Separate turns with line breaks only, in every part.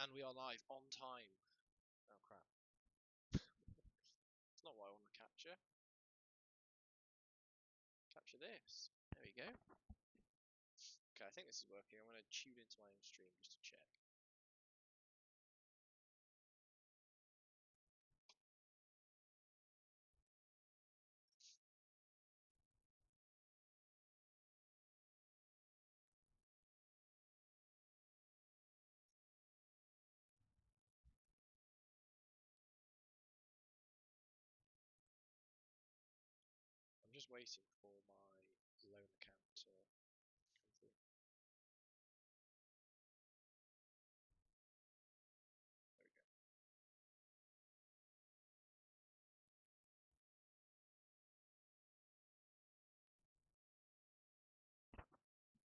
And we are live on time. Oh crap. It's not what I want to capture. Capture this. There we go. Okay, I think this is working. I'm going to tune into my own stream just to check. I'm just waiting for my loan account to come through. There we go. I'm just waiting for my loan account to come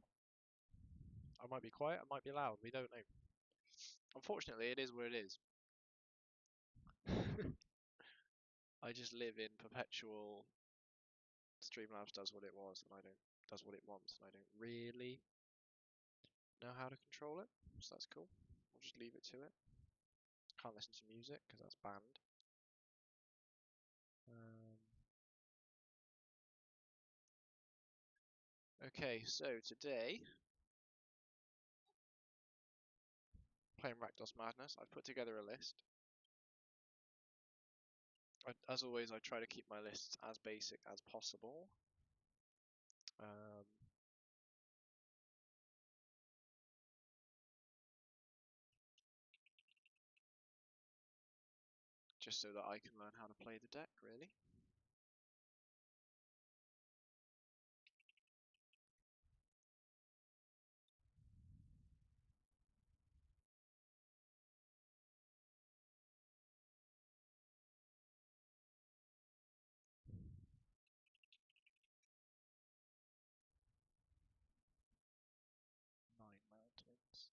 through. I might be quiet, I might be loud, we don't know. Unfortunately, it is what it is. I just live in perpetual Streamlabs does what it was and I don't does what it wants and I don't really know how to control it, so that's cool. I'll just leave it to it. Can't listen to music because that's banned. Okay, so today playing Rakdos Madness. I've put together a list. As always, I try to keep my lists as basic as possible. Just so that I can learn how to play the deck, really. Nine mountains.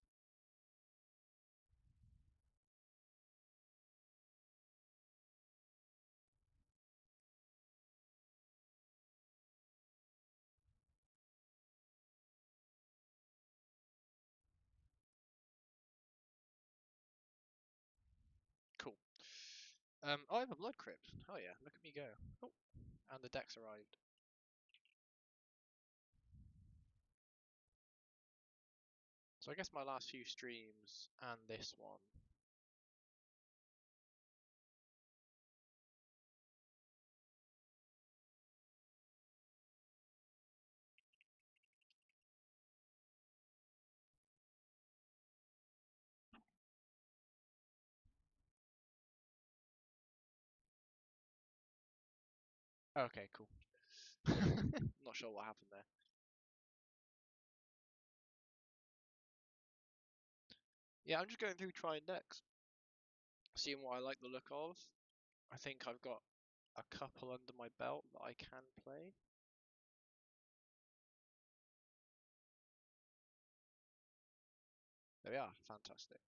Cool. I have a blood crypt. Oh yeah, look at me go. Oh, and the deck's arrived. So I guess my last few streams and this one. Okay, cool. Not sure what happened there. Yeah, I'm just going through trying decks, seeing what I like the look of. I think I've got a couple under my belt that I can play. There we are, fantastic.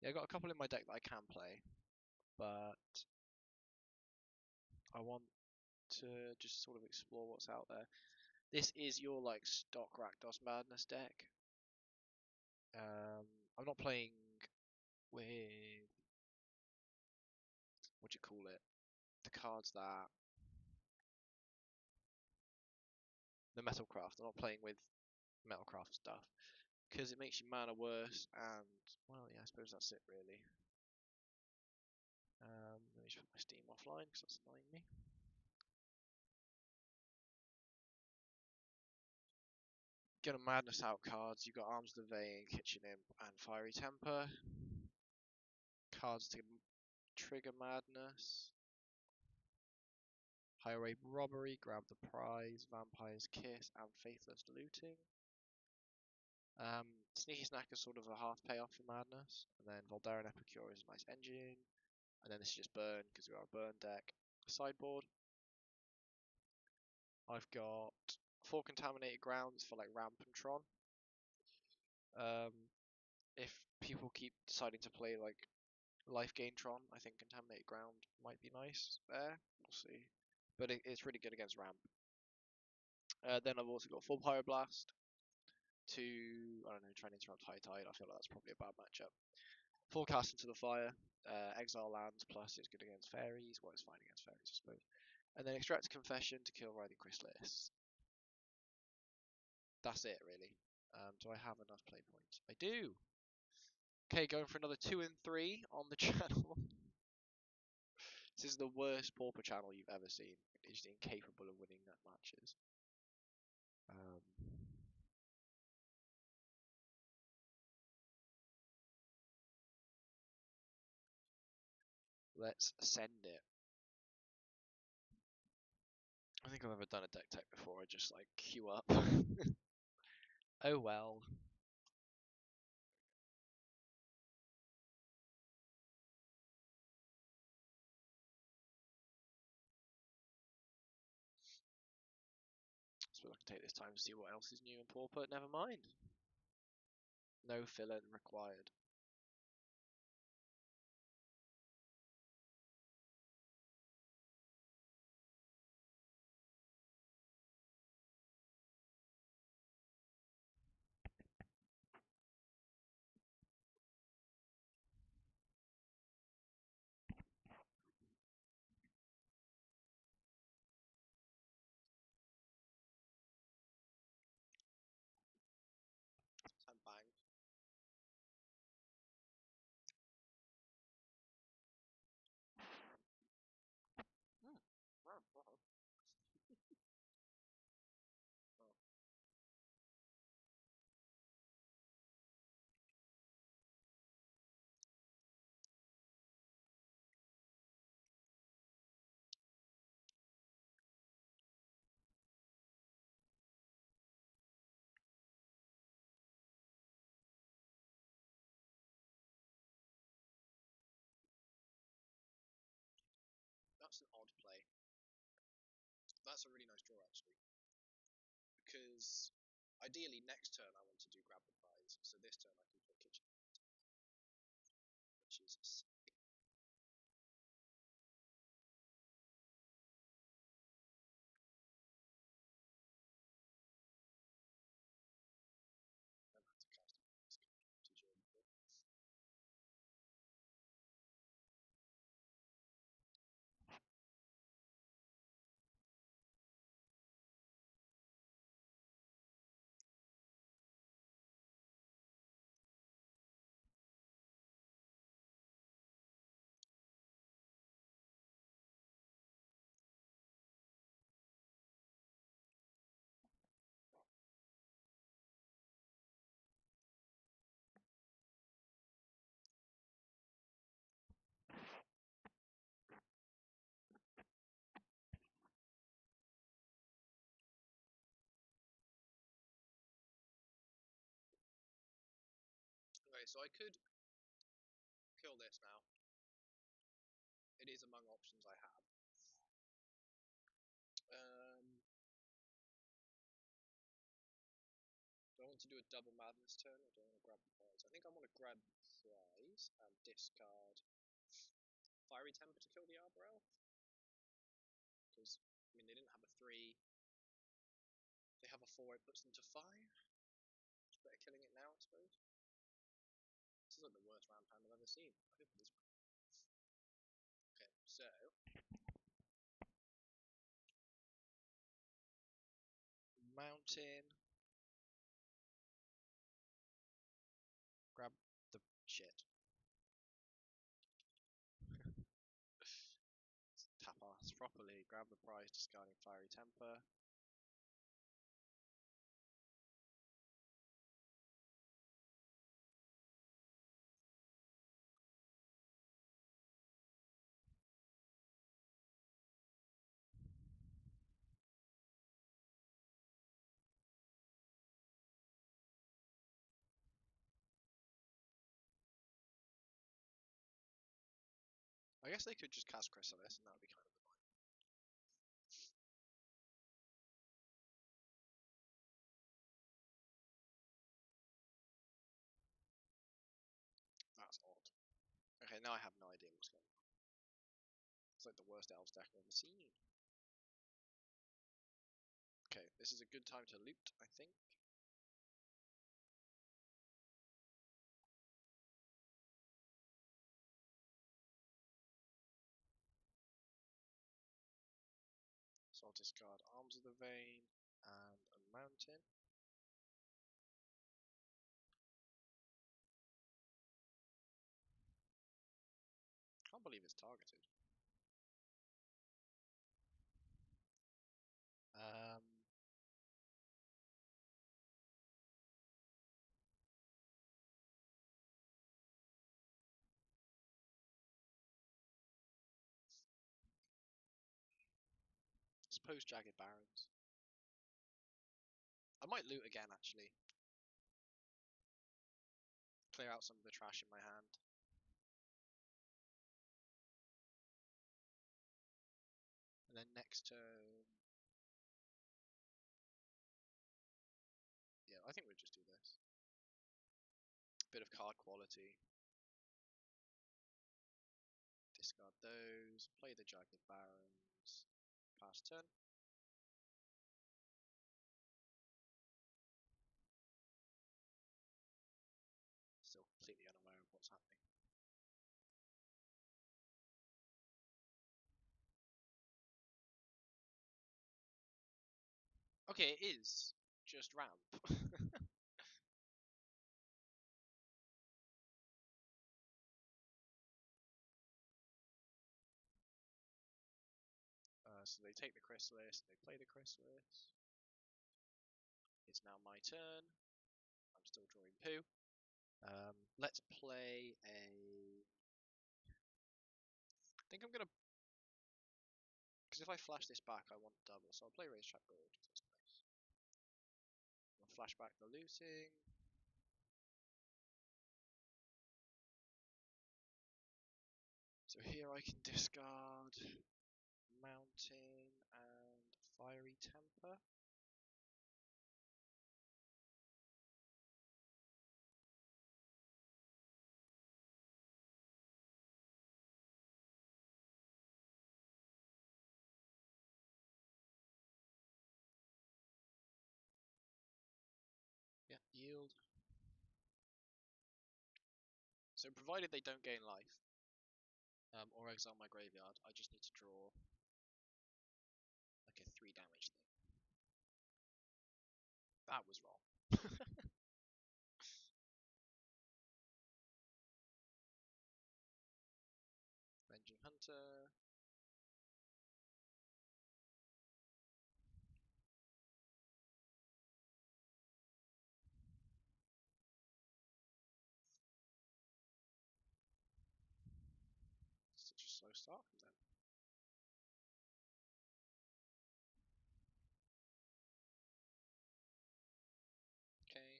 Yeah, I've got a couple in my deck that I can play, but I want to just sort of explore what's out there. This is your like stock Rakdos Madness deck. I'm not playing with, what do you call it? The cards that the Metalcraft. I'm not playing with Metalcraft stuff because it makes your mana worse, and well, yeah, I suppose that's it really. Let me just put my Steam offline because that's annoying me. Gonna madness out cards. You've got Alms, Kitchen Imp, and Fiery Temper. Cards to trigger madness. Highway Robbery, Grab the Prize, Vampire's Kiss, and Faithless Looting. Sneaky Snack is sort of a half payoff for madness, and then Voldaren Epicure is a nice engine, and then this is just burn because we are a burn deck. Sideboard. I've got 4 Contaminated Grounds for like Ramp and Tron. If people keep deciding to play like Life Gain Tron, I think Contaminated Ground might be nice there. We'll see. But it's really good against Ramp. Then I've also got full Pyroblast. to, I don't know, try and interrupt High Tide. I feel like that's probably a bad matchup. Forecast into the Fire, exile lands, plus it's good against fairies. Well, it's fine against fairies, I suppose. And then extract Confession to kill Writhing Chrysalis. That's it, really. Do I have enough play points? I do! Okay, going for another 2 and 3 on the channel. This is the worst Pauper channel you've ever seen. It's just incapable of winning net matches. Let's send it. I think I've ever done a deck tech before. I just like queue up. Oh well. So I can take this time to see what else is new in Pauper. Never mind. No filler required. And bang. Wow. That's an odd play. That's a really nice draw, actually. Because ideally, next turn I want to do grab the prize. So this turn I can put Kitchen Imp, which is sick. Okay, so I could kill this now. It is among options I have. Do I want to do a double madness turn, or do I want to grab the prize? I think I want to grab the prize and discard Fiery Temper to kill the Arbor Elf. Because, I mean, they didn't have a 3. If they have a 4, it puts them to 5. It's better killing it now, I suppose. This is like the worst round hand I've ever seen. I hope it is. Okay, so mountain. Grab the shit. Tap ass properly. Grab the prize, discarding Fiery Temper. I guess they could just cast Chrysalis, and that would be kind of annoying. That's odd. Okay, now I have no idea what's going on. It's like the worst Elves deck I've ever seen. Okay, this is a good time to loot, I think. I'll discard Arms of the Vein and a Mountain. Can't believe it's targeted. Suppose Jagged Barrens. I might loot again, actually. Clear out some of the trash in my hand. And then next turn... Yeah, I think we'll just do this. Bit of card quality. Discard those. Play the Jagged Barrens. Pass turn. Still completely unaware of what's happening. Okay, it is just ramp. So they take the Chrysalis, they play the Chrysalis. It's now my turn. I'm still drawing poo. Let's play a... I think I'm gonna... Because if I flash this back, I want double, so I'll play Razortrap Gorge, because that's nice. I'll flash back the looting. So here I can discard Mountain and Fiery Temper. Yeah, yield. So provided they don't gain life, or exile my graveyard, I just need to draw like a 3 damage thing. That was wrong. Ranging Hunter. Such a slow start from them. Okay.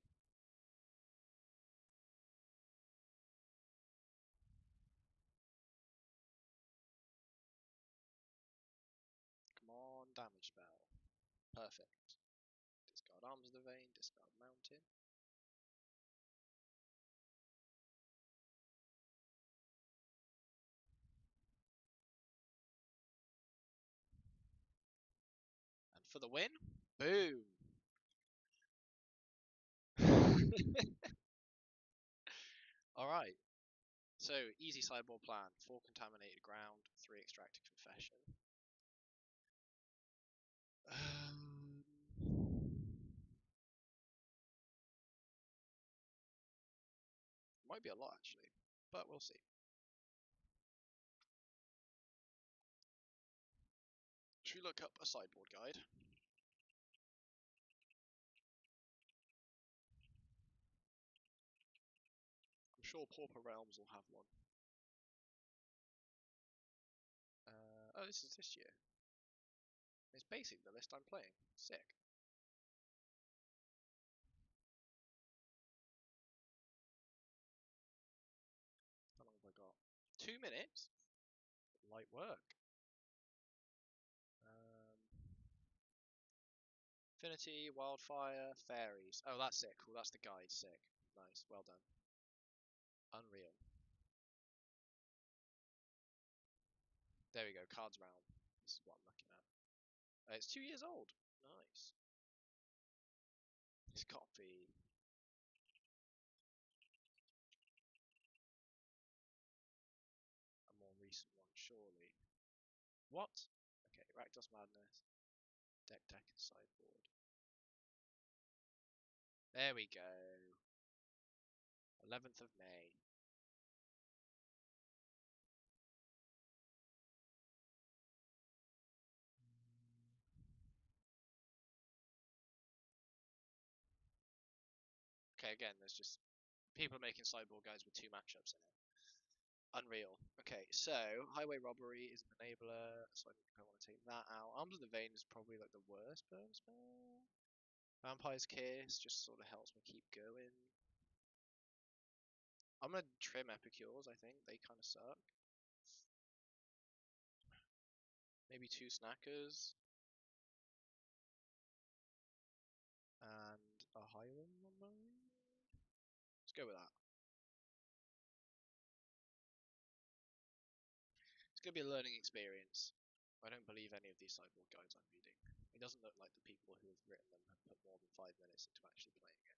Come on, damage spell. Perfect. Discard Arms of the Vein, discard Mountain. And for the win, boom! Alright, so easy sideboard plan. 4 Contaminated Ground, 3 Extracted Confession. Might be a lot actually, but we'll see. Should we look up a sideboard guide? I'm sure Pauper Realms will have one. Oh, this is this year. It's basically the list I'm playing. Sick. How long have I got? 2 minutes? Light work. Affinity, Wildfire, Fairies. Oh, that's sick. Cool, that's the guide. Sick. Nice. Well done. Unreal. There we go. Cards Realm. This is what I'm looking at. It's 2 years old. Nice. It's got to be... a more recent one, surely. What? Okay, Rakdos Madness. Deck and sideboard. There we go. 11th of May. Okay, again, there's just people making sideboard guys with 2 matchups in it. Unreal. Okay, so Highway Robbery is an enabler, so I want to take that out. Alms of the Vein is probably like the worst burn spell. Vampire's Kiss just sort of helps me keep going. I'm gonna trim Epicures, I think. They kind of suck. Maybe 2 Snackers. And a Highway Robbery? Let's go with that. It's going to be a learning experience. I don't believe any of these sideboard guides I'm reading. It doesn't look like the people who have written them have put more than 5 minutes into actually playing it.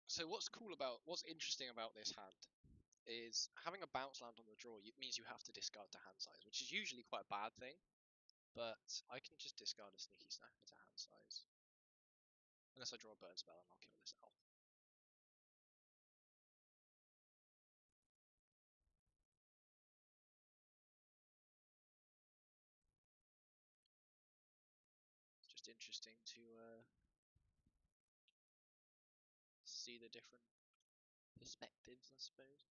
So what's interesting about this hand is having a bounce land on the draw means you have to discard to hand size, which is usually quite a bad thing. But I can just discard a Sneaky Snacker to hand size. Unless I draw a burn spell and I'll kill this elf. It's just interesting to see the different perspectives, I suppose.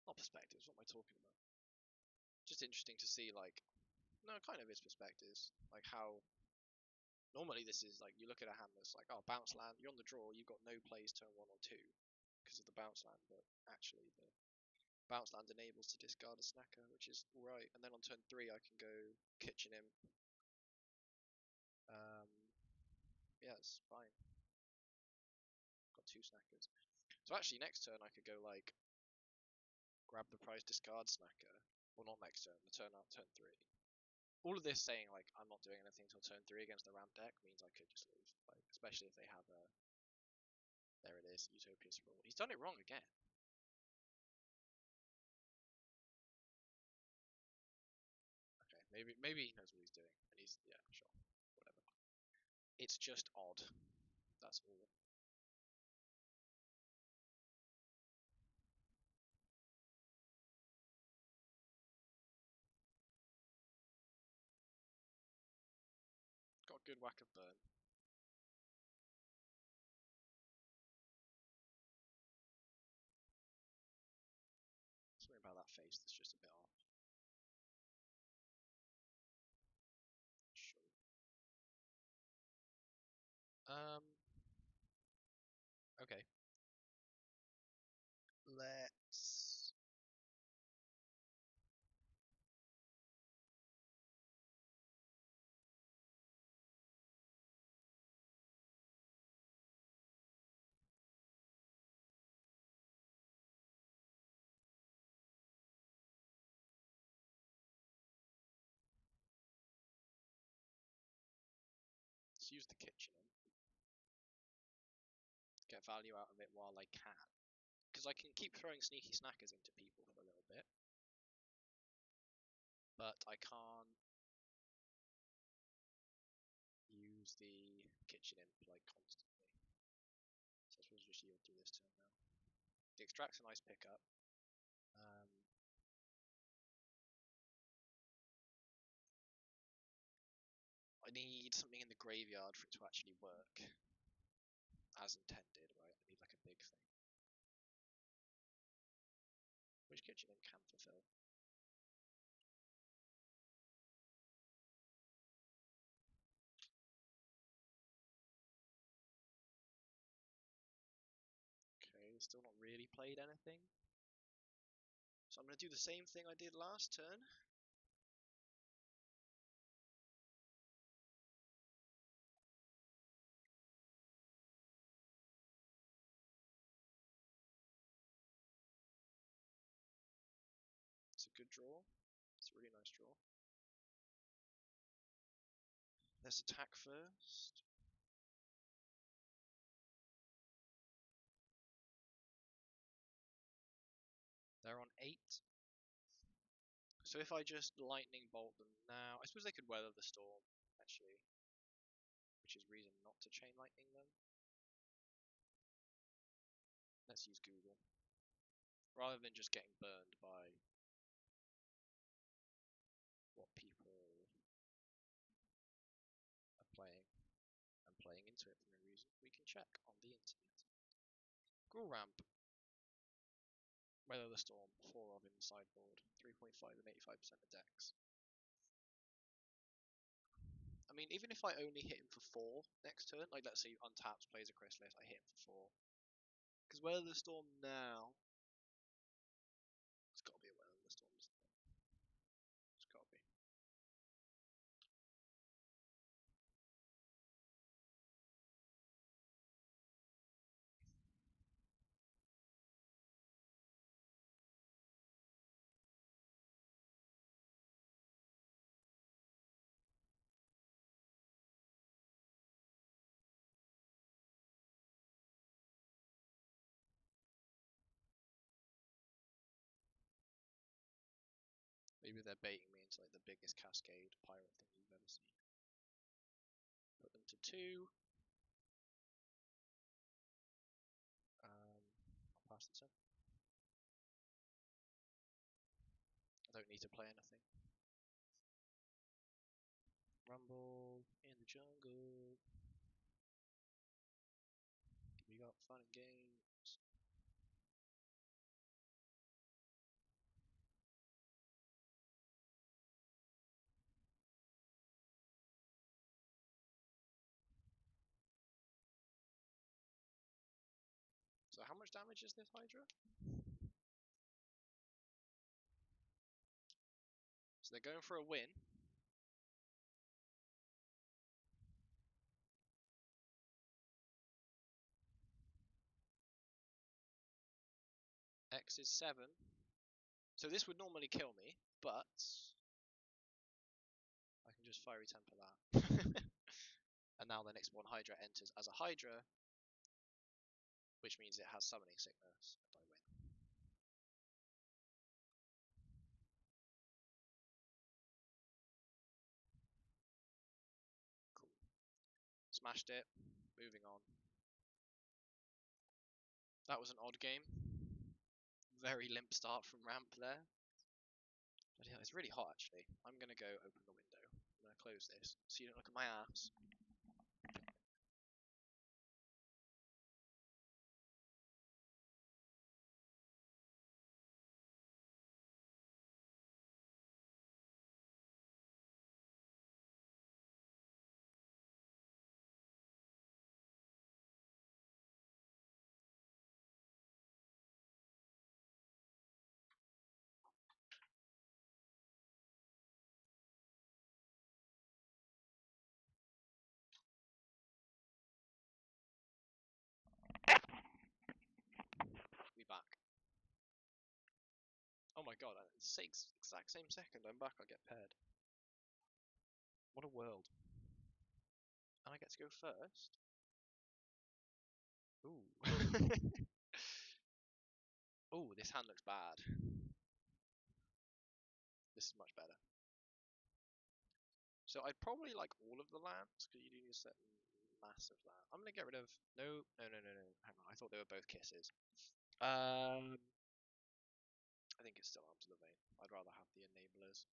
Not perspectives, what am I talking about? Just interesting to see, like, no, kind of is perspectives. Like how normally this is like you look at a hand that's like, oh, bounce land, you're on the draw, you've got no plays turn 1 or 2 because of the bounce land, but actually the bounce land enables to discard a snacker, which is alright. And then on turn 3 I can go Kitchen Imp. Yeah, it's fine. Got 2 snackers. So actually next turn I could go like grab the prize, discard snacker. Well, not next turn, the turn out, turn 3. All of this saying like I'm not doing anything till turn 3 against the ramp deck means I could just lose, like, especially if they have a. There it is, Utopia's Rule. He's done it wrong again. Okay, maybe he knows what he's doing, and he's, yeah, sure, whatever. It's just odd. That's all. Got a good whack of burn. Something about that face that's just a bit off. Sure. Okay. Let's. Let's use the kitchen in. Get value out of it while I can. Because I can keep throwing sneaky snackers into people for a little bit. But I can't use the kitchen imp like constantly. So I suppose just yield through this turn now. The extract's a nice pickup. I need something in the graveyard for it to actually work as intended, right? I need like a big thing. Which kitchen imp can fulfill? Okay, still not really played anything. So I'm going to do the same thing I did last turn. good draw. It's a really nice draw. Let's attack first. They're on 8. So if I just lightning bolt them now, I suppose they could weather the storm, actually. Which is reason not to chain lightning them. Let's use Google. Rather than just getting burned by what people are playing and playing into it for no reason, we can check on the internet. Gruul Ramp. Weather the Storm, 4 of in the sideboard, 3.5 and 85% of decks. I mean, even if I only hit him for 4 next turn, like let's say untaps, plays a Chrysalis, I hit him for 4. Because Weather the Storm now, it's got to be a Weather the Storm, isn't it? It's got to be. Maybe they're baiting me into like the biggest Cascade pirate thing you've ever seen. Put them to 2. I'll pass the turn. I don't need to play anything. Rumble in the jungle. We got fun and games. So how much damage is this Hydra? So they're going for a win. X is 7. So this would normally kill me, but I can just Fiery Temper that. And now the next one Hydra enters as a Hydra, which means it has Summoning Sickness, and I win. Cool. Smashed it. Moving on. That was an odd game. Very limp start from ramp there. But yeah, it's really hot actually. I'm gonna go open the window. I'm gonna close this so you don't look at my ass. We back. Oh my god, exact same second I'm back, I get paired. What a world. And I get to go first? Ooh. Ooh, this hand looks bad. This is much better. So I'd probably like all of the lands, because you do need a certain mass of that. I'm going to get rid of... No. Hang on, I thought they were both kisses. I think it's still Arms of the Vein. I'd rather have the enablers.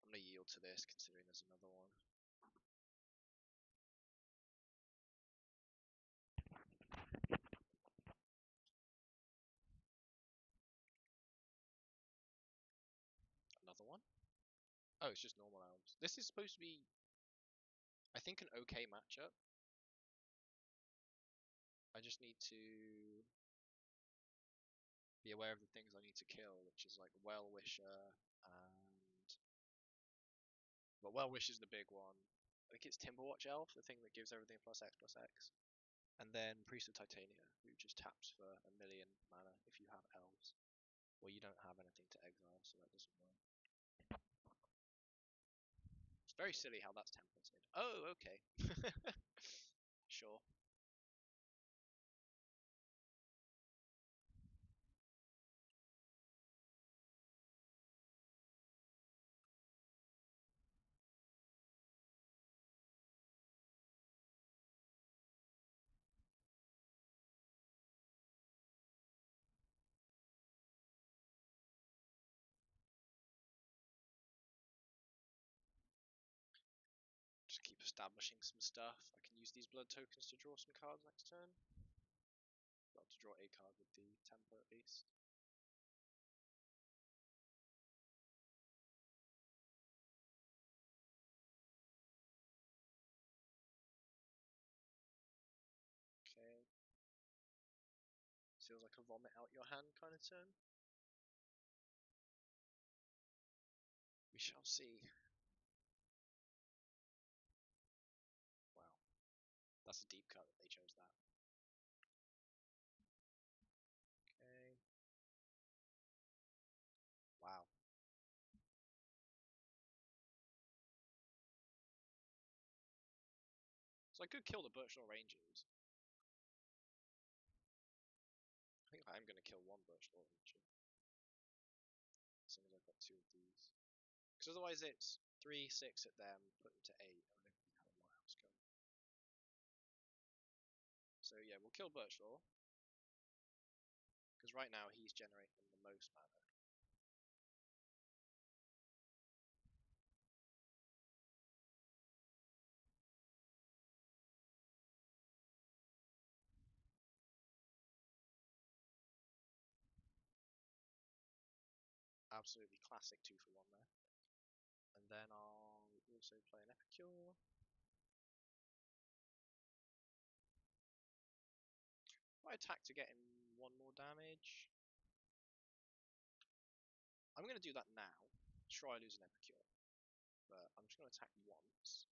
I'm going to yield to this, considering there's another one. Another one? Oh, it's just normal Alms. This is supposed to be, I think, an okay matchup. I just need to be aware of the things I need to kill, which is like Well-Wisher and... Well, Well-Wish is the big one. I think it's Timberwatch Elf, the thing that gives everything +X+X. And then Priest of Titania, who just taps for 1,000,000 mana if you have elves. Well, you don't have anything to exile, so that doesn't work. It's very silly how that's templated. Oh, okay. Sure. Just keep establishing some stuff. I can use these blood tokens to draw some cards next turn. Well, to draw a card with the tempo at least. Okay. Feels like a vomit out your hand kind of turn. We shall see. Wow. That's a deep cut that they chose that. Okay. Wow. So I could kill the Birchlaw Rangers. I think I am going to kill one Birchlaw Ranger. As soon as I've got two of these. Because otherwise it's 3, 6 at them, put them to 8. I don't really have a lot else going. So yeah, we'll kill Birchlaw. Because right now he's generating the most mana. Absolutely classic 2 for 1 there. And then I'll also play an Epicure. I attack to get him 1 more damage. I'm going to do that now. Sure, I lose an Epicure. But I'm just going to attack once.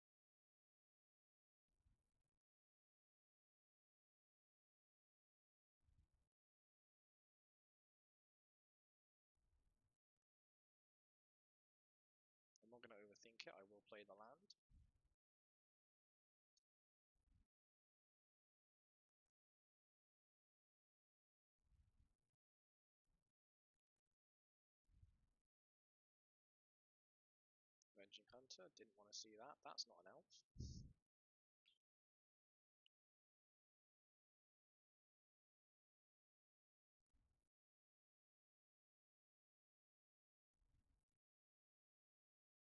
I'm not going to overthink it. I will play the land. Ranging Hunter, didn't want to see that. That's not an elf.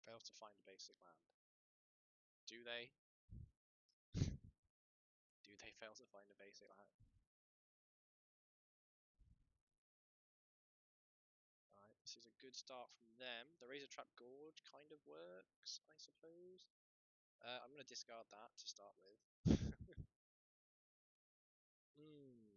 Fails to find a basic land. Do they? Do they fail to find a basic land? Alright, this is a good start from them. The Razortrap Gorge kind of works, I suppose. I'm going to discard that to start with. Hmm.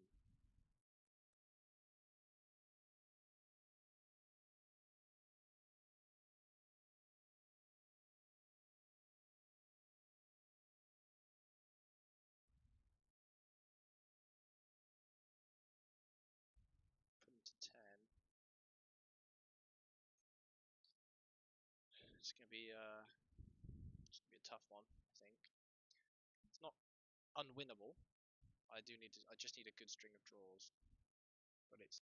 Put them to 10. It's going to be a tough one, I think. It's not unwinnable. I just need a good string of draws. But it's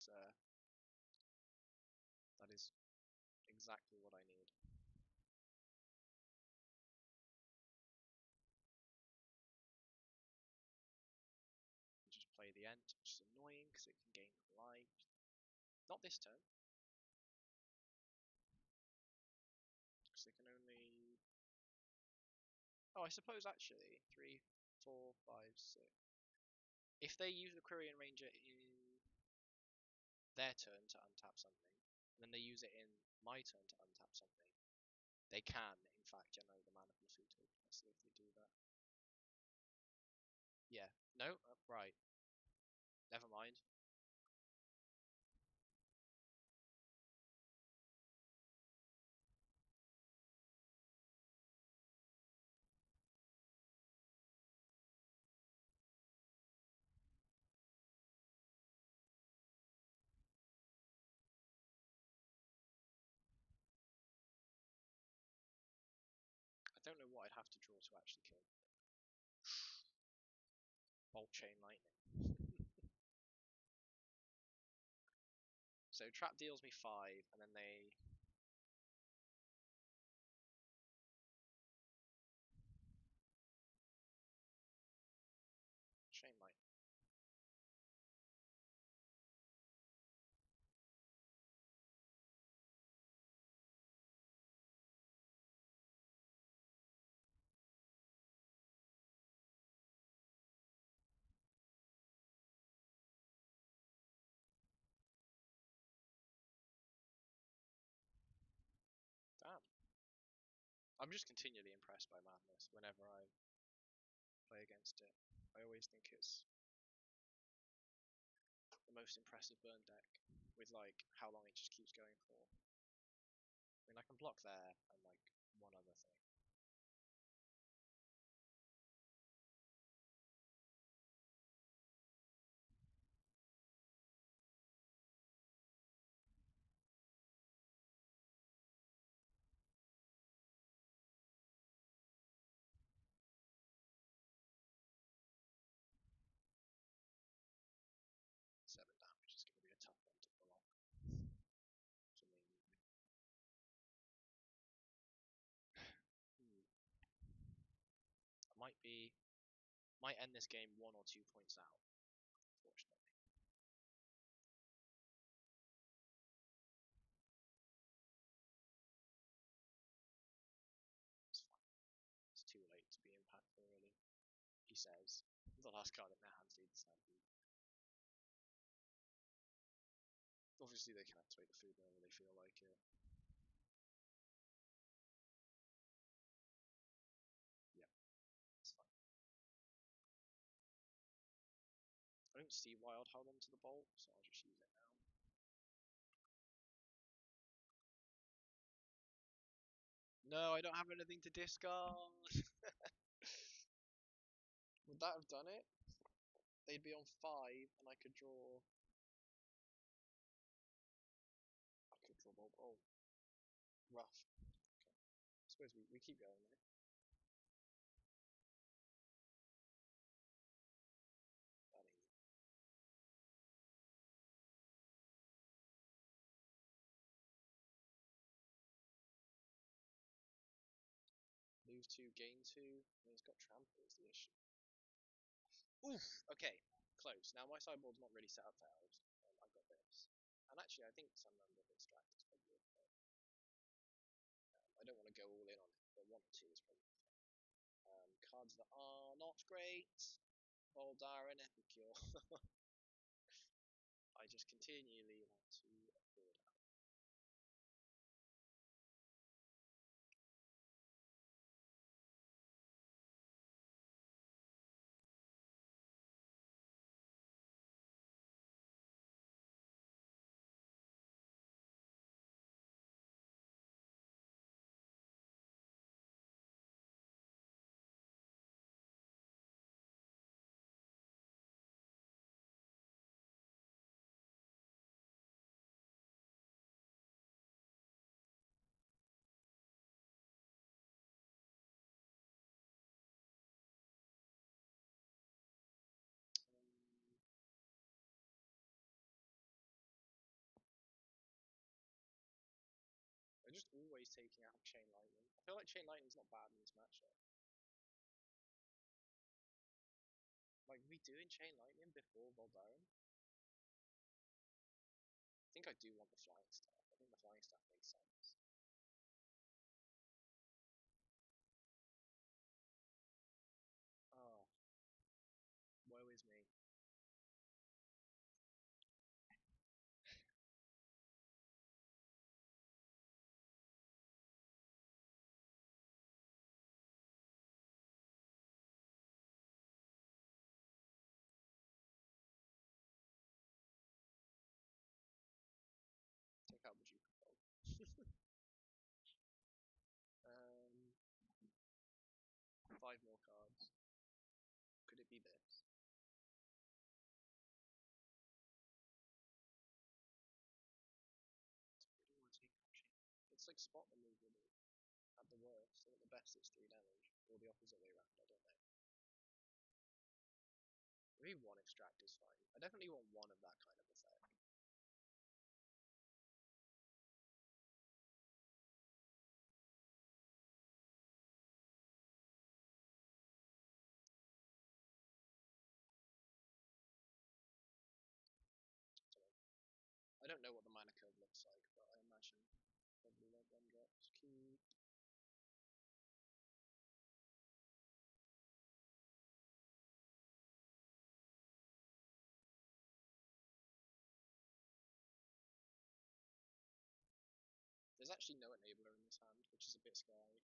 that is exactly what I need. Just play the Ent, which is annoying because it can gain life. Not this turn. Because they can only... Oh, I suppose actually 3, 4, 5, 6. If they use the Quirion Ranger in their turn to untap something, and then they use it in my turn to untap something, they can, in fact, generate the mana from the food token. Let's see if they do that. Yeah. No? Right. Never mind. have to draw to actually kill. Bolt Chain Lightning. So trap deals me 5, and then they... Chain Lightning. Damn. I'm just continually impressed by Madness whenever I play against it. I always think it's the most impressive burn deck, with like how long it just keeps going for. I mean, I can block there and like one other thing. Seven damage is going to be a tough one to pull off for me. I might end this game 1 or 2 points out, unfortunately. It's fine. It's too late to be impactful, really. He says. The last card in their hands leads the Stampede. Obviously, they can activate the food whenever they feel like it. Yeah, it's fine. I don't see why I'd hold on to the bolt, so I'll just use it now. No, I don't have anything to discard. Would that have done it? They'd be on 5, and I could draw. I could draw bolt. Oh, rough. Okay. I suppose we keep going, right? That easy. Lose 2, gain 2. He's got trample is the issue. Oof. Okay, close. Now my sideboard's not really set up for elves. I've got this, and actually I think some number of extract is probably okay. I don't want to go all in on it, but 1 or 2 is probably okay. Cards that are not great. Voldaren Epicure. I just continually want to afford out. I'm just always taking out Chain Lightning. I feel like Chain Lightning's not bad in this matchup. Like, we doing Chain Lightning before Voldaren? I think I do want the Flying Staff. I think the Flying Staff makes sense. Oh. Woe is me. Take out Bojuka Bog. 5 more cards. Could it be this? I really want to take that shit. It's like spot removal at the worst, and at the best it's 3 damage. or the opposite way around, I don't know. Maybe one extract is fine. I definitely want one of that kind of effect. I don't know what the mana curve looks like, but I imagine probably like 1 drops. Keep. There's actually no enabler in this hand, which is a bit scary.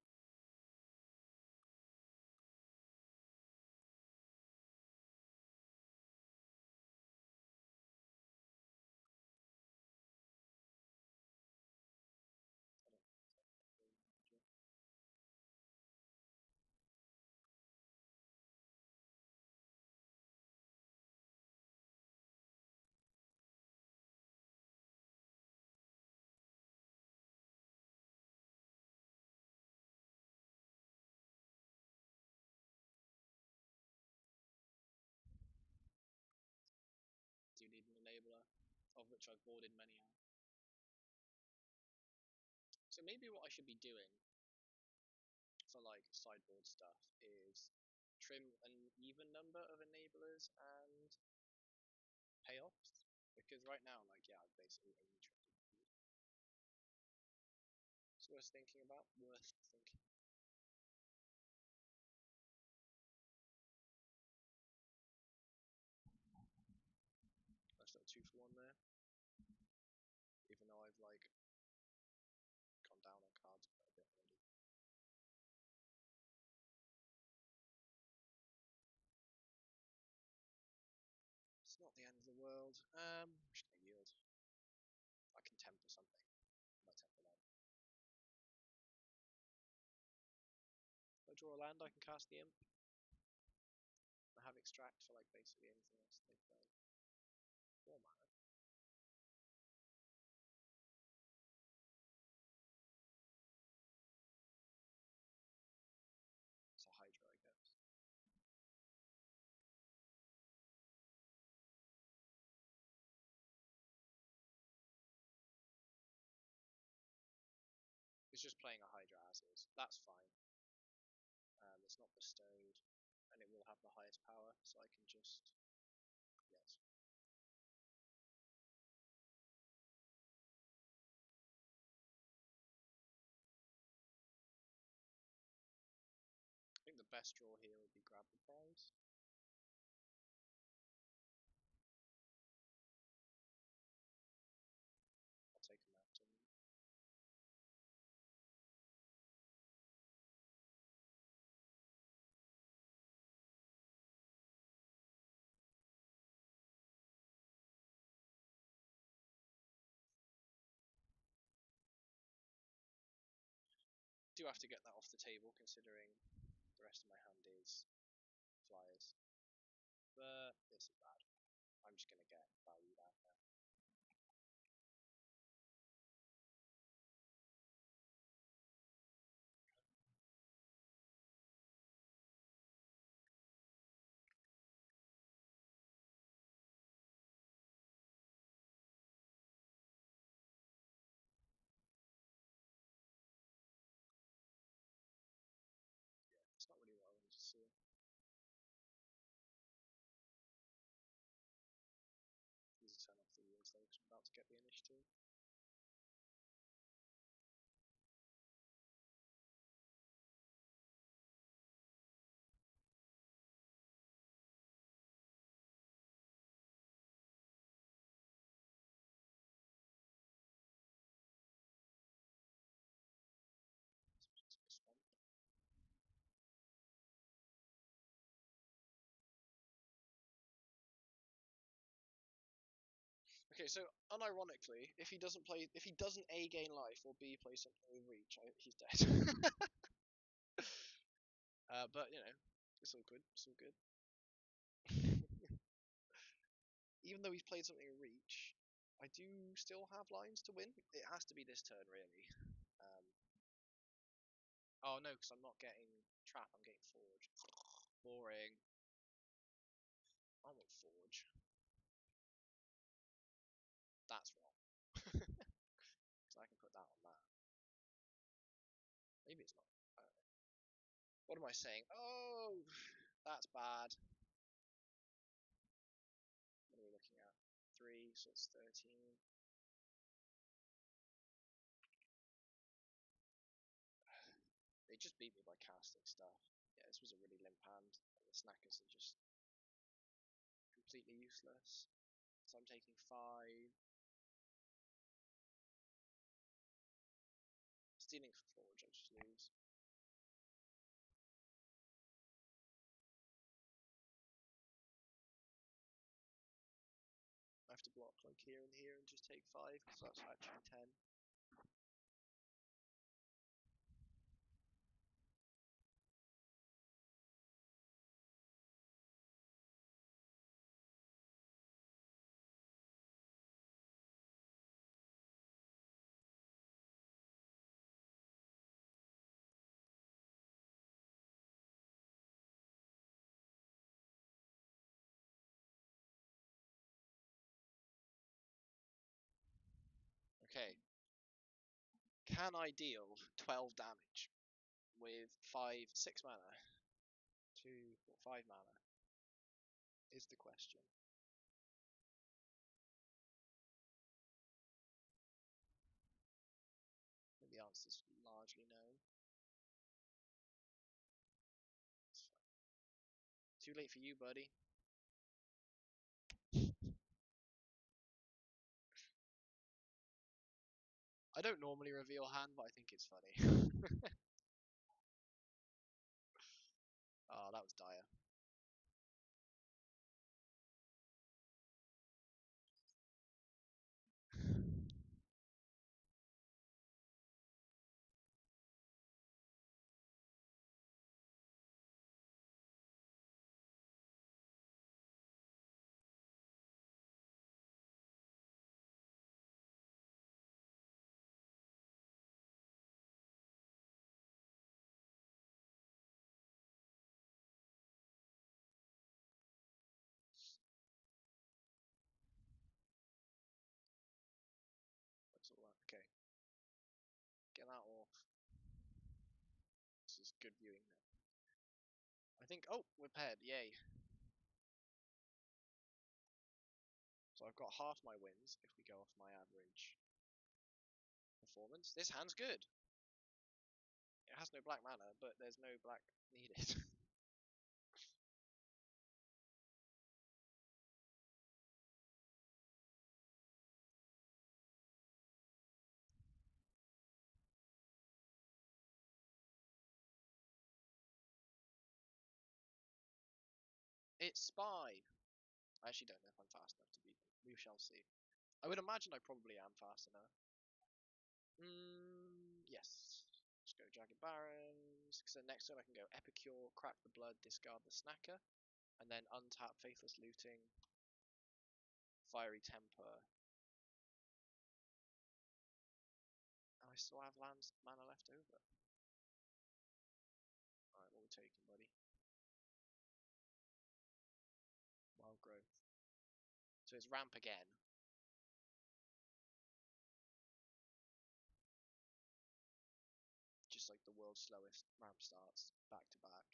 Do you need an enabler? Of which I've boarded many out. So maybe what I should be doing for like sideboard stuff is trim an even number of enablers and payoffs, because right now, like, yeah, I've basically only trimmed a few. It's worth thinking about. Worth thinking. Nice little 2 for 1 there. Even though I've like gone down on cards quite a bit already. It's not the end of the world. I'm just gonna yield. I can temper something. I might temper that. If I draw a land, I can cast the Imp. I have extract for like basically anything else they play. 4 mana. It's a Hydra, I guess. It's just playing a Hydra as is. That's fine. It's not bestowed, and it will have the highest power, so I can just... Yes. I think the best draw here would be grab the prize. I'll take a mountain. Do have to get that off the table, considering the rest of my hand is flyers. But this is bad. I'm just going to get valued out now. Yeah, it's not really what I wanted to see. Easy to turn off the wheels though, because I'm about to get the initiative. Okay, so unironically, if he doesn't A gain life or B play something with reach, he's dead. But you know, it's all good. It's all good. Even though he's played something in reach, I do still have lines to win. It has to be this turn, really. Oh no, because I'm not getting Trap, I'm getting Forge. Boring. I want Forge. That's wrong. Because I can put that on that. Maybe it's not. I don't know. What am I saying? Oh, that's bad. What are we looking at? 3, so it's 13. They just beat me by casting stuff. Yeah, this was a really limp hand. The snackers are just completely useless. So I'm taking 5. Stealing for Forge, I just lose. I have to block like here and just take 5 because that's actually 10. Okay. Can I deal 12 damage with 6 mana? 2, 4, 5 mana is the question. I think the answer is largely no. It's fine. Too late for you, buddy. I don't normally reveal hand, but I think it's funny. Oh, that was dire. That's all that. Okay. Get that off. This is good viewing now. I think, oh, we're paired, yay. So I've got half my wins if we go off my average performance. This hand's good. It has no black mana, but there's no black needed. It's Spy. I actually don't know if I'm fast enough to beat them. We shall see. I would imagine I probably am fast enough. Yes. Let's go Jagged Barrens. So next turn I can go Epicure, Crack the Blood, discard the Snacker, and then untap Faithless Looting, Fiery Temper. And I still have lands mana left over. Alright, what are we taking, buddy? Wild Growth. So it's ramp again. Just like the world's slowest ramp starts, back to back.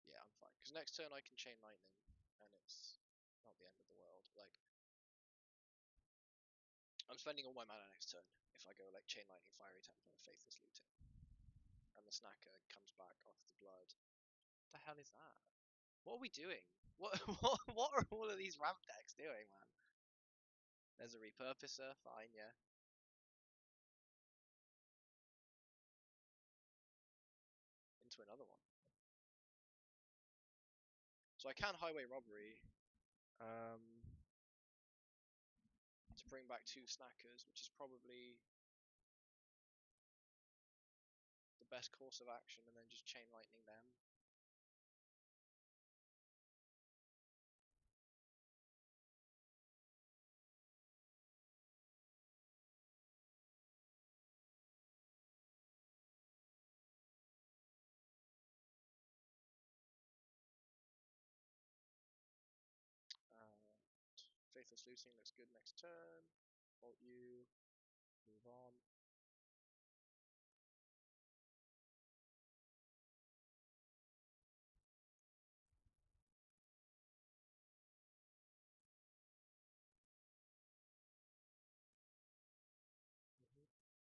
Yeah, I'm fine. Because next turn I can Chain Lightning, and it's not the end of the world. Like, I'm spending all my mana next turn if I go like Chain Lightning, Fiery Temper, Faithless Looting. And the Snacker comes back off the blood. What the hell is that? What are we doing? What are all of these ramp decks doing, man? There's a Repurposer, fine, yeah. Into another one. So I can Highway Robbery to bring back 2 Snackers, which is probably the best course of action, and then just Chain Lightning them. Faithless Looting looks good next turn. Bolt you. Move on.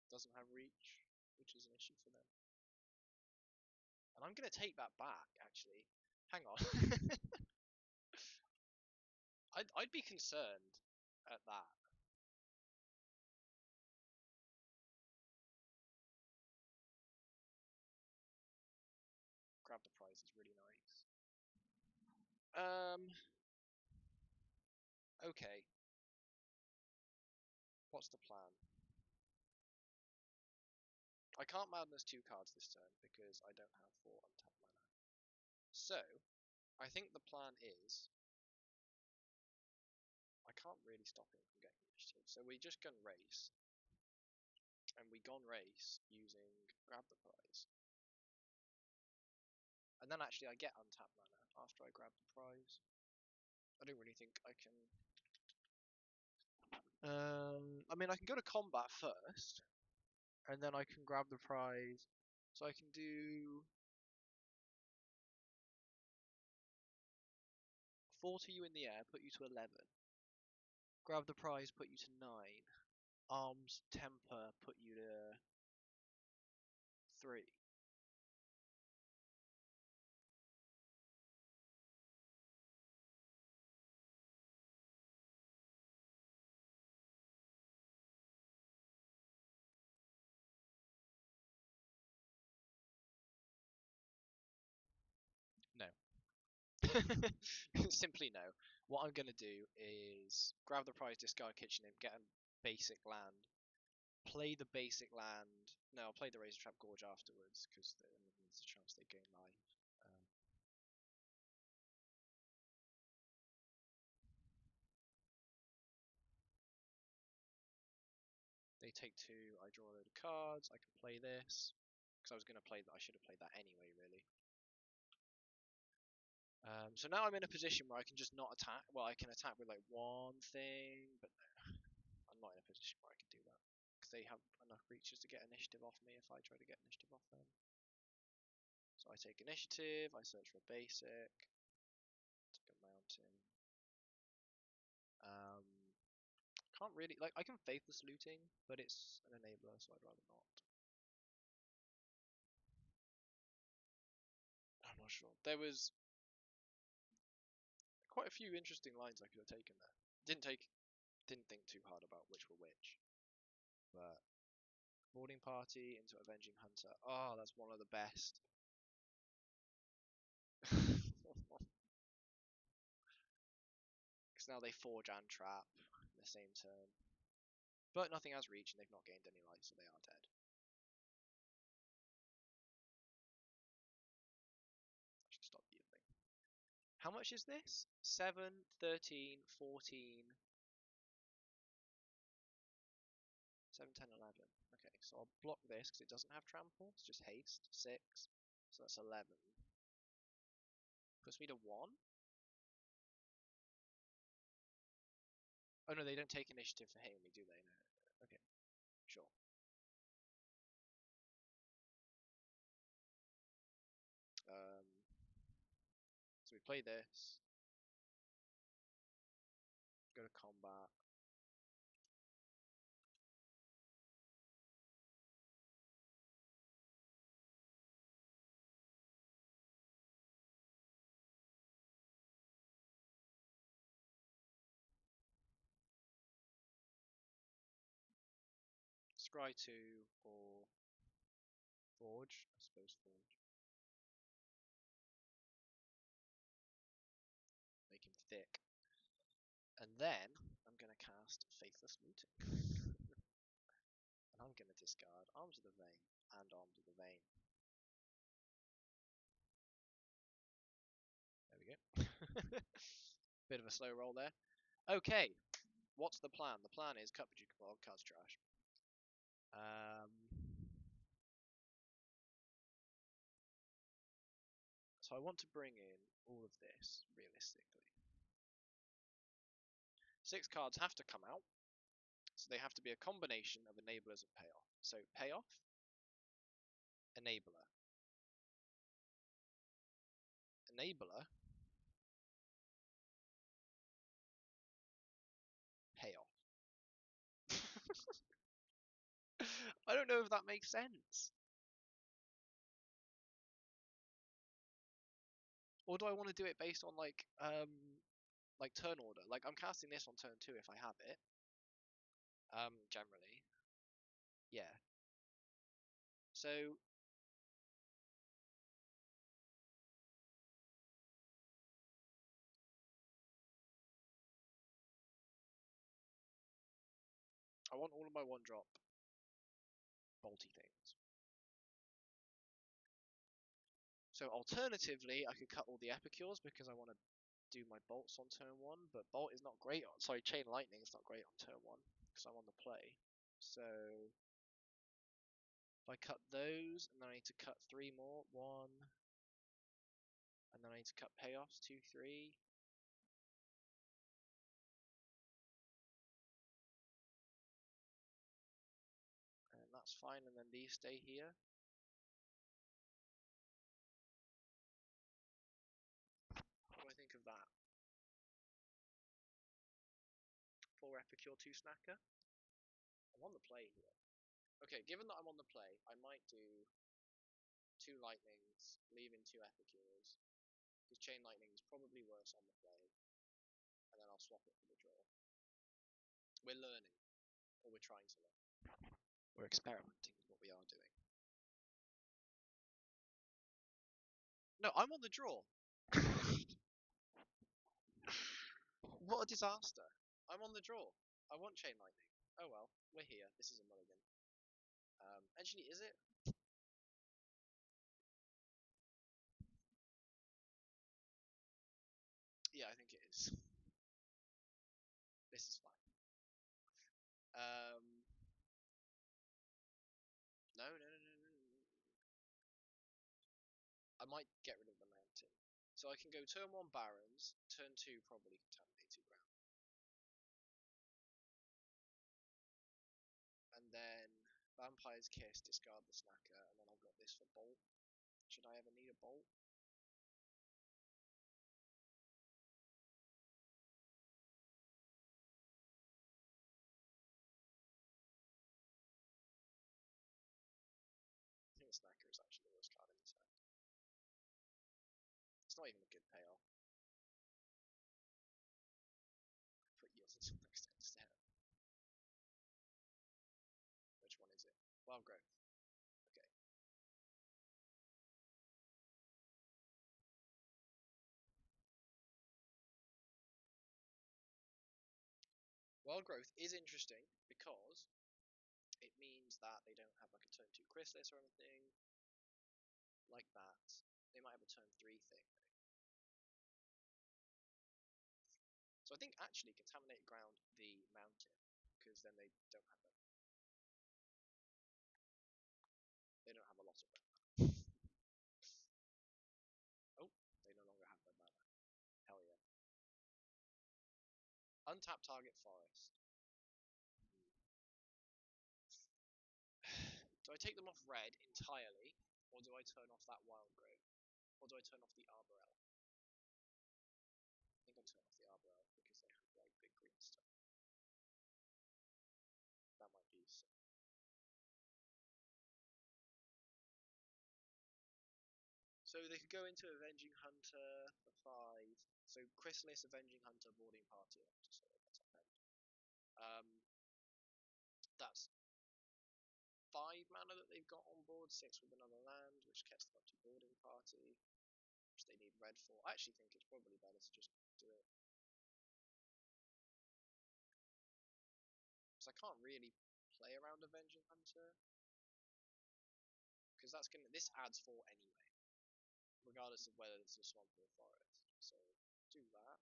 Doesn't have reach, which is an issue for them. And I'm going to take that back, actually. Hang on. I'd be concerned at that. Grab the prize is really nice. Okay. What's the plan? I can't madness 2 cards this turn because I don't have 4 untapped mana. So, I think the plan is I can't really stop him from getting initiative. So we just gun race. And we gon race using grab the prize. And then actually I get untapped mana after I grab the prize. I don't really think I can... I mean, I can go to combat first, and then I can grab the prize. So I can do 4 to you in the air, put you to 11. Grab the prize, put you to 9. Alms, temper, put you to 3. No. Simply no. What I'm going to do is grab the prize, discard Kitchen Imp, get a basic land, play the basic land. No, I'll play the Razortrap Gorge afterwards because there's a chance they gain life. They take 2, I draw a load of cards, I can play this. Because I was going to play that, I should have played that anyway, really. So now I'm in a position where I can just not attack. Well, I can attack with like one thing, but no, I'm not in a position where I can do that. Because they have enough creatures to get initiative off me if I try to get initiative off them. So I take initiative, I search for a basic, take a mountain. Can't really, like, I can Faithless Looting, but it's an enabler, so I'd rather not. I'm not sure. There was quite a few interesting lines I could have taken there. Didn't think too hard about which were which. But boarding party into avenging hunter. Oh, that's one of the best. Because now they forge and trap in the same turn. But nothing has reach and they've not gained any life, so they are dead. I should stop yielding. How much is this? 7, 13, 14, 7, 10, 11. Okay, so I'll block this because it doesn't have trample. It's just haste. 6. So that's 11. Puts me to 1. Oh no, they don't take initiative for hitting me, do they? No. Okay, sure. So we play this. Go to combat. Scry 2 or Forge. I suppose Forge. Make him thick. And then I'm going to cast Faithless Looting. And I'm going to discard Arms of the Vein and Arms of the Vein. There we go. Bit of a slow roll there. Okay, what's the plan? The plan is cut Bojuka Bog, cards trash. So I want to bring in all of this, realistically. 6 cards have to come out, so they have to be a combination of enablers and payoff. So payoff, enabler, enabler, payoff. I don't know if that makes sense. Or do I want to do it based on like turn order? Like I'm casting this on turn 2 if I have it. Generally. Yeah. So I want all of my 1-drop bolty things. So alternatively, I could cut all the Epicures because I want to do my bolts on turn 1, but bolt is not great on, sorry, chain lightning is not great on turn 1 because I'm on the play. So if I cut those, and then I need to cut 3 more, 1, and then I need to cut payoffs, 2, 3. And that's fine, and then these stay here. What do I think of that? 4 Epicure, 2 Snacker. I'm on the play here. Okay, given that I'm on the play, I might do 2 Lightnings, leaving 2 Epicures, because Chain Lightning is probably worse on the play, and then I'll swap it for the draw. We're learning, or we're trying to learn. We're experimenting with what we are doing. No, I'm on the draw. What a disaster. I'm on the draw. I want Chain Lightning. Oh well, we're here. This is a mulligan. Actually, is it? Yeah, I think it is. This is fine. No, no, no, no, no. I might get rid of the mountain. So I can go turn 1 Barrens, turn 2 probably Contaminated Ground. And then Vampire's Kiss, discard the Snacker, and then I've got this for Bolt. Should I ever need a Bolt? I think the Snacker is actually the worst card in this hand. It's not even a good payoff. Put yours until next turn instead. Which one is it? Wild Growth. Okay. Wild Growth is interesting because it means that they don't have like a turn 2 Chrysalis or anything like that. They might have a turn 3 thing. So I think actually Contaminated Ground the mountain, because then they don't have them. They don't have a lot of them. Oh, they no longer have their mana. Hell yeah. Untap target forest. Do I take them off red entirely, or do I turn off that Wild Growth? Or do I turn off the Arborel? I think I turn off the Arborel because they have like big green stuff. That might be so. So they could go into Avenging Hunter for 5. So Chrysalis, Avenging Hunter, Boarding Party. Sorry, that's up end. That's 5 mana that they've got on board, 6 with another land, which gets them up to Boarding Party, which they need red for. I actually think it's probably better to just do it. Because I can't really play around Avenging Hunter. Because that's gonna, this adds 4 anyway. Regardless of whether it's a swamp or a forest. So, do that.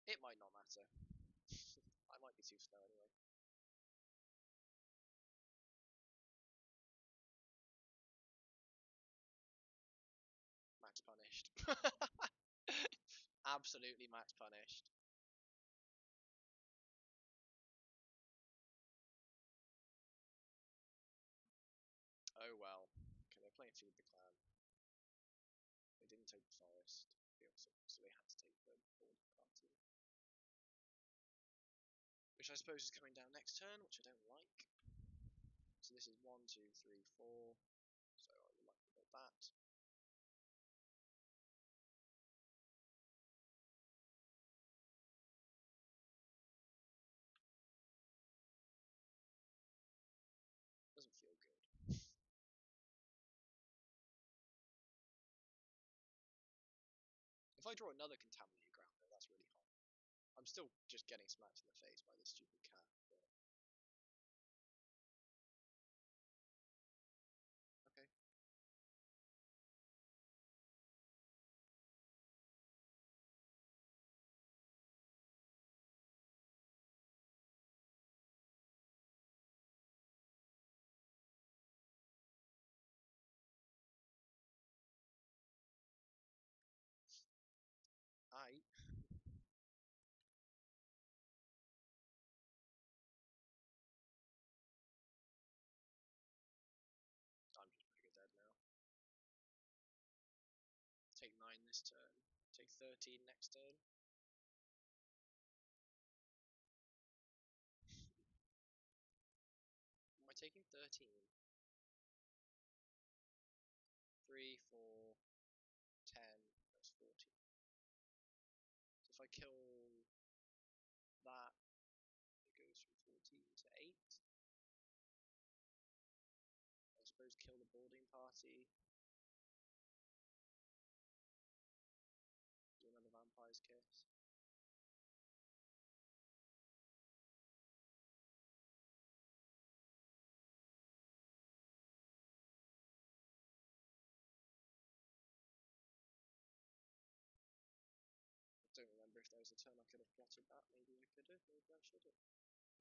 It might not matter. I might be too slow anyway. punished. Absolutely max punished. Oh well. Okay, they're playing Feed the Clan. They didn't take the forest, so they had to take the board party. Which I suppose is coming down next turn, which I don't like. So this is 1, 2, 3, 4. So I would like to put that. Doesn't feel good. If I draw another Contaminated Ground, though, that's really hot. I'm still just getting smacked in the face by this stupid cat. But... Okay. I'm just pretty dead now. Take 9 this turn. Take 13 next turn. Am I taking 13? 3, 4, 10, that's 14. So if I kill that, it goes from 14 to 8. I suppose kill the boarding party. Do another Vampire's Kiss. I don't remember if there was a turn I could have plotted that. Maybe I could have, maybe I should have.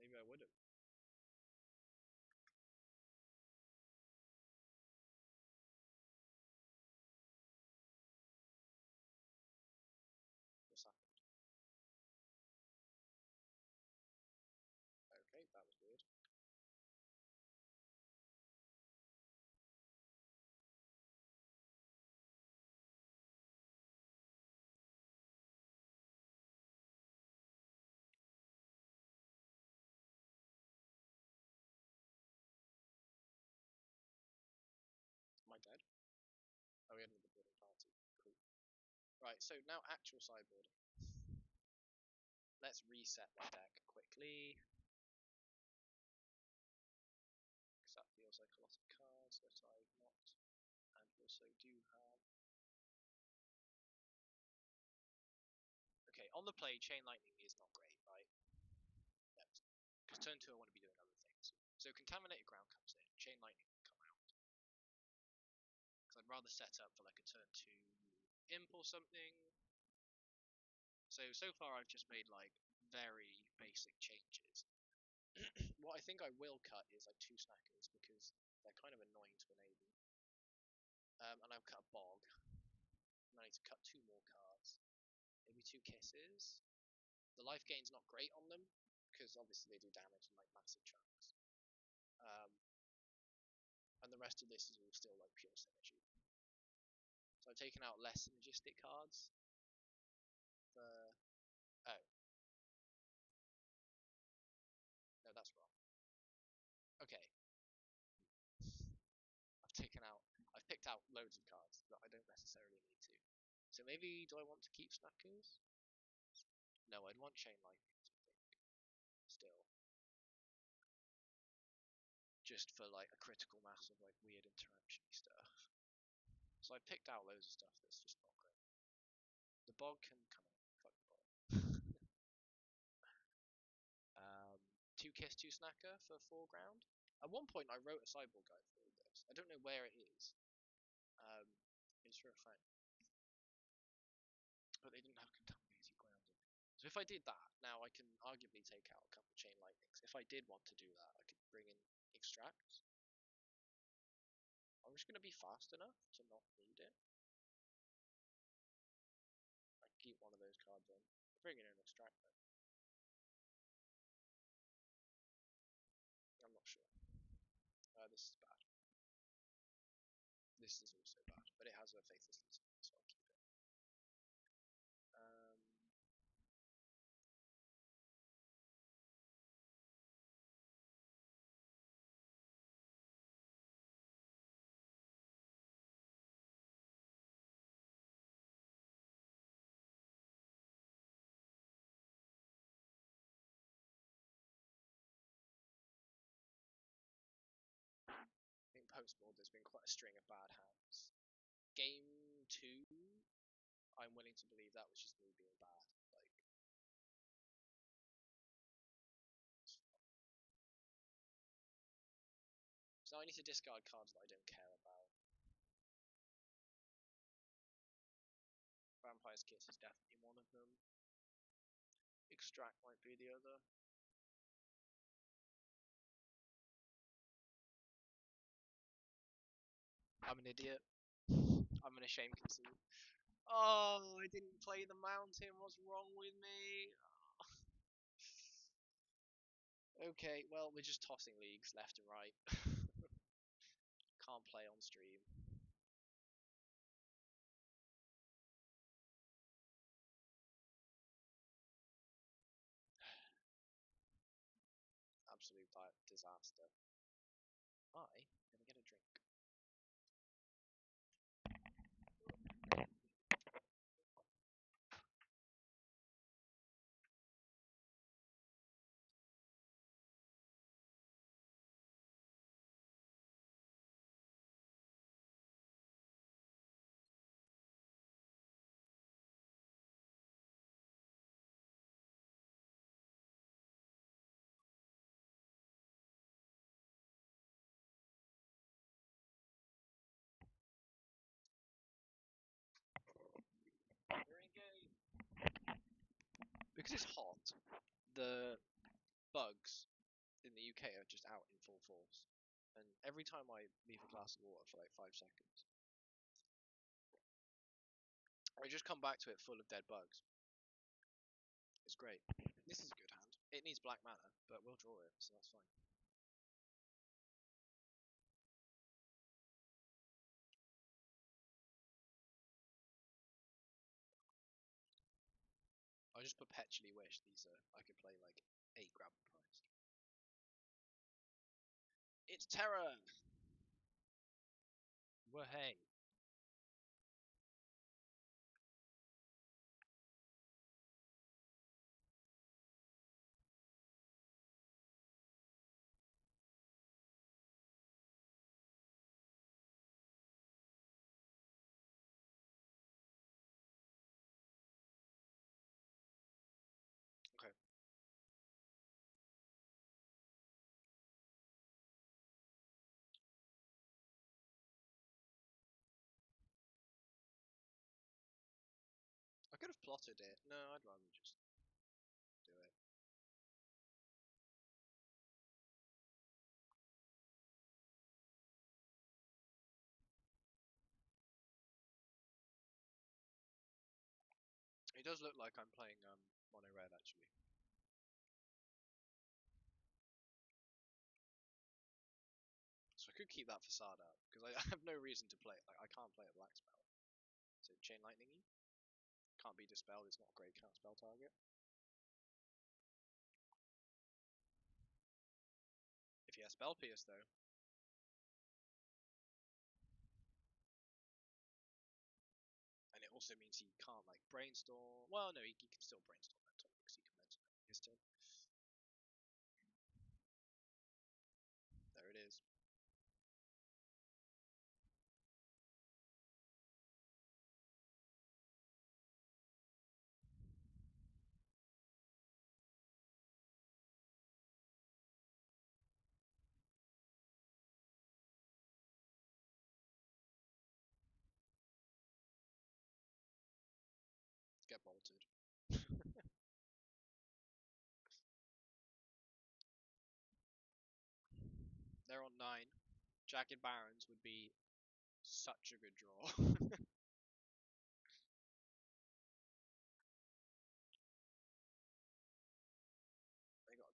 Maybe I would have. What's happened? Okay, that was weird. Am I dead? Oh, we had another boarding party. Cool. Right, so now actual sideboard. Let's reset my deck quickly. Because that feels like a lot of cards that I've not, and also do have. Okay, on the play, Chain Lightning is not great, right? Yep. Because turn 2 I want to be doing other things. So Contaminated Ground comes in, Chain Lightning can come out. Because I'd rather set up for like a turn 2 Imp or something. So far I've just made like very basic changes. What I think I will cut is like 2 Snackers because they're kind of annoying to enable. And I've cut a Bog. And I need to cut 2 more cards. Maybe 2 Kisses. The life gain's not great on them because obviously they do damage in like massive chunks. And the rest of this is all still like pure synergy. So I've taken out less synergistic cards. Oh. No, that's wrong. Okay. I've picked out loads of cards that I don't necessarily need to. So maybe, do I want to keep Snackers? No, I'd want Chain Lightnings, I think. Still. Just for like a critical mass of like weird interaction stuff. So I picked out loads of stuff that's just not great. The Bog can come out. Fuck the Bog. 2 Kiss, 2 Snacker for 4 ground. At one point I wrote a sideboard guide for all this. I don't know where it is. It's for a friend. But they didn't have Contaminated Ground in it. So if I did that, now I can arguably take out a couple Chain Lightnings. If I did want to do that, I could bring in Extracts. I'm just going to be fast enough to not need it. those cards in. Bringing in Extract though. I'm not sure. This is bad. This is also bad, but it has a Faithless Looting, so I'll keep it. I think post-board there's been quite a string of bad hands. Game 2, I'm willing to believe that was just me being bad. Like, so I need to discard cards that I don't care about. Vampire's Kiss is definitely one of them. Extract might be the other. I'm an idiot. I'm an ashamed conceit. Oh, I didn't play the mountain. What's wrong with me? Okay, well, we're just tossing leagues left and right. Can't play on stream. Absolute disaster. I gonna get a drink. Because it's hot, the bugs in the UK are just out in full force. And every time I leave a glass of water for like 5 seconds, I just come back to it full of dead bugs. It's great. This is a good hand. It needs black mana, but we'll draw it, so that's fine. I just perpetually wish I could play like 8 grab price. It's terror! Wahey. Okay. I could have plotted it. No, I'd rather just do it. It does look like I'm playing mono red actually. So I could keep that facade up because I have no reason to play it. Like I can't play a black spell. So chain lightning-y. Can't be dispelled. It's not a great count spell target. If he has spell pierce though. And it also means he can't like brainstorm. Well, no, he can still brainstorm that top because he can mental his turn. There it is. Get bolted. They're on 9. Jagged Barrens would be such a good draw.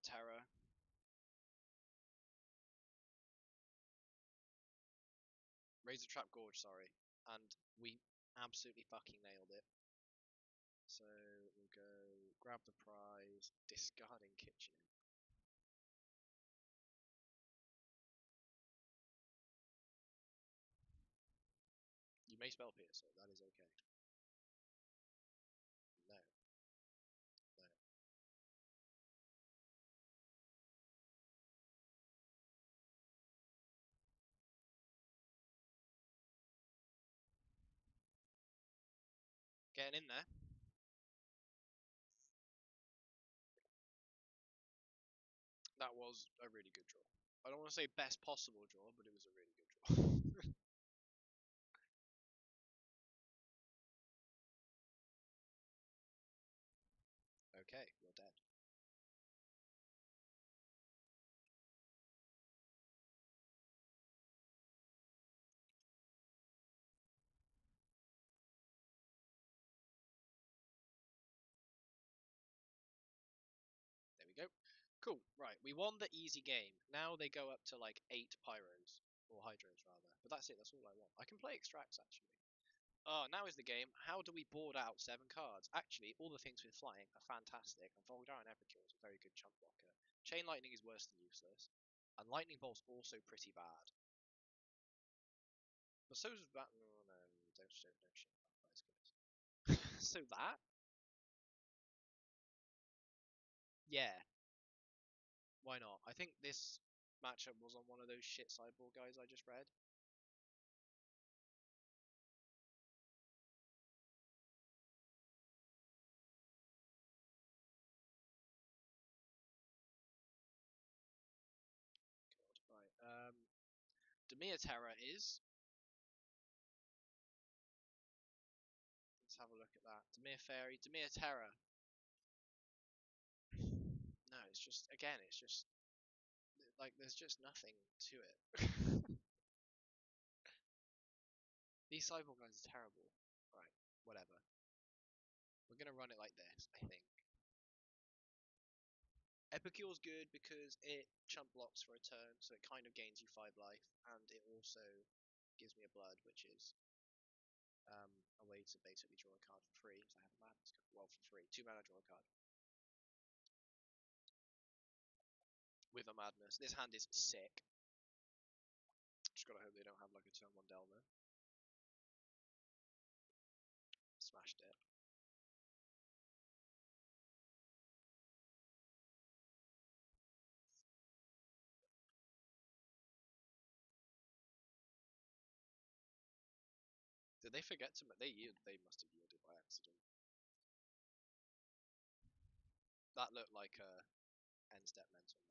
Terror. Razortrap Gorge, sorry. And we absolutely fucking nailed it. So we'll go grab the prize, discarding Kitchen Imp. You may spell pierce, so that is okay. No. No. Getting in there. That was a really good draw. I don't want to say best possible draw, but it was a really good draw. Okay, you're dead. There we go. Cool, right, we won the easy game. Now they go up to like 8 pyros, or hydros rather. But that's it, that's all I want. I can play extracts actually. Oh, now is the game. How do we board out 7 cards? Actually, all the things with flying are fantastic, and Voldaren Epicure is a very good chump blocker. Chain Lightning is worse than useless, and Lightning Bolt's also pretty bad. But so's that. No, no, don't shit. So that? Yeah, why not? I think this matchup was on one of those shit sideboard guys I just read. God, right. Demir Terror is. Let's have a look at that. Demir Fairy, Demir Terror. No, it's just again, it's just like there's just nothing to it. These sideboard guys are terrible. Right, whatever. We're gonna run it like this, I think. Epicure's good because it chump blocks for a turn, so it kind of gains you 5 life, and it also gives me a blood, which is a way to basically draw a card for free. So I have a madness card. Well, for free. 2 mana, draw a card. With a madness. This hand is sick. Just gotta hope they don't have like a turn 1 Delver. Smashed it. Did they forget to? They yield. They must have yielded by accident. That looked like a end step mental.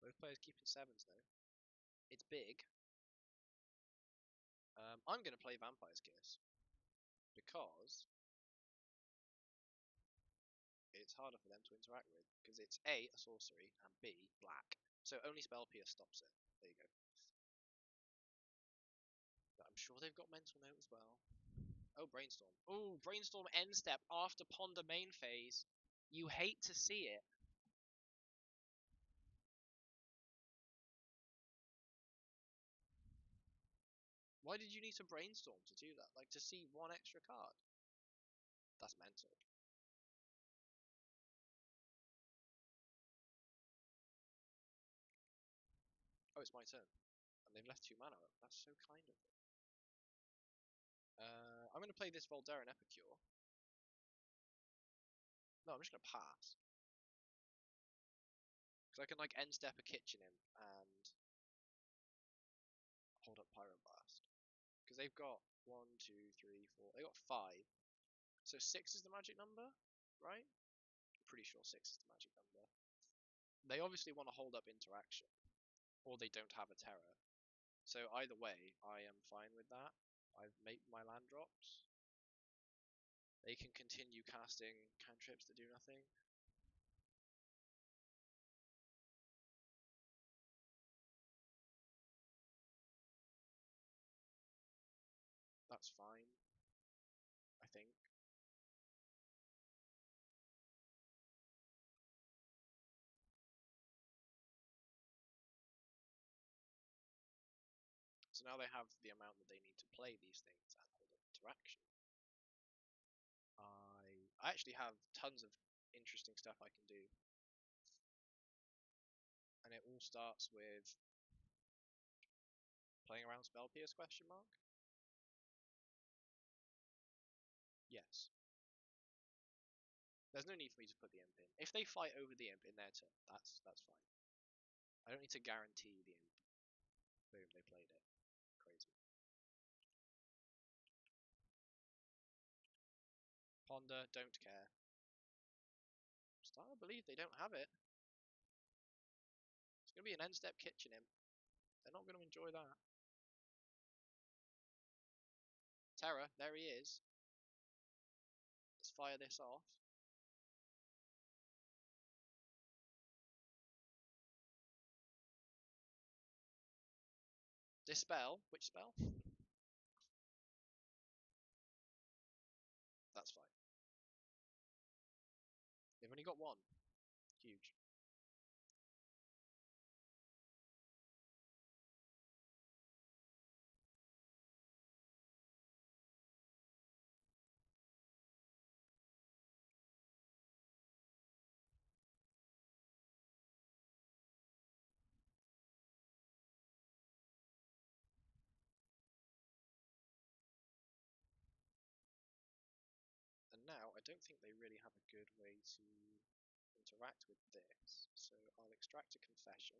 Both players keeping 7s though. It's big. I'm going to play Vampire's Kiss because it's harder for them to interact with because it's A, a sorcery, and B, black. So only Spell Pierce stops it. There you go. But I'm sure they've got Mental Note as well. Oh, Brainstorm. Oh, Brainstorm end step after Ponder main phase. You hate to see it. Why did you need to Brainstorm to do that? Like, to see 1 extra card? That's mental. Oh, it's my turn. And they've left 2 mana up. That's so kind of them. I'm going to play this Voldaren Epicure. No, I'm just going to pass. Because I can, like, end step a Kitchen Imp and hold up Pyroblast. Because they've got 1, 2, 3, 4. They got 5. So 6 is the magic number, right? I'm pretty sure 6 is the magic number. They obviously want to hold up interaction. Or they don't have a terror. So either way, I am fine with that. I've made my land drops. They can continue casting cantrips that do nothing. That's fine, I think. So now they have the amount that they need to play these things and hold an interaction. I actually have tons of interesting stuff I can do. And it all starts with playing around Spell Pierce ? Yes. There's no need for me to put the Imp in. If they fight over the Imp in their turn, that's fine. I don't need to guarantee the Imp. Boom, they played it. Crazy. Ponder, don't care. Starting to believe they don't have it. It's going to be an end-step Kitchen Imp. They're not going to enjoy that. Terror, there he is. Let's fire this off. Dispel, which spell? That's fine. They've only got one. Huge. And now, I don't think they really have a good way to interact with this, so I'll extract a confession.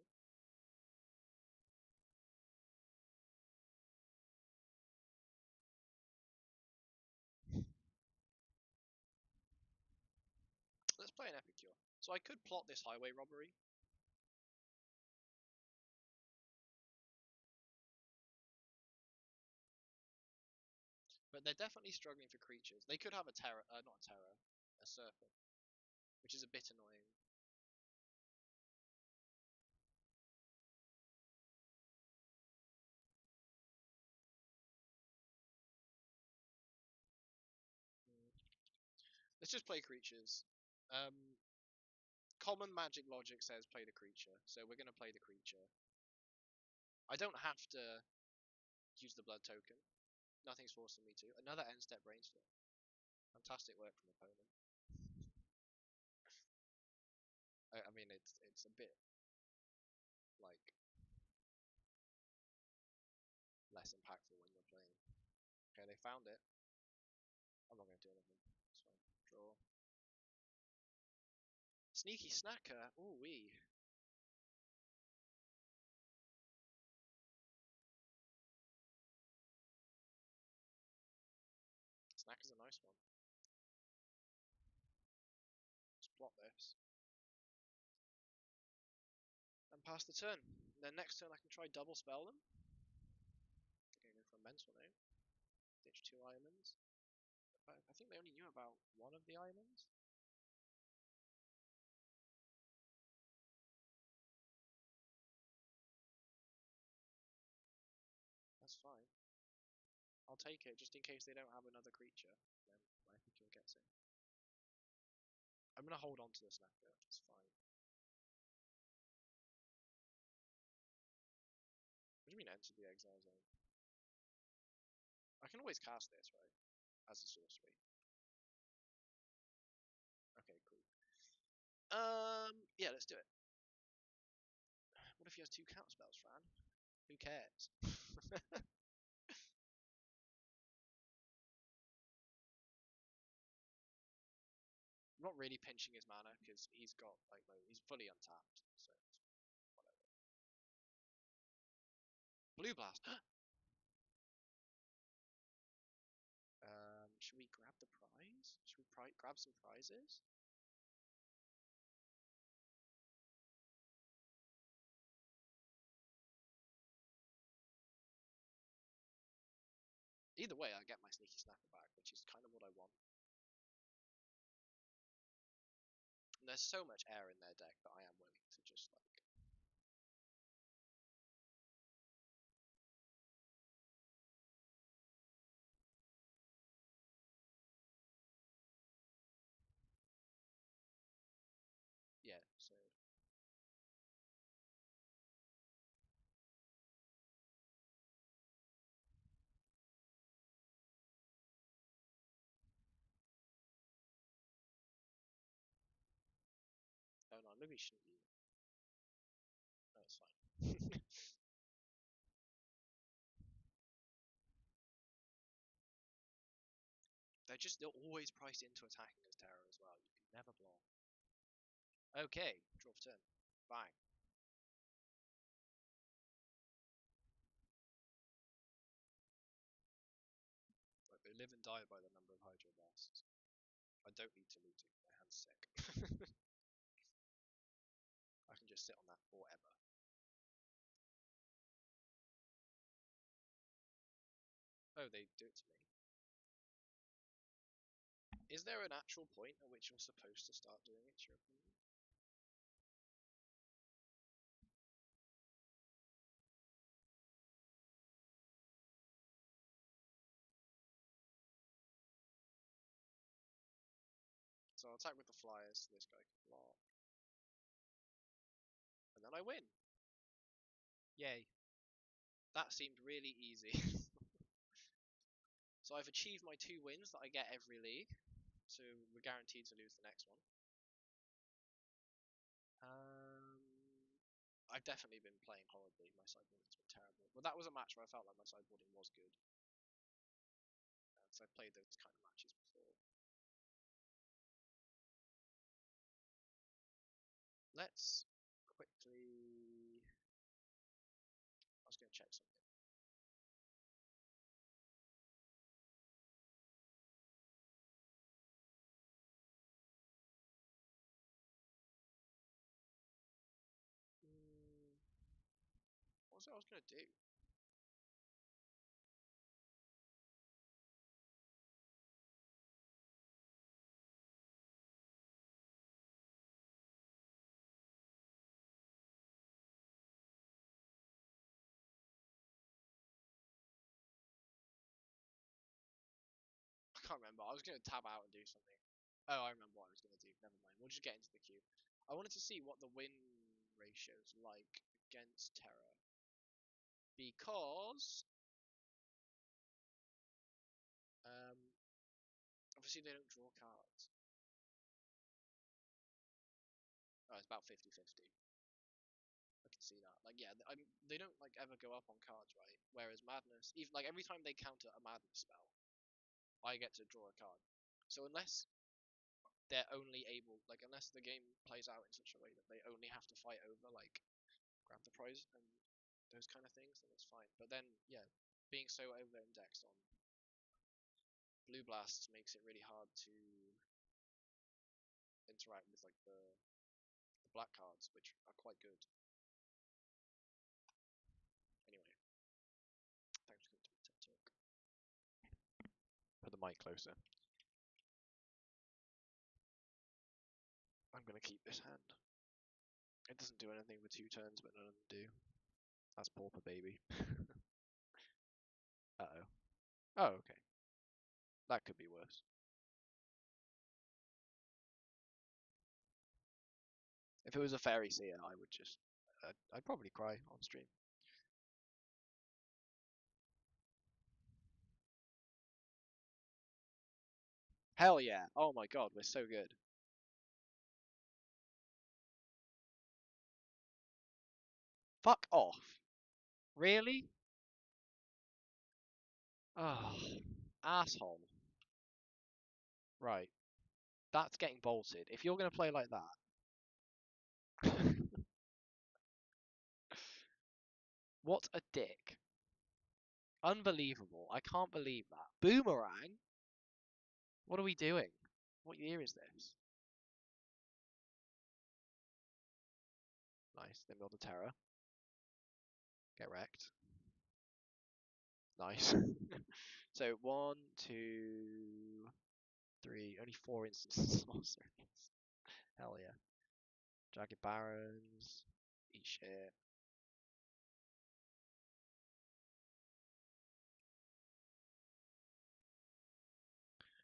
Let's play an Epicure. So I could plot this Highway Robbery. But they're definitely struggling for creatures. They could have a terror, not a terror, a serpent, which is a bit annoying. Let's just play creatures. Common magic logic says play the creature, so we're going to play the creature. I don't have to use the blood token. Nothing's forcing me to. Another end-step brainstorm. Fantastic work from opponent. I mean, it's a bit like less impactful when you're playing. Okay, they found it. I'm not going to do anything. It's fine. Draw. Sneaky snacker. Ooh wee. Snacker's a nice one. Let's plot this. And pass the turn. And then next turn I can try double spell them. Okay, go for a mental note. Ditch 2 islands. But I think they only knew about one of the islands. That's fine. I'll take it just in case they don't have another creature. Then I think you'll get it. I'm gonna hold on to the snacker. It's fine. What do you mean enter the exile zone? I can always cast this, right? As a sorcery. Okay, cool. Yeah, let's do it. What if he has 2 counter spells, Fran? Who cares? I'm not really pinching his mana because he's got like he's fully untapped, so whatever. Blue blast. Should we grab the prize? Should we grab some prizes? Either way, I get my sneaky snacker back, which is kind of what I want. And there's so much air in their deck that I am willing to just like. Yeah, so. maybe you shouldn't use it. No, it's fine. They're always priced into attacking as terror as well. You can never block. Okay, draw for turn. Bang. Like, they live and die by the number of Hydroblasts. I don't need to loot it. My hand's sick. I can just sit on that forever. Oh, they do it to me. Is there an actual point at which you're supposed to start doing it, your opinion? So I'll attack with the flyers, so this guy can block. And then I win! Yay. That seemed really easy. So I've achieved my 2 wins that I get every league, so we're guaranteed to lose the next one. I've definitely been playing horribly. My sideboarding's been terrible. But that was a match where I felt like my sideboarding was good. So I've played those kind of matches before. Let's quickly... I was going to check something. What was it I was going to do? I can't remember. I was going to tab out and do something. Oh, I remember what I was going to do. Never mind. We'll just get into the queue. I wanted to see what the win ratio's like against Terra. Because... obviously they don't draw cards. Oh, it's about 50-50. I can see that. Like, yeah, they don't like ever go up on cards, right? Whereas Madness, even like every time they counter a Madness spell, I get to draw a card. So unless they're only able, like, unless the game plays out in such a way that they only have to fight over, like, grab the prize and those kind of things, then it's fine. But then, yeah, being so over-indexed on Blue Blasts makes it really hard to interact with, like, the black cards, which are quite good. Anyway, thanks for coming to my TED Talk. Put the mic closer. I'm gonna keep this hand. It doesn't do anything for 2 turns, but none of them do. That's Pauper, baby. Uh-oh. Oh, okay. That could be worse. If it was a Fairy Seer, I would just... I'd probably cry on stream. Hell yeah. Oh my god, we're so good. Fuck off. Really? Oh, asshole. Right. That's getting bolted. If you're going to play like that... What a dick. Unbelievable. I can't believe that. Boomerang? What are we doing? What year is this? Nice. Then build a terror. Get wrecked. Nice. So 1, 2, 3. Only 4 instances of sorceries. Hell yeah. Jagged Barrens. Eat shit.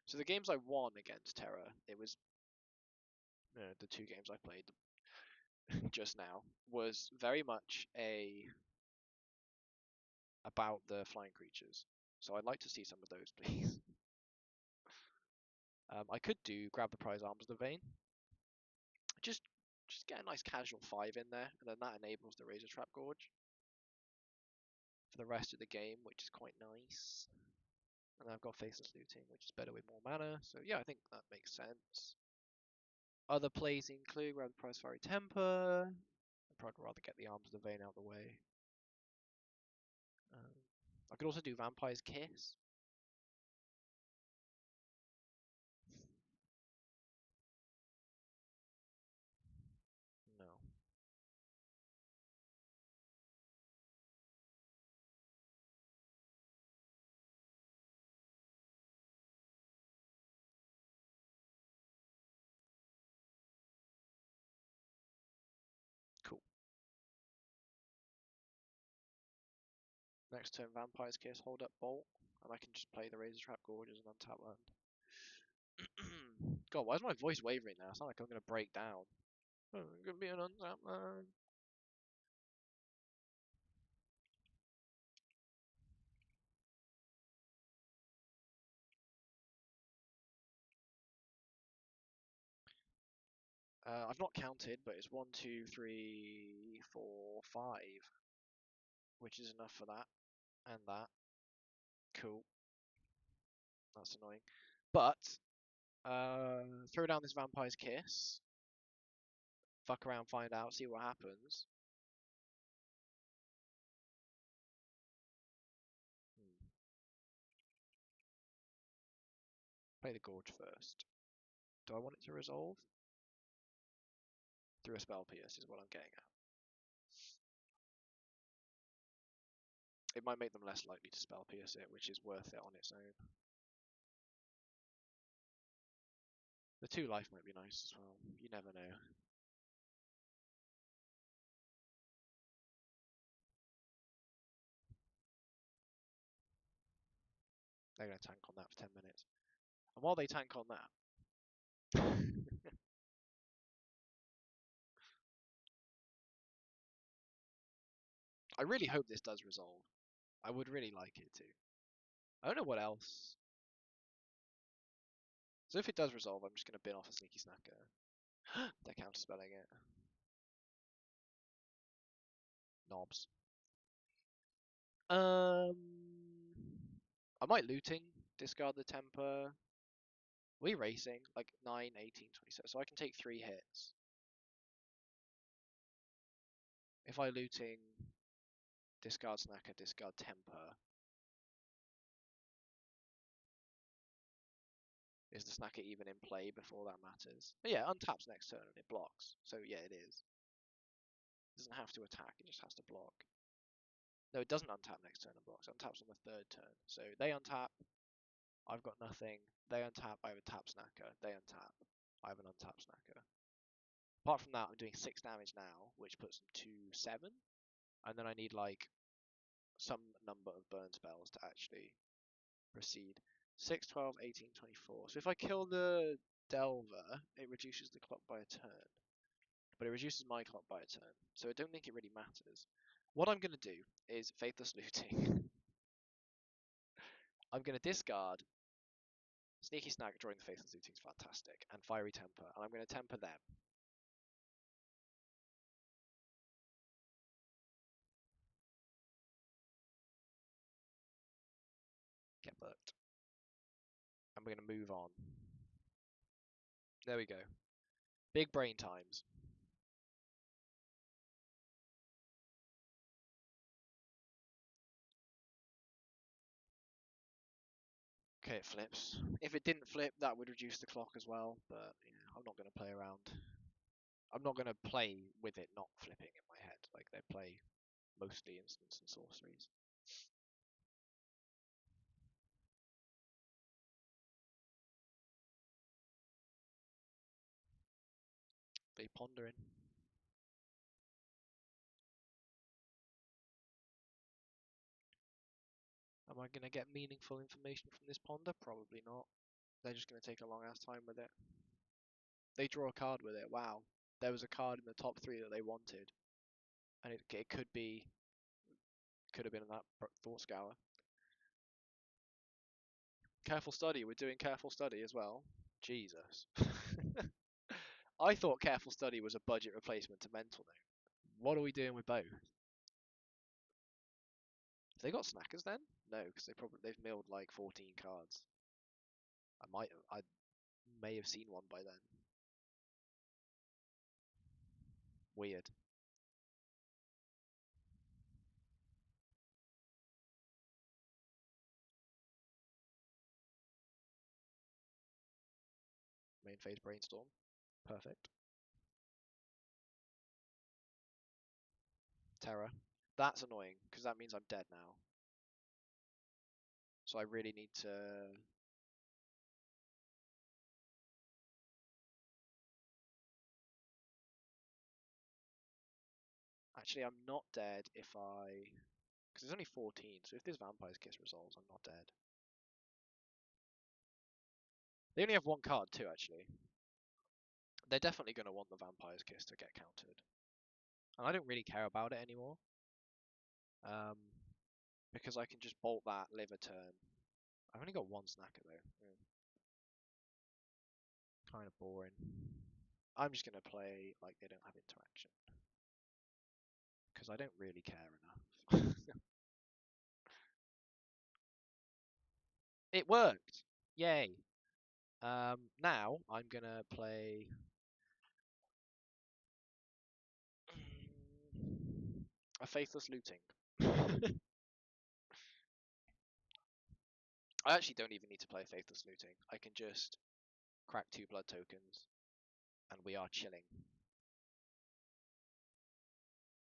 So the games I won against Terra, it was the 2 games I played just now, was very much about the flying creatures. So I'd like to see some of those, please. I could do grab the prize Alms of the Vein. Just Just get a nice casual 5 in there, and then that enables the Razortrap Gorge for the rest of the game, which is quite nice. And I've got Faithless Looting, which is better with more mana. So yeah, I think that makes sense. Other plays include grab the prize fiery temper. I'd probably rather get the Alms of the Vein out of the way. I could also do Vampire's Kiss. No. Cool. Next turn, Vampire's Kiss, hold up Bolt, and I can just play the Razortrap Gorge as an untapped land. God, why is my voice wavering now? It's not like I'm going to break down. Oh, it's going to be an untapped land. I've not counted, but it's 1, 2, 3, 4, 5, which is enough for that and that. Cool. That's annoying. But throw down this Vampire's Kiss. Fuck around, find out, see what happens. Play the Gorge first. Do I want it to resolve? Through a Spell Pierce is what I'm getting at. It might make them less likely to Spell Pierce it, which is worth it on its own. The 2 life might be nice as well. You never know. They're going to tank on that for 10 minutes. And while they tank on that, I really hope this does resolve. I would really like it to. I don't know what else. So if it does resolve, I'm just going to bin off a Sneaky Snacker. They're counterspelling it. Knobs. I might Looting, discard the Temper. We racing like 9, 18, 27, so I can take 3 hits. If I Looting, discard Snacker, discard Temper, is the Snacker even in play before that matters? But yeah, untaps next turn and it blocks. So yeah, it is. It doesn't have to attack, it just has to block. No, it doesn't untap next turn and blocks. It untaps on the 3rd turn. So they untap, I've got nothing. They untap, I have a tap Snacker. They untap, I have an untap Snacker. Apart from that, I'm doing 6 damage now, which puts them to 7. And then I need like some number of burn spells to actually proceed. 6, 12, 18, 24. So if I kill the Delver, it reduces the clock by a turn. But it reduces my clock by a turn. So I don't think it really matters. What I'm going to do is Faithless Looting. I'm going to discard Sneaky Snag. Drawing the Faithless Looting is fantastic. And Fiery Temper. And I'm going to temper them. Get burnt. And we're going to move on. There we go. Big brain times. Okay, it flips. If it didn't flip, that would reduce the clock as well, but yeah, I'm not going to play around. I'm not going to play with it not flipping in my head. Like, they play mostly instants and sorceries. Be pondering. Am I going to get meaningful information from this ponder? Probably not. They're just going to take a long ass time with it. They draw a card with it. Wow. There was a card in the top 3 that they wanted. And it could have been in that Thought Scour. Careful study. We're doing careful study as well. Jesus. I thought Careful Study was a budget replacement to Mental Note. What are we doing with both? Have they got snackers then? No, because they've milled like 14 cards. I may have seen one by then. Weird. Main phase Brainstorm. Perfect. Terror. That's annoying, because that means I'm dead now. So I really need to... Actually, I'm not dead if I... Because there's only 14, so if this Vampire's Kiss resolves, I'm not dead. They only have one card too, actually. They're definitely going to want the Vampire's Kiss to get countered. And I don't really care about it anymore. Because I can just bolt that, live a turn. I've only got one snacker though. Kind of boring. I'm just going to play like they don't have interaction. Because I don't really care enough. It worked! Yay! Now I'm going to play... a Faithless Looting. I actually don't even need to play Faithless Looting. I can just crack 2 blood tokens, and we are chilling.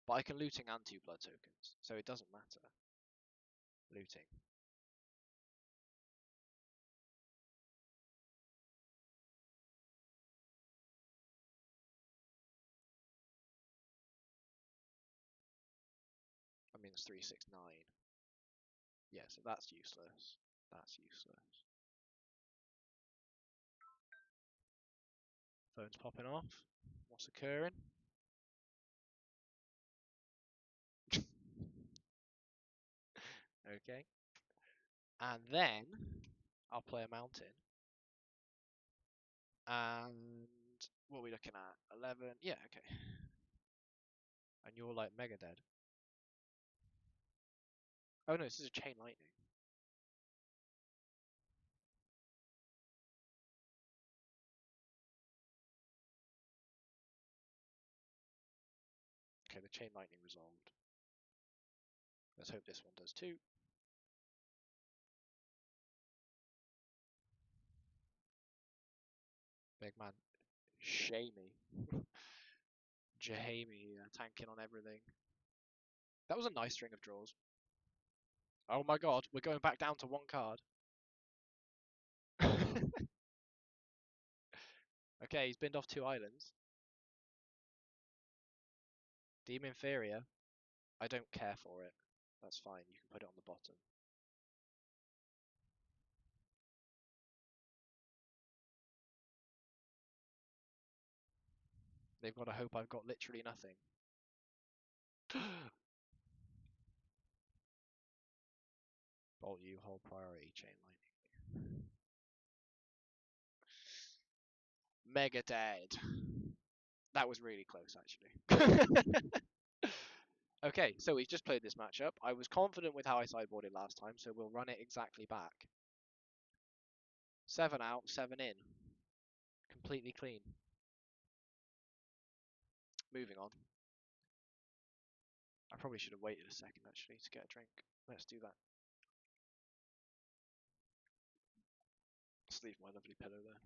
But I can looting and 2 blood tokens, so it doesn't matter. Looting. I mean, it's 369. Yeah, so that's useless. That's useless. Phone's popping off. What's occurring? Okay. And then I'll play a mountain. And what are we looking at? 11. Yeah, okay. And you're like mega dead. Oh no, this is a chain lightning. Okay, the chain lightning resolved. Let's hope this one does too. Big man. Shamey. Jahami tanking on everything. That was a nice string of draws. Oh my god, we're going back down to 1 card. Okay, he's binned off 2 islands. Deem inferior. I don't care for it. That's fine, you can put it on the bottom. They've got to hope I've got literally nothing. Bolt you, hold priority, chain lightning. Mega dead. That was really close, actually. Okay, so we've just played this matchup. I was confident with how I sideboarded last time, so we'll run it exactly back. 7 out, 7 in. Completely clean. Moving on. I probably should have waited a second, actually, to get a drink. Let's do that. Just leave my lovely pillow there.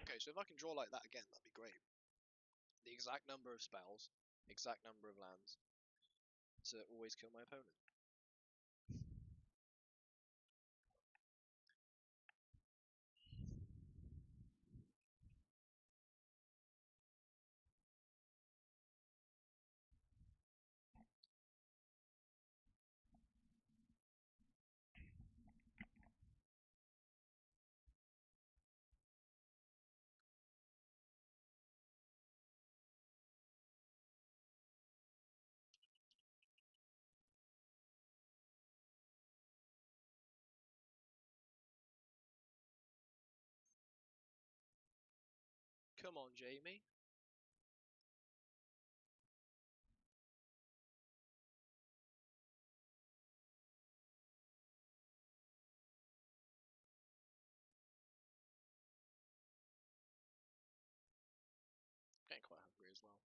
Okay, so if I can draw like that again, that'd be great. The exact number of spells, exact number of lands, to always kill my opponent. Come on, Jamie. Getting quite hungry as well.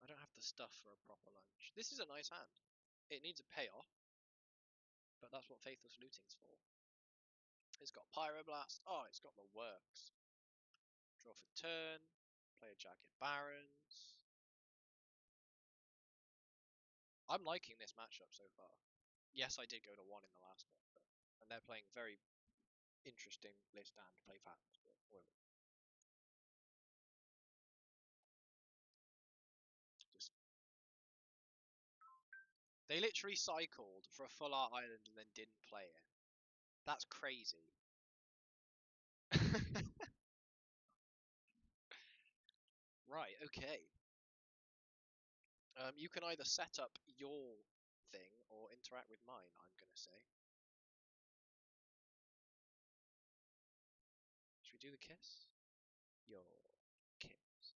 I don't have the stuff for a proper lunch. This is a nice hand. It needs a payoff, but that's what Faithless Looting's for. It's got Pyroblast. Oh, it's got the works. Draw for turn. Play a Jagged Barrens. I'm liking this matchup so far. Yes, I did go to 1 in the last one, and they're playing very interesting list and play patterns. They literally cycled for a full art island and then didn't play it. That's crazy. Right, okay. You can either set up your thing or interact with mine, I'm going to say. Should we do the kiss? Your kiss.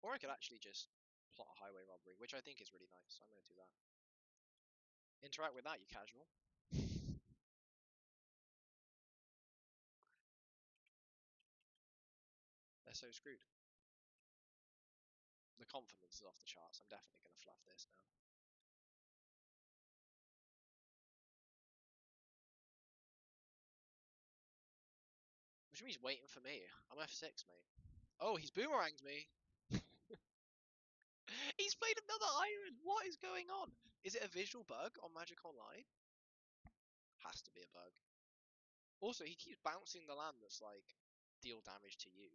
Or I could actually just plot a highway robbery, which I think is really nice. So I'm going to do that. Interact with that, you casual. They're so screwed. The confidence is off the charts. I'm definitely going to fluff this now. Which means he's waiting for me. I'm F6, mate. Oh, he's boomeranged me. He's played another iron. What is going on? Is it a visual bug on Magic Online? Has to be a bug. Also, he keeps bouncing the land that's like deal damage to you.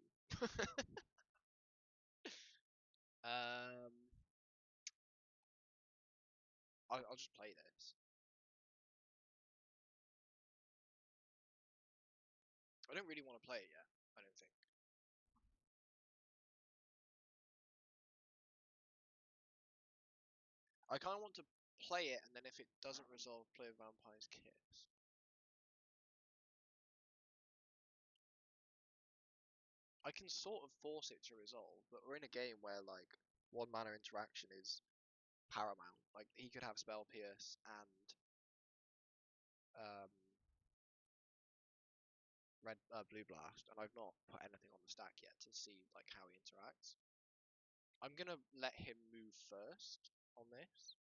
I'll just play this. I don't really want to play it yet. I don't think. I kind of want to play it, and then if it doesn't resolve, play a Vampire's Kiss. I can sort of force it to resolve, but we're in a game where like 1 mana interaction is paramount. Like he could have Spell Pierce and Blue Blast, and I've not put anything on the stack yet to see like how he interacts. I'm gonna let him move first on this.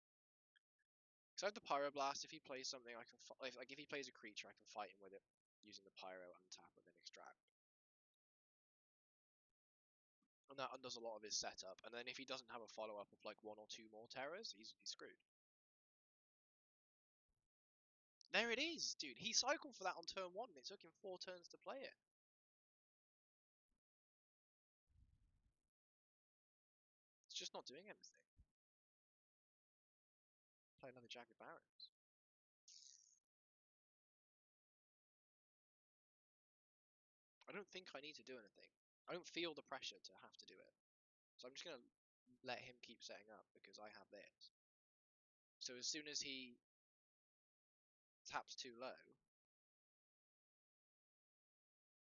Because I have the Pyroblast. If he plays something, I can if he plays a creature, I can fight him with it using the Pyro, untap, and then extract. And that undoes a lot of his setup. And then if he doesn't have a follow-up of like 1 or 2 more terrors, he's screwed. There it is, dude. He cycled for that on turn 1, and it took him 4 turns to play it. It's just not doing anything. Play another Jagged Barrens. I don't think I need to do anything. I don't feel the pressure to have to do it. So I'm just going to let him keep setting up because I have this. So as soon as he taps too low,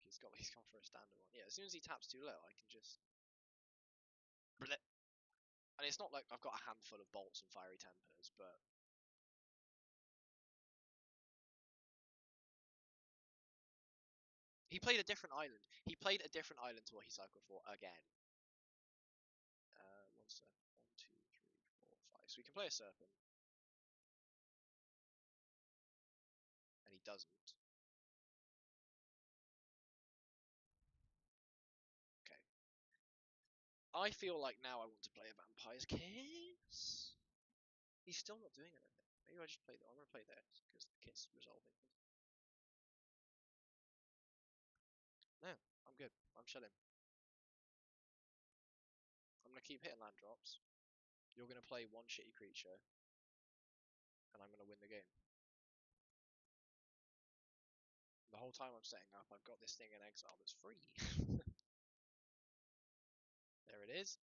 he's gone for a standard one. Yeah, as soon as he taps too low, I can just blip. And it's not like I've got a handful of bolts and fiery tempers, but he played a different island. He played a different island to what he cycled for again. 1, 2, 3, 4, 5. So we can play a serpent. And he doesn't. Okay. I feel like now I want to play a Vampire's Kiss. He's still not doing anything. Maybe I just play that. I'm gonna play this because the kiss resolving. No, I'm good. I'm chilling. I'm gonna keep hitting land drops. You're gonna play 1 shitty creature, and I'm gonna win the game. The whole time I'm setting up, I've got this thing in exile that's free. There it is.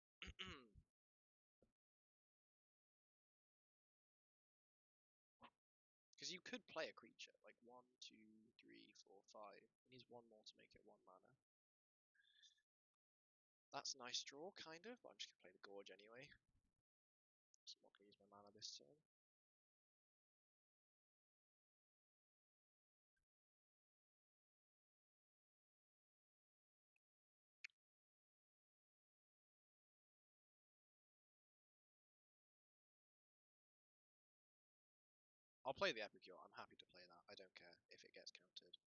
Because you could play a creature, like 1, 2, 3, 4, 5. He needs one more to make it 1 mana. That's a nice draw, kind of, but I'm just going to play the Gorge anyway. So I'm not going to use my mana this turn. I'll play the Epicure. I'm happy to play that. I don't care if it gets countered.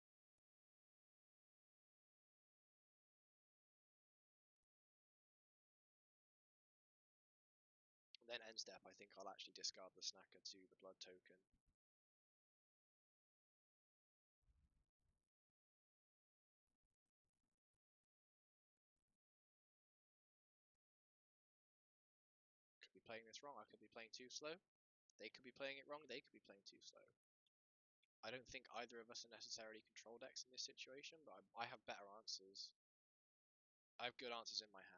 And then end step, I think I'll actually discard the Snacker to the Blood token. Could be playing this wrong. I could be playing too slow. They could be playing it wrong. They could be playing too slow. I don't think either of us are necessarily control decks in this situation, but I have better answers. I have good answers in my hand.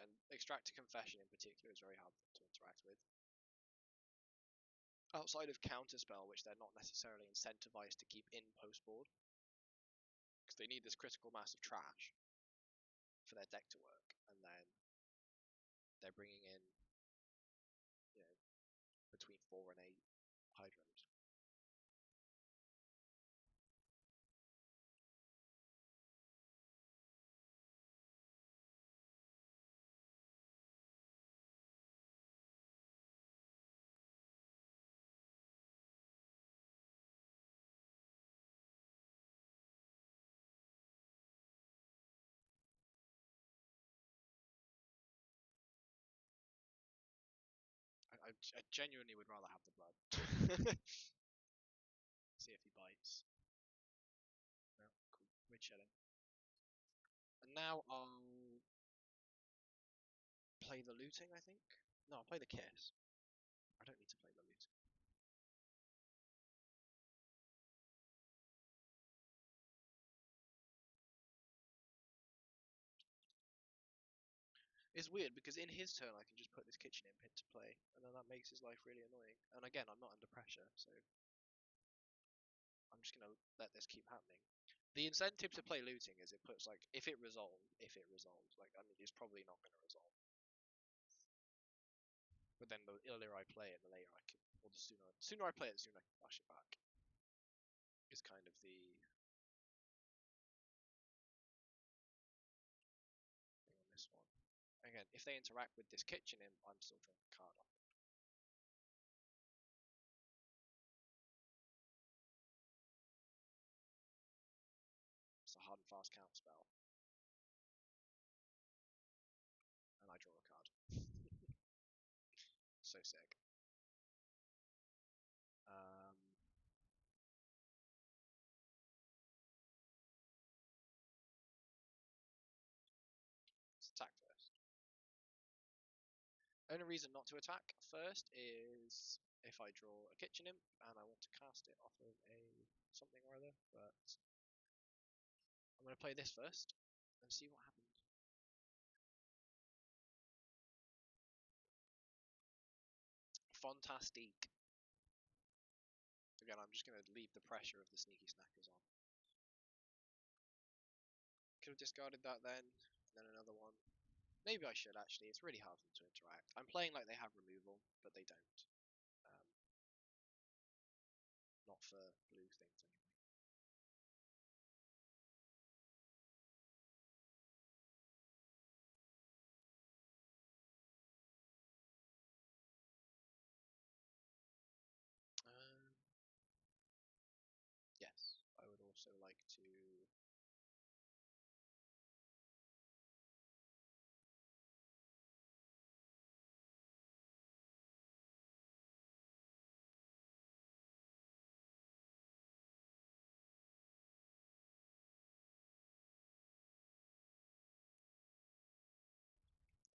And Extract a Confession in particular is very hard to interact with. Outside of Counterspell, which they're not necessarily incentivized to keep in post-board, because they need this critical mass of trash for their deck to work, and then they're bringing in, you know, between 4 and 8 Hydros. I genuinely would rather have the blood. See if he bites. No, cool. We're chilling. And now I'll play the looting, I think. No, I'll play the kiss. I don't need to play the looting. It's weird because in his turn I can just put this Kitchen Imp into play, and then that makes his life really annoying. And again, I'm not under pressure, so I'm just gonna let this keep happening. The incentive to play looting is it puts like if it resolves, like I mean it's probably not gonna resolve. But then the earlier I play it, the later I can, or the sooner I play it, the sooner I can flash it back. Is kind of the thing on this one. Again, if they interact with this Kitchen Imp, I'm still drawing a card off. It's a hard and fast counter spell. And I draw a card. So sick. Let's attack first. Only reason not to attack first is if I draw a Kitchen Imp and I want to cast it off of a something or other, but I'm going to play this first and see what happens. Fantastique. Again, I'm just going to leave the pressure of the Sneaky Snackers on. Could have discarded that then, and then another one. Maybe I should actually, it's really hard for them to interact. I'm playing like they have removal, but they don't. Not for blue things anyway. Yes, I would also like to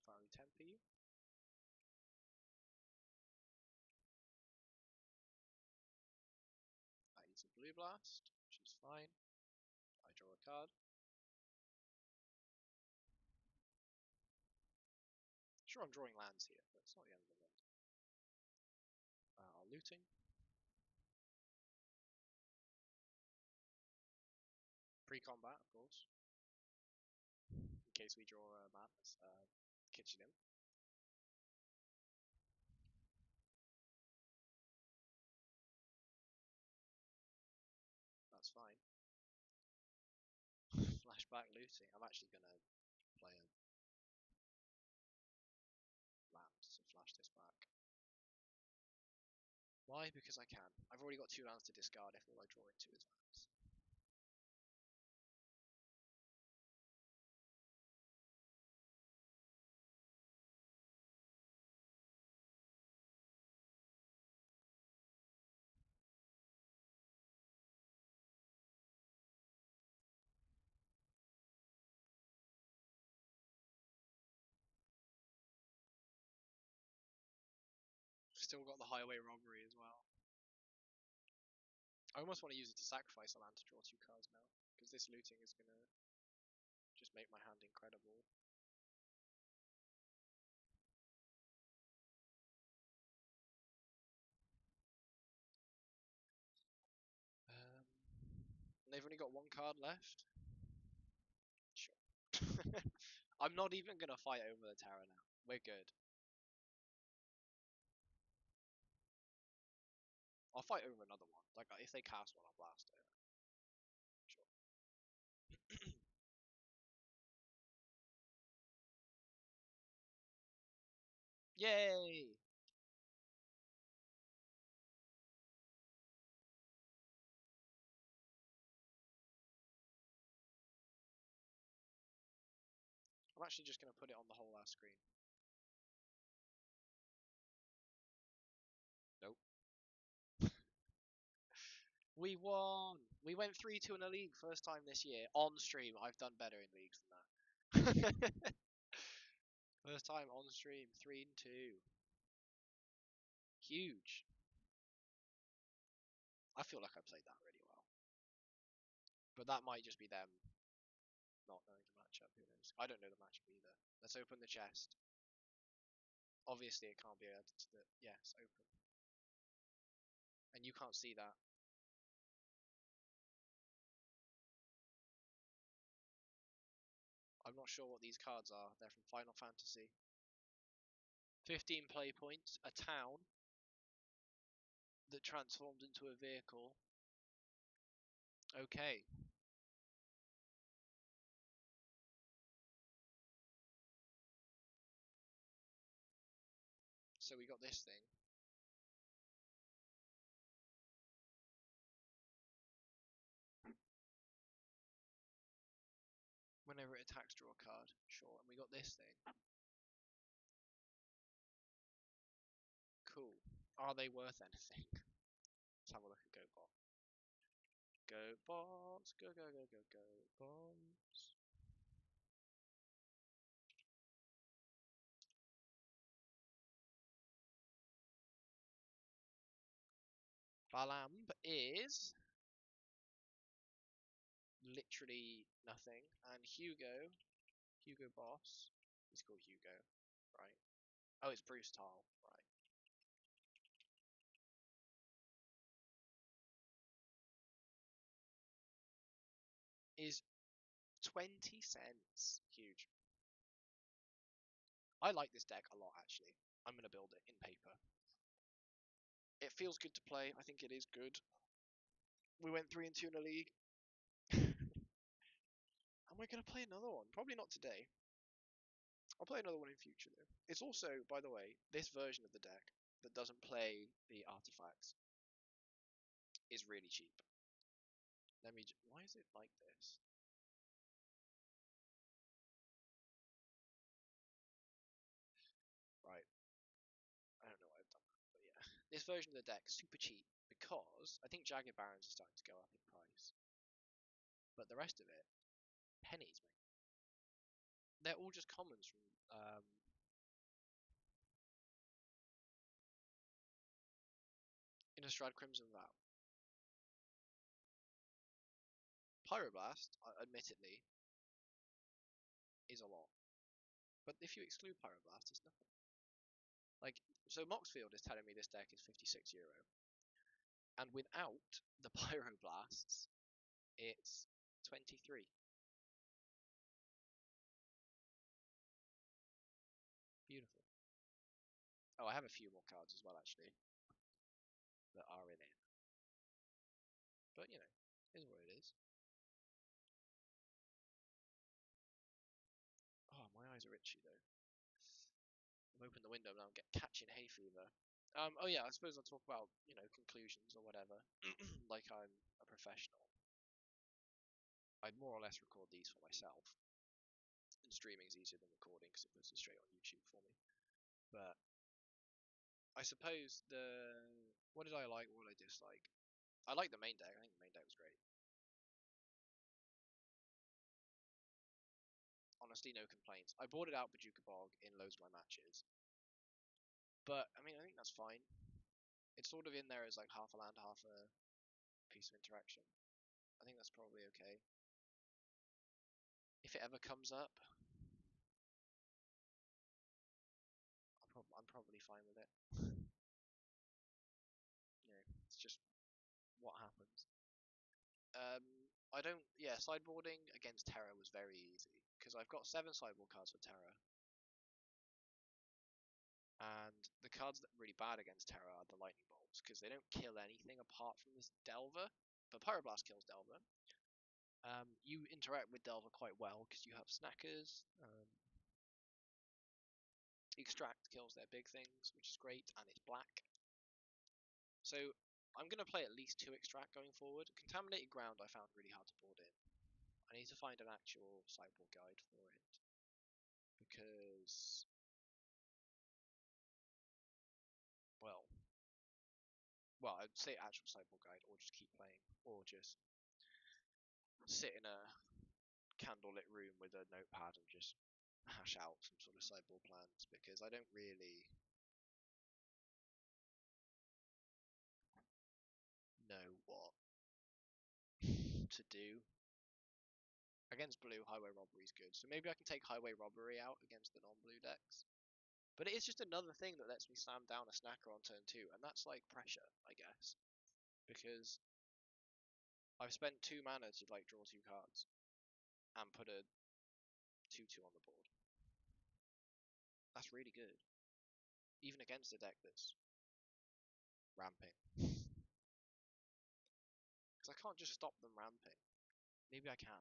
Fiery Temper you. That eats a Blue Blast, which is fine. I draw a card. Sure, I'm drawing lands here, but it's not the end of the world. Looting. Pre-combat, of course. In case we draw a madness. Kitchen Imp. That's fine. Flashback looting. I'm actually gonna play a land to flash this back. Why? Because I can. I've already got 2 lands to discard if all I draw into is lands. Still got the Highway Robbery as well. I almost want to use it to sacrifice a land to draw 2 cards now, because this looting is gonna just make my hand incredible. They've only got 1 card left. Sure. I'm not even gonna fight over the Terra now. We're good. I'll fight over another one. Like if they cast one, I'll blast it. Sure. Yay! I'm actually just gonna put it on the whole last screen. Nope. We won! We went 3-2 in a league first time this year. On stream, I've done better in leagues than that. First time on stream, 3-2. Huge. I feel like I played that really well. But that might just be them not knowing the matchup. Who knows? I don't know the matchup either. Let's open the chest. Obviously, it can't be added to the... Yes, open. And you can't see that. I'm not sure what these cards are. They're from Final Fantasy. 15 play points, a town that transformed into a vehicle. Okay. So we got this thing. Whenever it attacks, draw a card. Sure. And we got this thing. Cool. Are they worth anything? Let's have a look at Go Bot. Go Bots. Go, go, go, go, go. Bombs. Balamb is literally nothing. And Hugo Boss, he's called Hugo, right? Oh, it's Bruce Tile, right. Is 20 cents. Huge. I like this deck a lot, actually. I'm going to build it in paper. It feels good to play. I think it is good. We went 3-2 in a league. And we're going to play another one. Probably not today. I'll play another one in future, though. It's also, by the way, this version of the deck that doesn't play the artifacts is really cheap. Let me... Why is it like this? Right. I don't know why I've done that, but yeah. This version of the deck is super cheap because I think Jagged Barrens is starting to go up in price. But the rest of it, pennies, mate. They're all just commons from Innistrad Crimson Vow. Pyroblast, admittedly, is a lot. But if you exclude Pyroblast, it's nothing. Like, so Moxfield is telling me this deck is €56. And without the Pyroblasts, it's 23. Beautiful. Oh, I have a few more cards as well, actually, that are in it. But, you know, is what it is. Oh, my eyes are itchy, though. I've opened the window now and catching hay fever. Oh yeah, I suppose I'll talk about, you know, conclusions or whatever, like I'm a professional. I'd more or less record these for myself. And streaming is easier than recording because it puts it straight on YouTube for me. But I suppose what did I like, what did I dislike? I like the main deck. I think the main deck was great. Honestly, no complaints. I bought it out Bojuka Bog in loads of my matches. But, I mean, I think that's fine. It's sort of in there as like half a land, half a piece of interaction. I think that's probably okay. If it ever comes up, I'm probably fine with it. You know, it's just what happens. I don't. Yeah, sideboarding against Terra was very easy because I've got 7 sideboard cards for Terra, and the cards that are really bad against Terra are the lightning bolts because they don't kill anything apart from this Delver. But Pyroblast kills Delver. You interact with Delver quite well because you have Snackers. Extract kills their big things, which is great, and it's black. So I'm going to play at least 2 Extract going forward. Contaminated Ground I found really hard to board in. I need to find an actual sideboard guide for it. Because, well, I'd say actual sideboard guide, or just keep playing, or just sit in a candlelit room with a notepad and just hash out some sort of sideboard plans, because I don't really know what to do. Against blue, Highway Robbery is good, so maybe I can take Highway Robbery out against the non-blue decks. But it is just another thing that lets me slam down a snacker on turn 2, and that's like pressure, I guess. Because I've spent 2 mana to like draw 2 cards and put a 2/2 on the board. That's really good. Even against a deck that's ramping. Because I can't just stop them ramping. Maybe I can.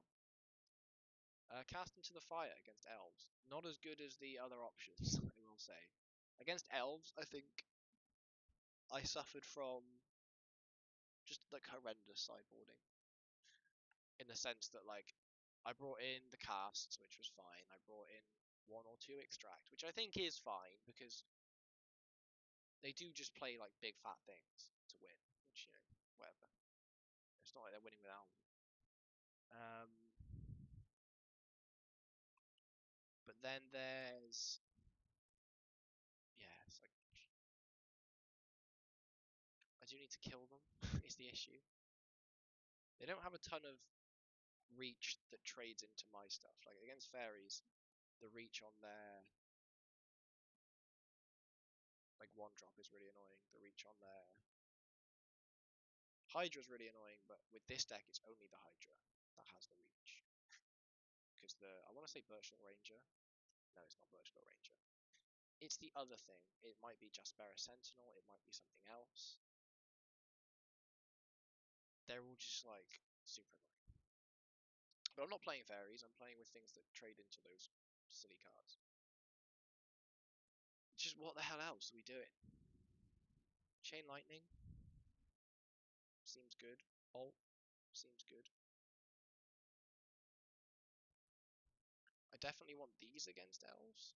Cast into the fire against elves. Not as good as the other options, I will say. Against elves, I think I suffered from just like horrendous sideboarding. In the sense that like I brought in the casts, which was fine. I brought in 1 or 2 extract, which I think is fine because they do just play like big fat things to win, which, you know, whatever. It's not like they're winning without them. But then there's, yeah, it's like I do need to kill them is the issue. They don't have a ton of reach that trades into my stuff. Like against fairies, the reach on their like 1-drop is really annoying. The reach on their Hydra is really annoying, but with this deck it's only the Hydra that has the reach. Because I want to say Birchland Ranger. No, it's not Birchland Ranger. It's the other thing. It might be Jaspera Sentinel, it might be something else. They're all just like super annoying. But I'm not playing fairies, I'm playing with things that trade into those silly cards. Just what the hell else are we doing? Chain Lightning seems good. Bolt seems good. I definitely want these against elves.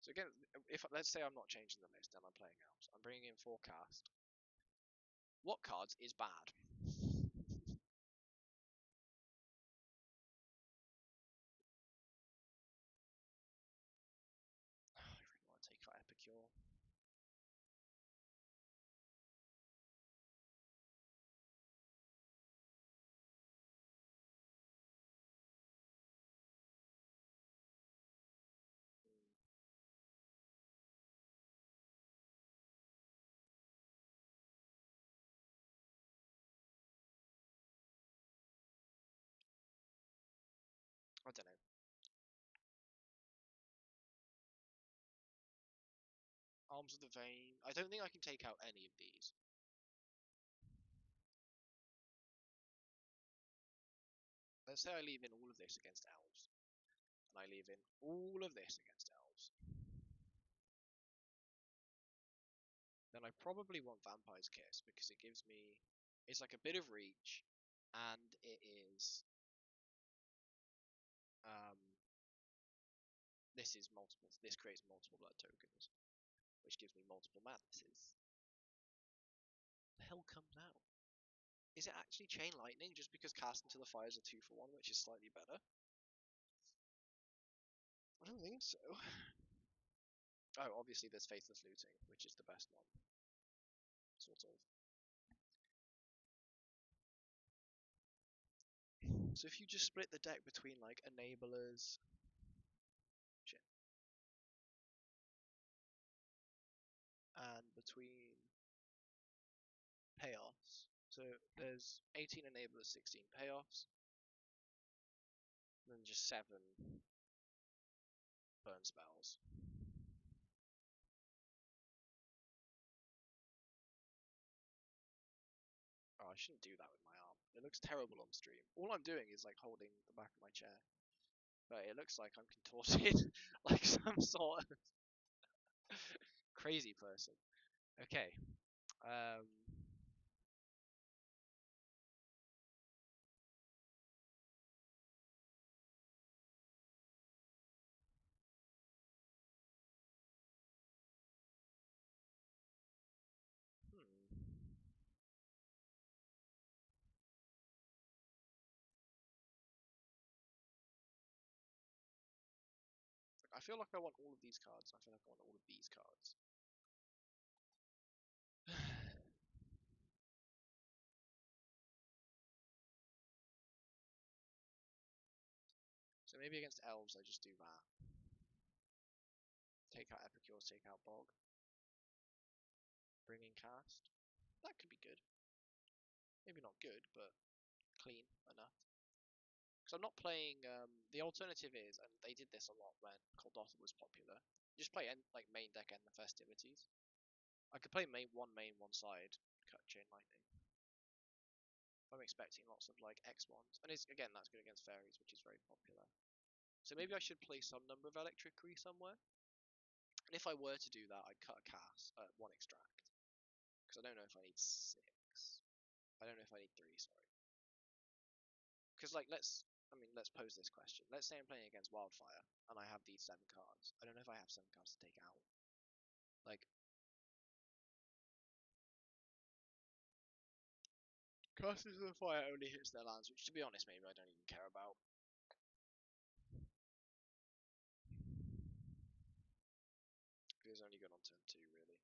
So again, if let's say I'm not changing the list and I'm playing elves, I'm bringing in 4 cast. What cards is bad? I really want to take out Epicure. I don't know. Alms of the Vein. I don't think I can take out any of these. Let's say I leave in all of this against elves. And I leave in all of this against elves. Then I probably want Vampire's Kiss because it gives me... It's like a bit of reach. And it is... This is multiple. This creates multiple blood tokens. Which gives me multiple madnesses. The hell comes out? Is it actually Chain Lightning just because Cast into the Fire is a 2-for-1, which is slightly better? I don't think so. Oh, obviously there's Faithless Looting, which is the best one. Sort of. So if you just split the deck between like enablers, shit, and between payoffs. So there's 18 enablers, 16 payoffs, and then just 7 burn spells. Oh, I shouldn't do that with my arm. It looks terrible on stream. All I'm doing is like holding the back of my chair. But it looks like I'm contorted like some sort of crazy person. Okay. Um, I feel like I want all of these cards. I feel like I want all of these cards. So maybe against elves I just do that. Take out Epicures, take out Bog. Bring in Cast. That could be good. Maybe not good, but clean enough. Because I'm not playing... the alternative is, and they did this a lot when Coldotha was popular, just play like main deck and the festivities. I could play one side, cut Chain Lightning. I'm expecting lots of like X1s. And again, that's good against fairies, which is very popular. So maybe I should play some number of Electricry somewhere. And if I were to do that, I'd cut a cast, 1 extract. Because I don't know if I need 6. I don't know if I need 3, sorry. Because like, let's pose this question. Let's say I'm playing against Wildfire, and I have these 7 cards. I don't know if I have 7 cards to take out. Like, Cast into the Fire only hits their lands, which to be honest, maybe I don't even care about. It's only good on turn 2, really.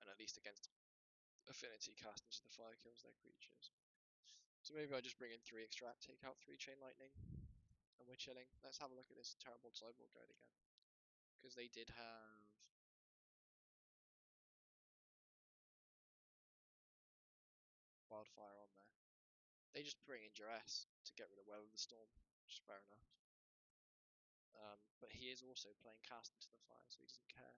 And at least against Affinity, Cast into the Fire kills their creatures. So maybe I just bring in 3 extract, take out 3 Chain Lightning, and we're chilling. Let's have a look at this terrible sideboard guide again. Because they did have... Wildfire on there. They just bring in Duress to get rid of Weather the Storm, which is fair enough. But he is also playing Cast into the Fire, so he doesn't care.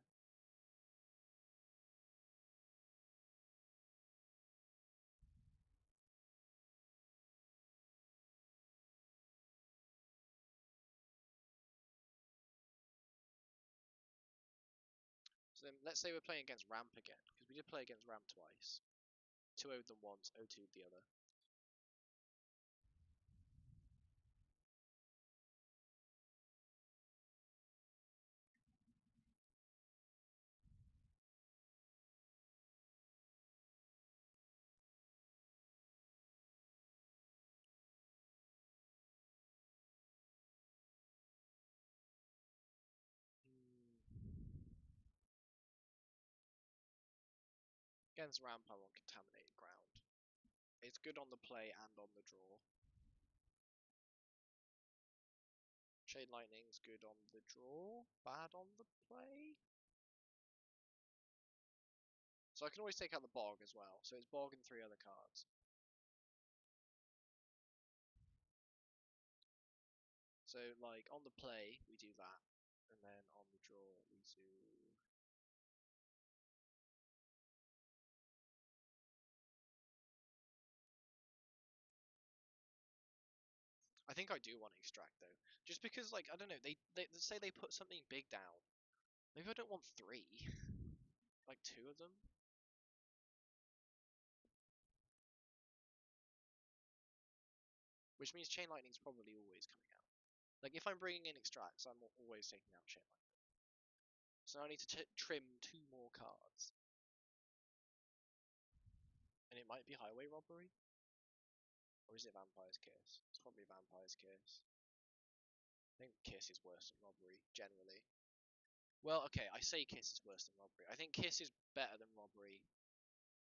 So then, let's say we're playing against Ramp again, because we did play against Ramp twice. 2-0'd them once, 0-2'd the other. Against Ramp, I want Contaminated Ground. It's good on the play and on the draw. Chain Lightning's good on the draw, bad on the play. So I can always take out the Bog as well. So it's Bog and 3 other cards. So, like, on the play, we do that. And then on the draw, we do... I think I do want to extract, though. Just because, like, I don't know, they say they put something big down. Maybe I don't want 3. Like, 2 of them. Which means Chain Lightning's probably always coming out. Like, if I'm bringing in extracts, I'm always taking out Chain Lightning. So I need to trim 2 more cards. And it might be Highway Robbery? Or is it Vampire's Kiss? It's probably Vampire's Kiss. I think Kiss is worse than Robbery, generally. Well, okay, I say Kiss is worse than Robbery. I think Kiss is better than Robbery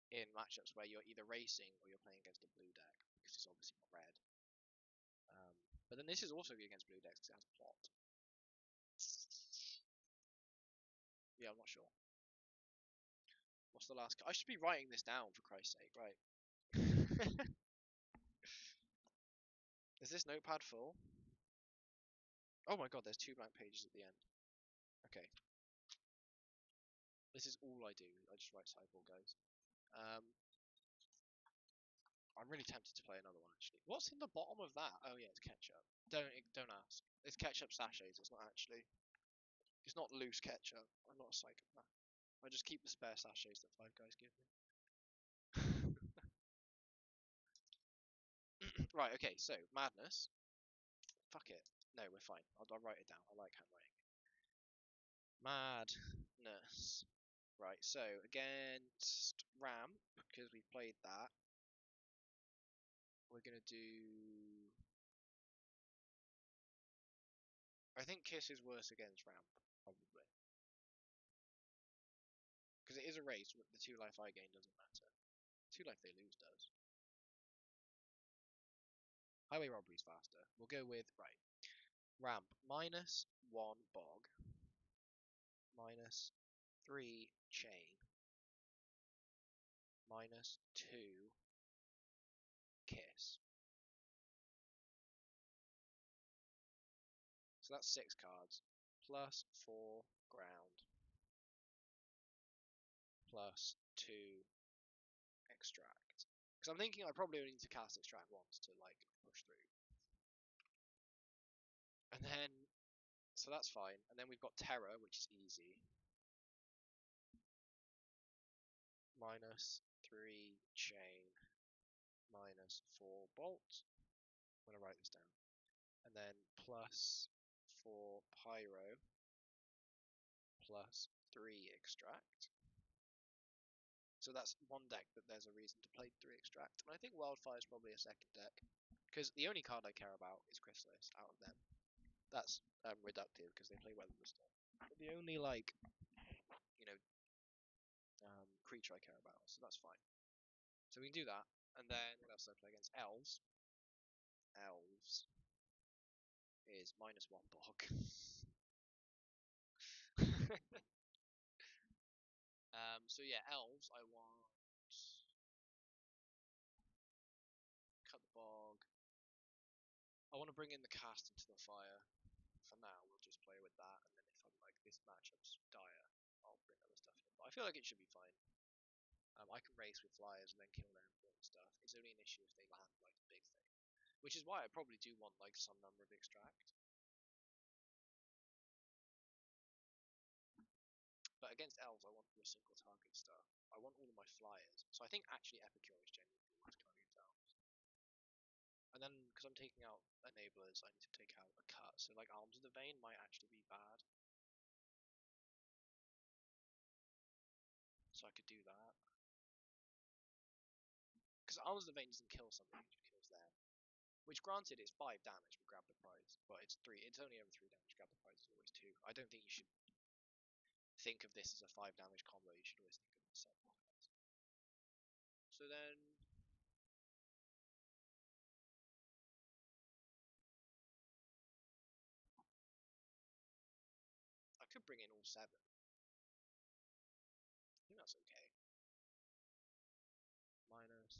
in matchups where you're either racing or you're playing against a blue deck, because it's obviously not red. But then this is also good against blue decks because it has plot. Yeah, I'm not sure. What's the last? I should be writing this down for Christ's sake, right? Is this notepad full? Oh my god, there's 2 blank pages at the end. Okay. This is all I do. I just write sideboard, guys. I'm really tempted to play another one actually. What's in the bottom of that? Oh yeah, it's ketchup. Don't ask. It's ketchup sachets. It's not actually. It's not loose ketchup. I'm not a psychopath. I just keep the spare sachets that 5 guys give me. Right. Okay. So madness. Fuck it. No, we're fine. I'll write it down. I like handwriting. Madness. Right. So against ramp, because we played that, we're gonna do. I think Kiss is worse against ramp, probably. Because it is a race, the 2 life I gain doesn't matter. 2 life they lose does. Highway Robbery's faster. We'll go with, right, ramp, -1 bog, -3 chain, -2 kiss. So that's 6 cards, +4 ground, +2 extract. Because I'm thinking I probably only need to cast extract once to, like, push through. And then, so that's fine. And then we've got Terror, which is easy. -3 chain, -4 bolt. I'm going to write this down. And then +4 pyro, +3 extract. So that's one deck that there's a reason to play 3 extract. And I think Wildfire is probably a second deck. Because the only card I care about is Chrysalis out of them. That's reductive because they play Weatherbuster. But the only, like, you know, creature I care about, so that's fine. So we can do that. And then what else do I play against? Elves. Elves is -1 bog. So yeah, elves. I want cut the bog. I want to bring in the cast into the fire. For now, we'll just play with that, and then if I'm like this matchup's dire, I'll bring other stuff in. But I feel like it should be fine. I can race with flyers and then kill their important stuff. It's only an issue if they land like a big thing, which is why I probably do want like some number of extract. But against elves, I want the single target stuff. I want all of my flyers. So I think actually Epicure is genuinely the worst card against elves. And then, because I'm taking out enablers, I need to take out a cut. So like Alms of the Vein might actually be bad. So I could do that. Because Alms of the Vein doesn't kill something, it just kills them. Which granted is 5 damage, but grab the prize. But it's 3, it's only over 3 damage, grab the prize is always 2. I don't think you should think of this as a 5 damage combo, you should always think of it as 7 damage. So then I could bring in all 7. I think that's okay. -2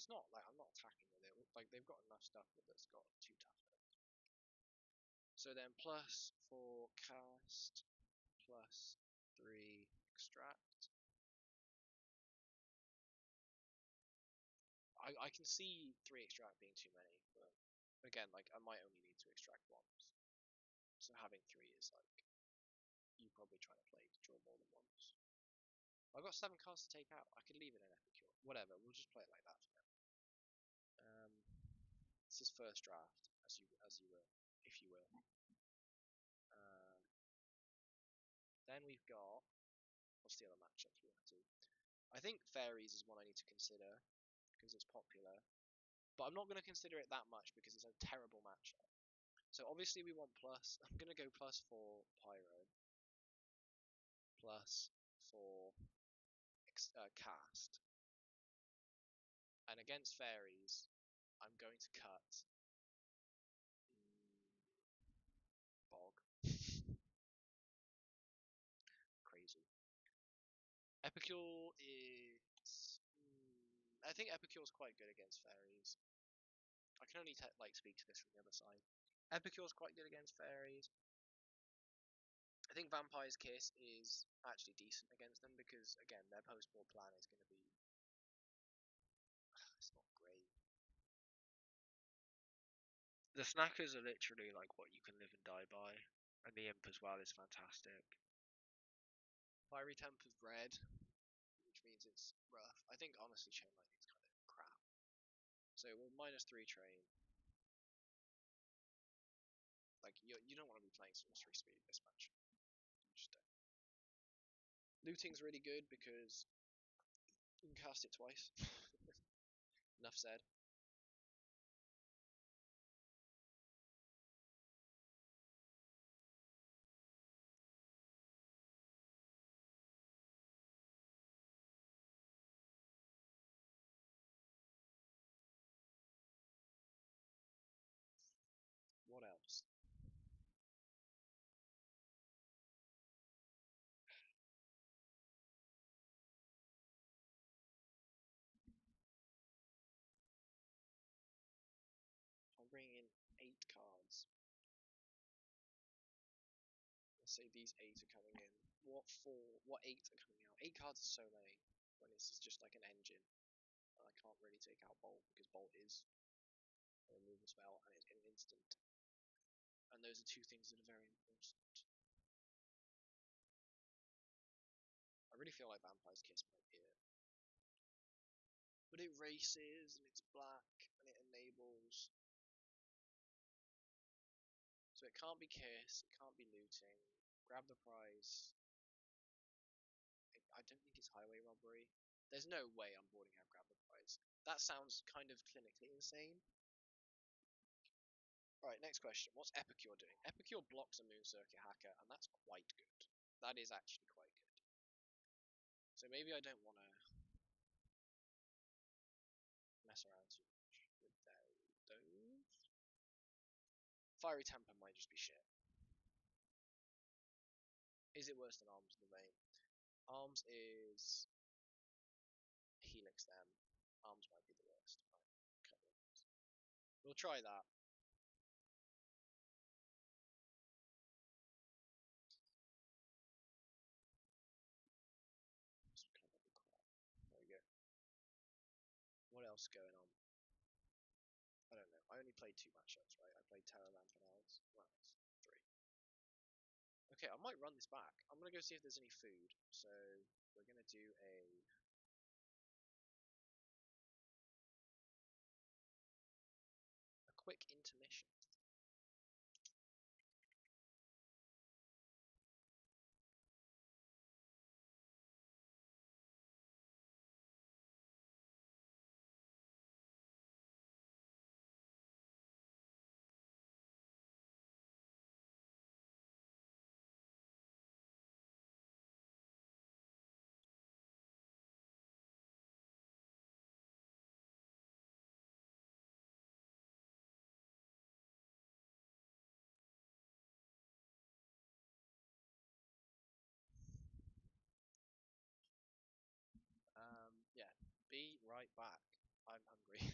it's not like I'm not attacking with it. Like they've got enough stuff that's got 2 toughness. So then plus 4 cast, plus 3 extract. I can see 3 extract being too many, but again, like I might only need to extract once. So having 3 is like you probably trying to play to draw more than once. I've got 7 cards to take out. I could leave it in Epicure. Whatever, we'll just play it like that for now. This is first draft, as you will, if you will. Then we've got what's the other matchups we have to? I think fairies is one I need to consider because it's popular, but I'm not going to consider it that much because it's a terrible matchup. So obviously we want plus. I'm going to go plus 4 pyro, plus 4 cast, and against fairies, I'm going to cut bog. Crazy. Epicure is. I think Epicure is quite good against fairies. I can only like speak to this from the other side. Epicure is quite good against fairies. I think Vampire's Kiss is actually decent against them because again their post-board plan is going to be. It's not great. The snackers are literally like what you can live and die by, and the imp as well is fantastic. Fiery Temper's red, which means it's rough. I think honestly Chain Lightning's kind of crap. So we'll -3 train. Like you don't want to be playing sorcery speed this much. You just don't. Looting's really good because you can cast it twice. Enough said. What else? I'm bringing in 8 cards. Let's say these 8 are coming in. What 8 are coming out? 8 cards is so many when this is just like an engine. And I can't really take out Bolt because Bolt is a removal spell and it's an instant. And those are 2 things that are very important. I really feel like Vampire's Kiss might be it. But it races and it's black and it enables. So it can't be Kiss, it can't be Looting. Grab the prize. I don't think it's Highway Robbery. There's no way I'm boarding out Grab the prize. That sounds kind of clinically insane. Alright, next question. What's Epicure doing? Epicure blocks a Moon Circuit Hacker, and that's quite good. That is actually quite good. So maybe I don't want to mess around too much with those. Fiery Temper might just be shit. Is it worse than Alms in the main? Alms is Helix them. Alms might be the worst. We'll try that. There we go. What else going on? I don't know. I only played 2 matchups, right? I played Terra Lamp and Alms. Well, it's 3. Okay, I might run this back. I'm gonna go see if there's any food. So we're gonna do a quick intermission. Yeah, be right back. I'm hungry.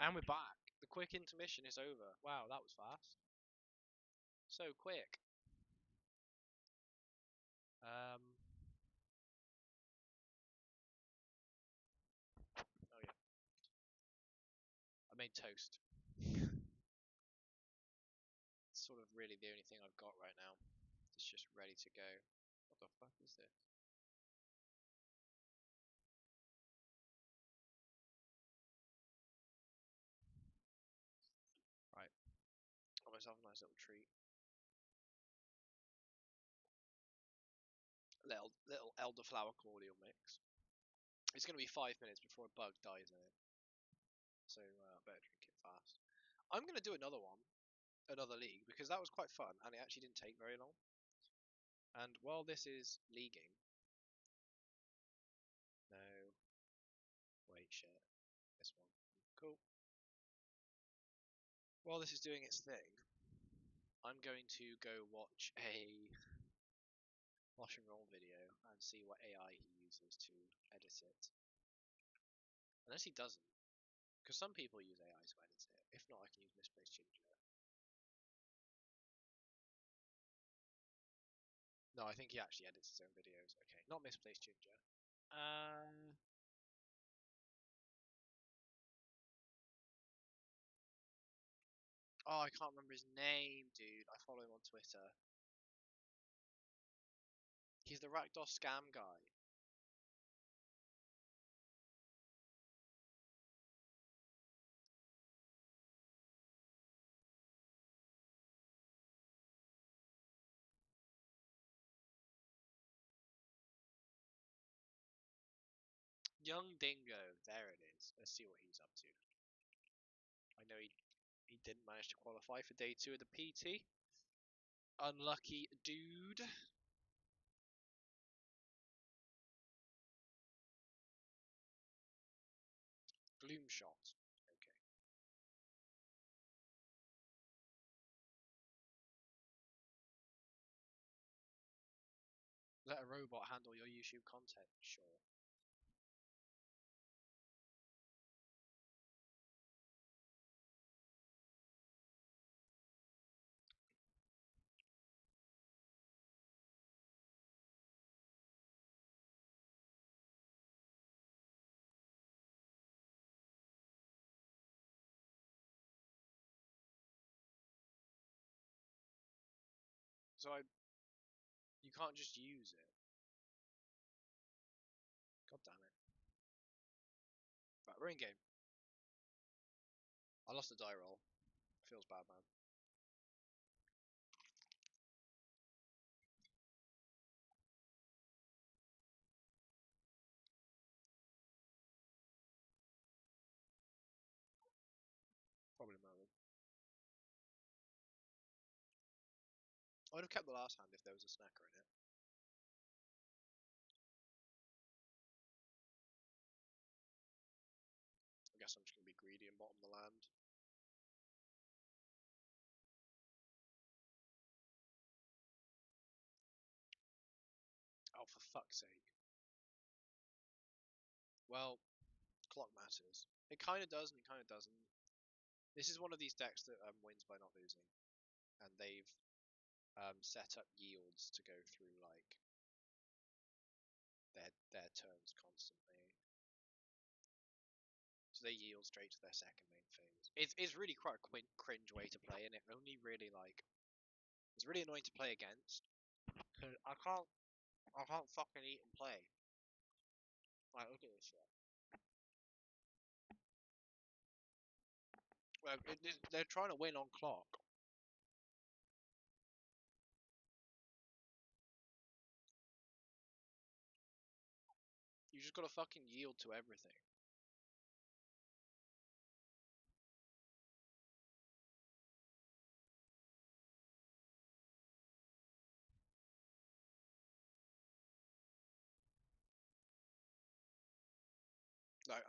And we're back. The quick intermission is over. Wow, that was fast. So quick. Oh yeah. I made toast. It's sort of really the only thing I've got right now. It's just ready to go. What the fuck is this? Right. Got myself a nice little treat. Little elderflower cordial mix. It's gonna be 5 minutes before a bug dies in it. So better drink it fast. I'm gonna do another one, another league, because that was quite fun and it actually didn't take very long. And while this is leaguing, no, wait, shit, this one, cool. While this is doing its thing, I'm going to go watch a wash and roll video and see what AI he uses to edit it. Unless he doesn't, because some people use AI to edit it. If not, I can use Misplaced Ginger. No, I think he actually edits his own videos. Okay, not Misplaced Ginger. Oh, I can't remember his name, dude. I follow him on Twitter. He's the Rakdos scam guy. Young Dingo. There it is. Let's see what he's up to. I know he didn't manage to qualify for day 2 of the PT. Unlucky dude. Gloom shot. Okay. Let a robot handle your YouTube content. Sure. So you can't just use it. God damn it. Right, we're in game. I lost a die roll. Feels bad, man. Probably Merlin. I would have kept the last hand if there was a snacker in it. I guess I'm just going to be greedy and bottom the land. Oh, for fuck's sake. Well, clock matters. It kind of does and it kind of doesn't. This is one of these decks that wins by not losing. And they've set up yields to go through, like, their turns constantly. So they yield straight to their second main phase. It's really quite a cringe way to play, and it only really, like, it's really annoying to play against. Cause I can't fucking eat and play. Like, look at this shit. Well, they're trying to win on clock. You just gotta fucking yield to everything. Like,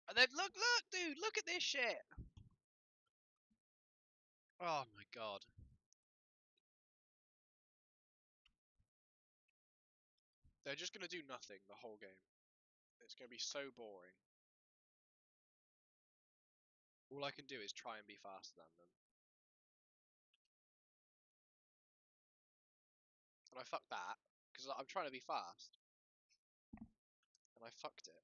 and then look, dude, look at this shit. Oh my god. They're just gonna do nothing the whole game. It's gonna be so boring. All I can do is try and be faster than them. And I fucked that, because I'm trying to be fast. And I fucked it.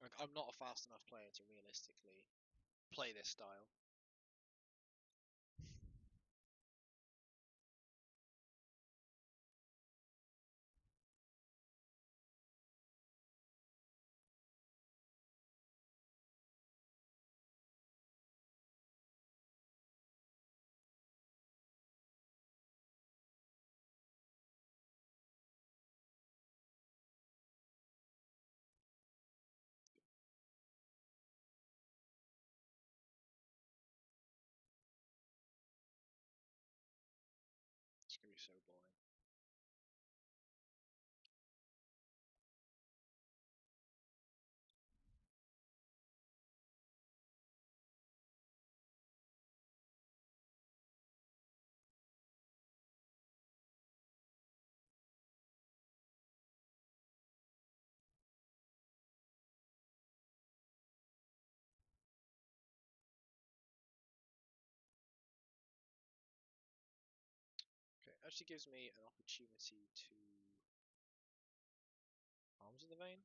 Like, I'm not a fast enough player to realistically play this style. It's gonna be so boring. Okay, it actually gives me an opportunity to Alms in the Vein.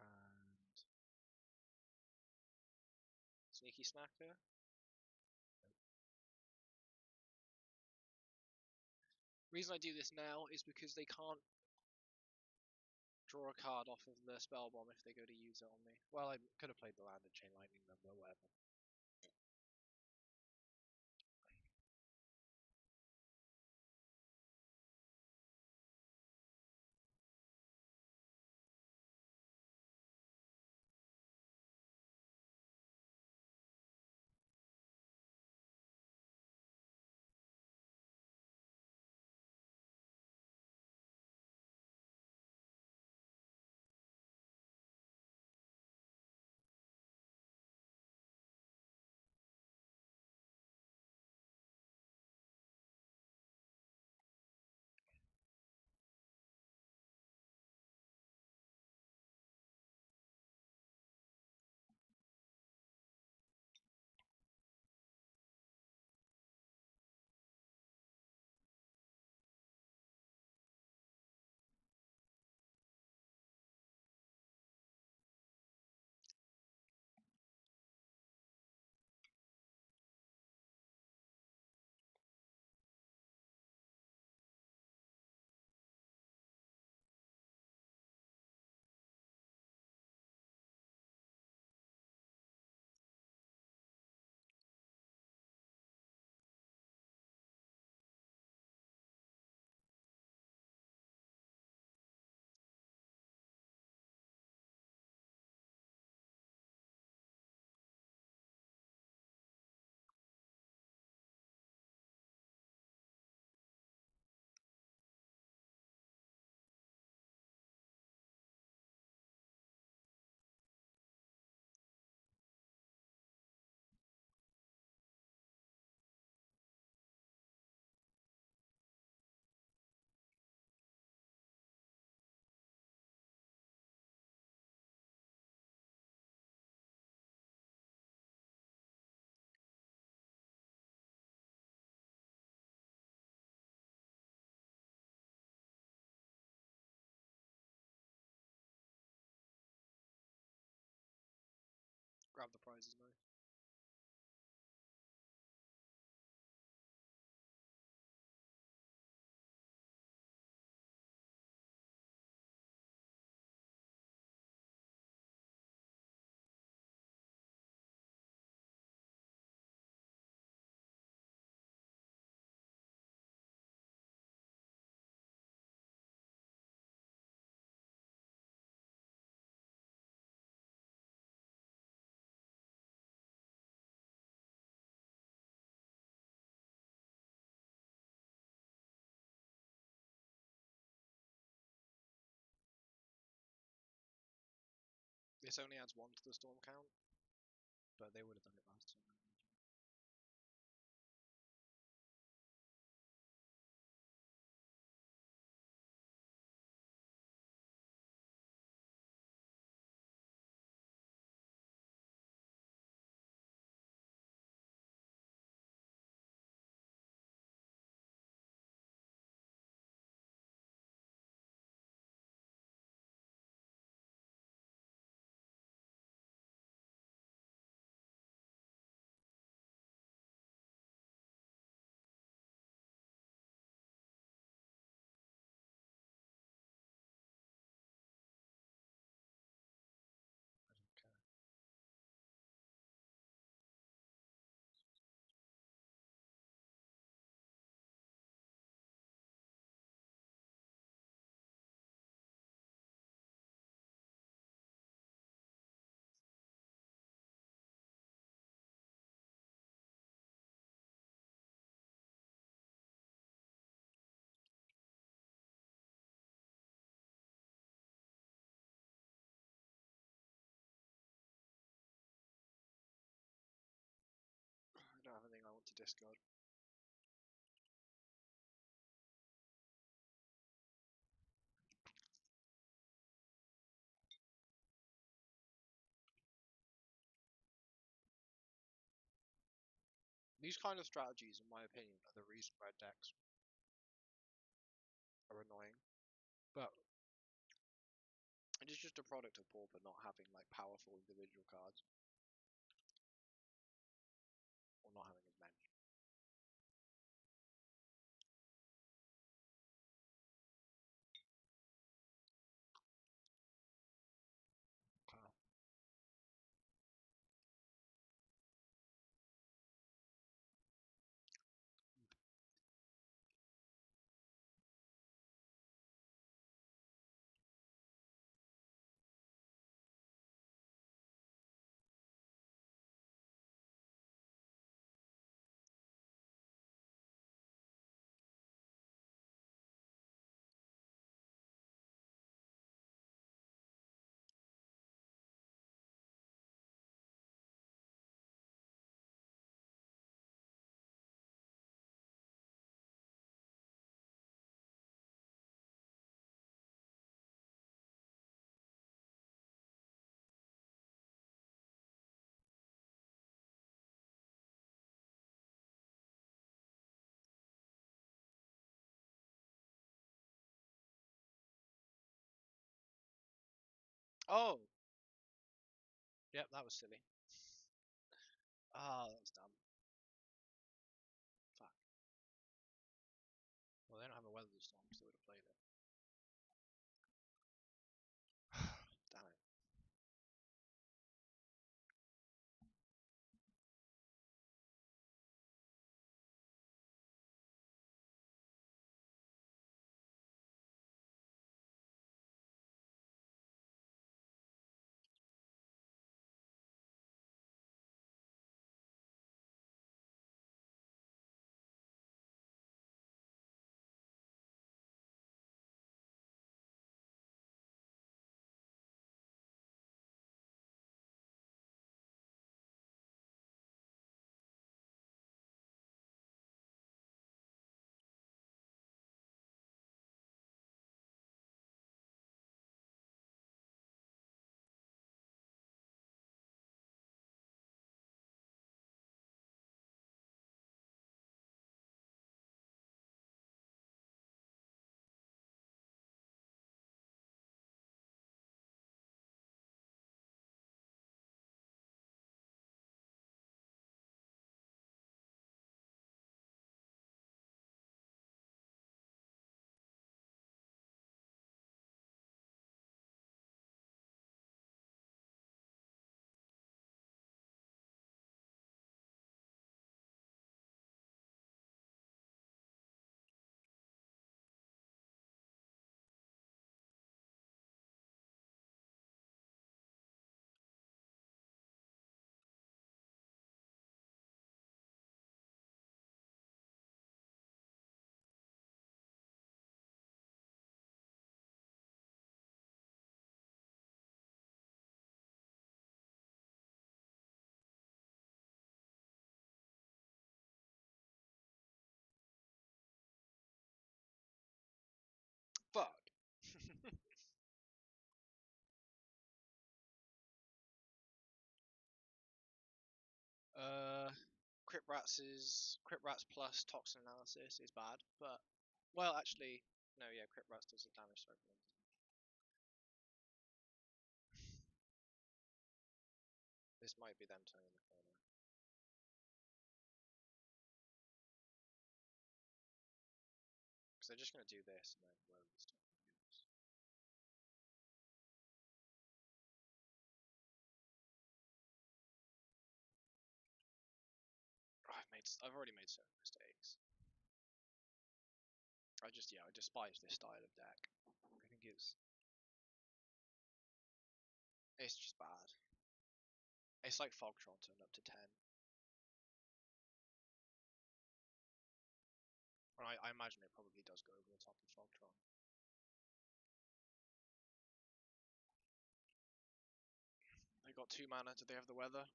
And Sneaky Snacker. Reason I do this now is because they can't draw a card off of the spell bomb if they go to use it on me. Well, I could have played the land and chain lightning them, but whatever. Grab the prizes now. this only adds 1 to the storm count, but they would have done it last time. I don't have anything I want to discard. These kind of strategies, in my opinion, are the reason red decks are annoying. But it is just a product of Pauper not having like powerful individual cards. Or not having as many. Oh! Yep, that was silly. Ah, that was dumb. Fuck. Well, they don't have a weather storm, so they would have played it. Damn it. Crit Rats plus Toxin Analysis is bad, but well, actually, no, yeah, Crit Rats does the damage. Sorry. This might be them turning the corner. Because they're just going to do this and then roll this stuff. I've already made so many mistakes. I despise this style of deck. I think it's just bad. It's like Fogtron turned up to 10. And I imagine it probably does go over the top of Fogtron. They got 2 mana. Do they have the weather?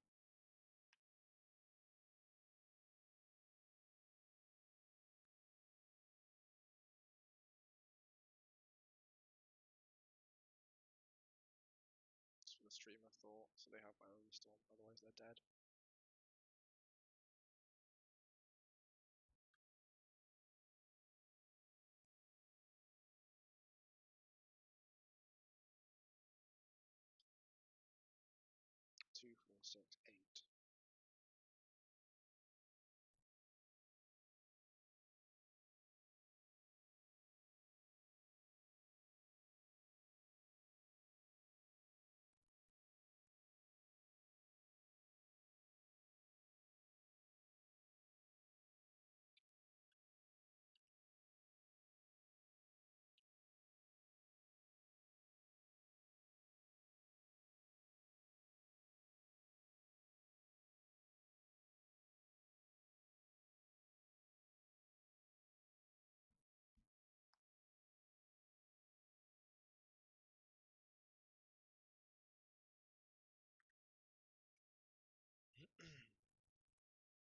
It's for the Stream of Thought, so they have Weather the Storm, otherwise they're dead. Two, four, six, 8.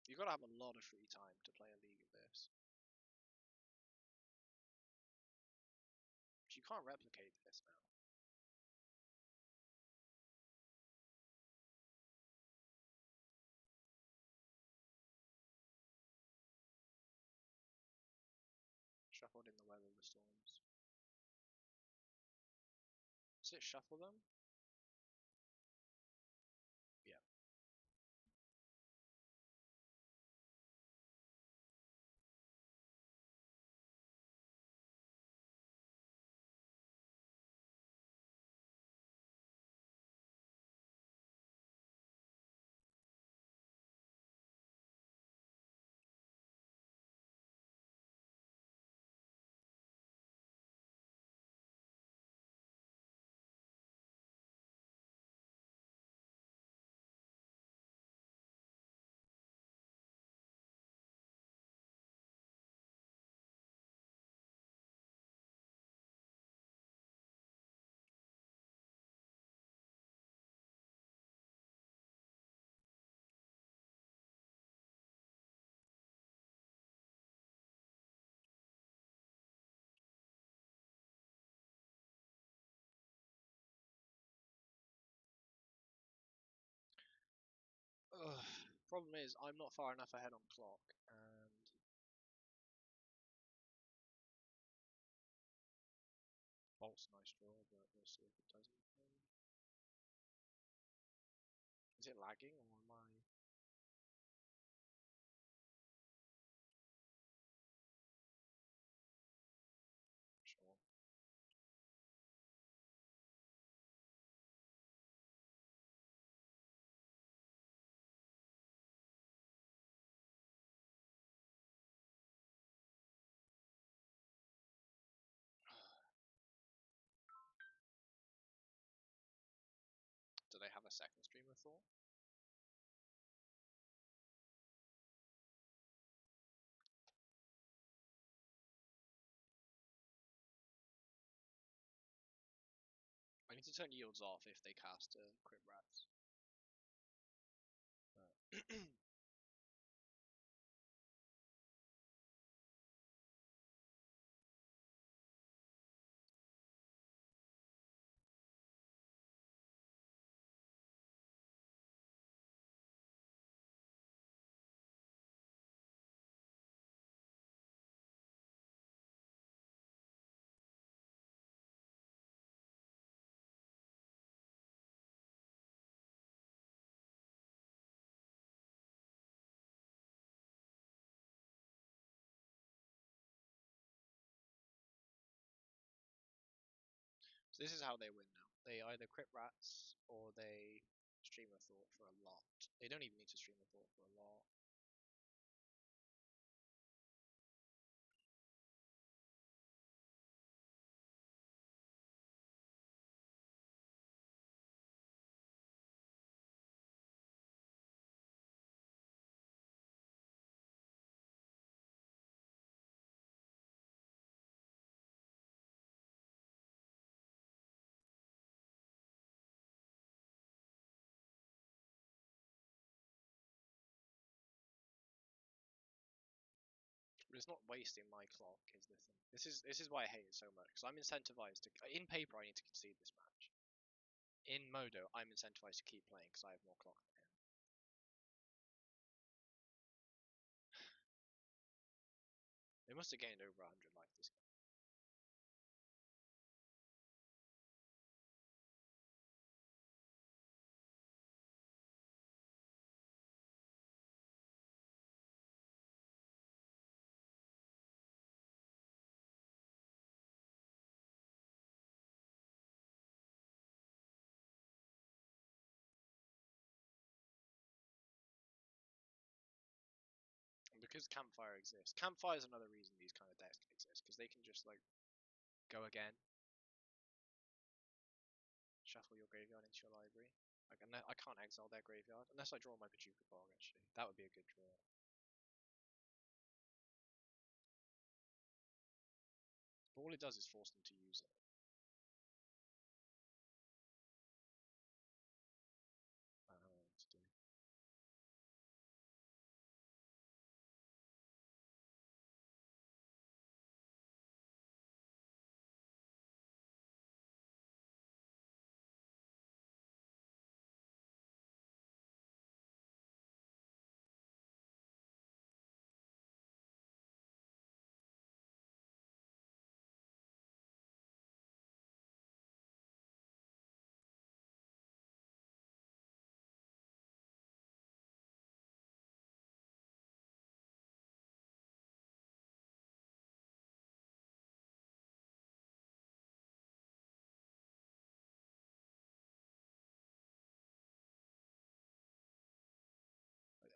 You gotta have a lot of free time to play a league of this. But you can't replicate this now. Shuffled in the Weather of the Storms. Does it shuffle them? Yeah. Ugh. Problem is, I'm not far enough ahead on clock, and Bolt's a nice draw, but we'll see if it does anything. Is it lagging, or am I? Sure. Do they have a second Stream of Thought? I need to turn yields off if they cast Crit Rats. So this is how they win now. They either crit rats or they stream of thought for a lot. They don't even need to stream of thought for a lot. But it's not wasting my clock is the thing. This is why I hate it so much because I'm incentivized to. In paper, I need to concede this match. In Modo, I'm incentivized to keep playing because I have more clock than him. They must have gained over 100 life this game. And because campfire exists, campfire is another reason these kind of decks can exist because they can just like go again, shuffle your graveyard into your library. Like, I can't exile their graveyard unless I draw my Bojuka Bog. Actually, that would be a good draw. But all it does is force them to use it. I don't know what to do.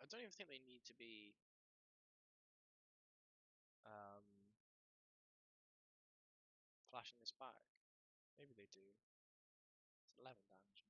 I don't even think they need to be um, flashing this back. Maybe they do. It's 11 damage.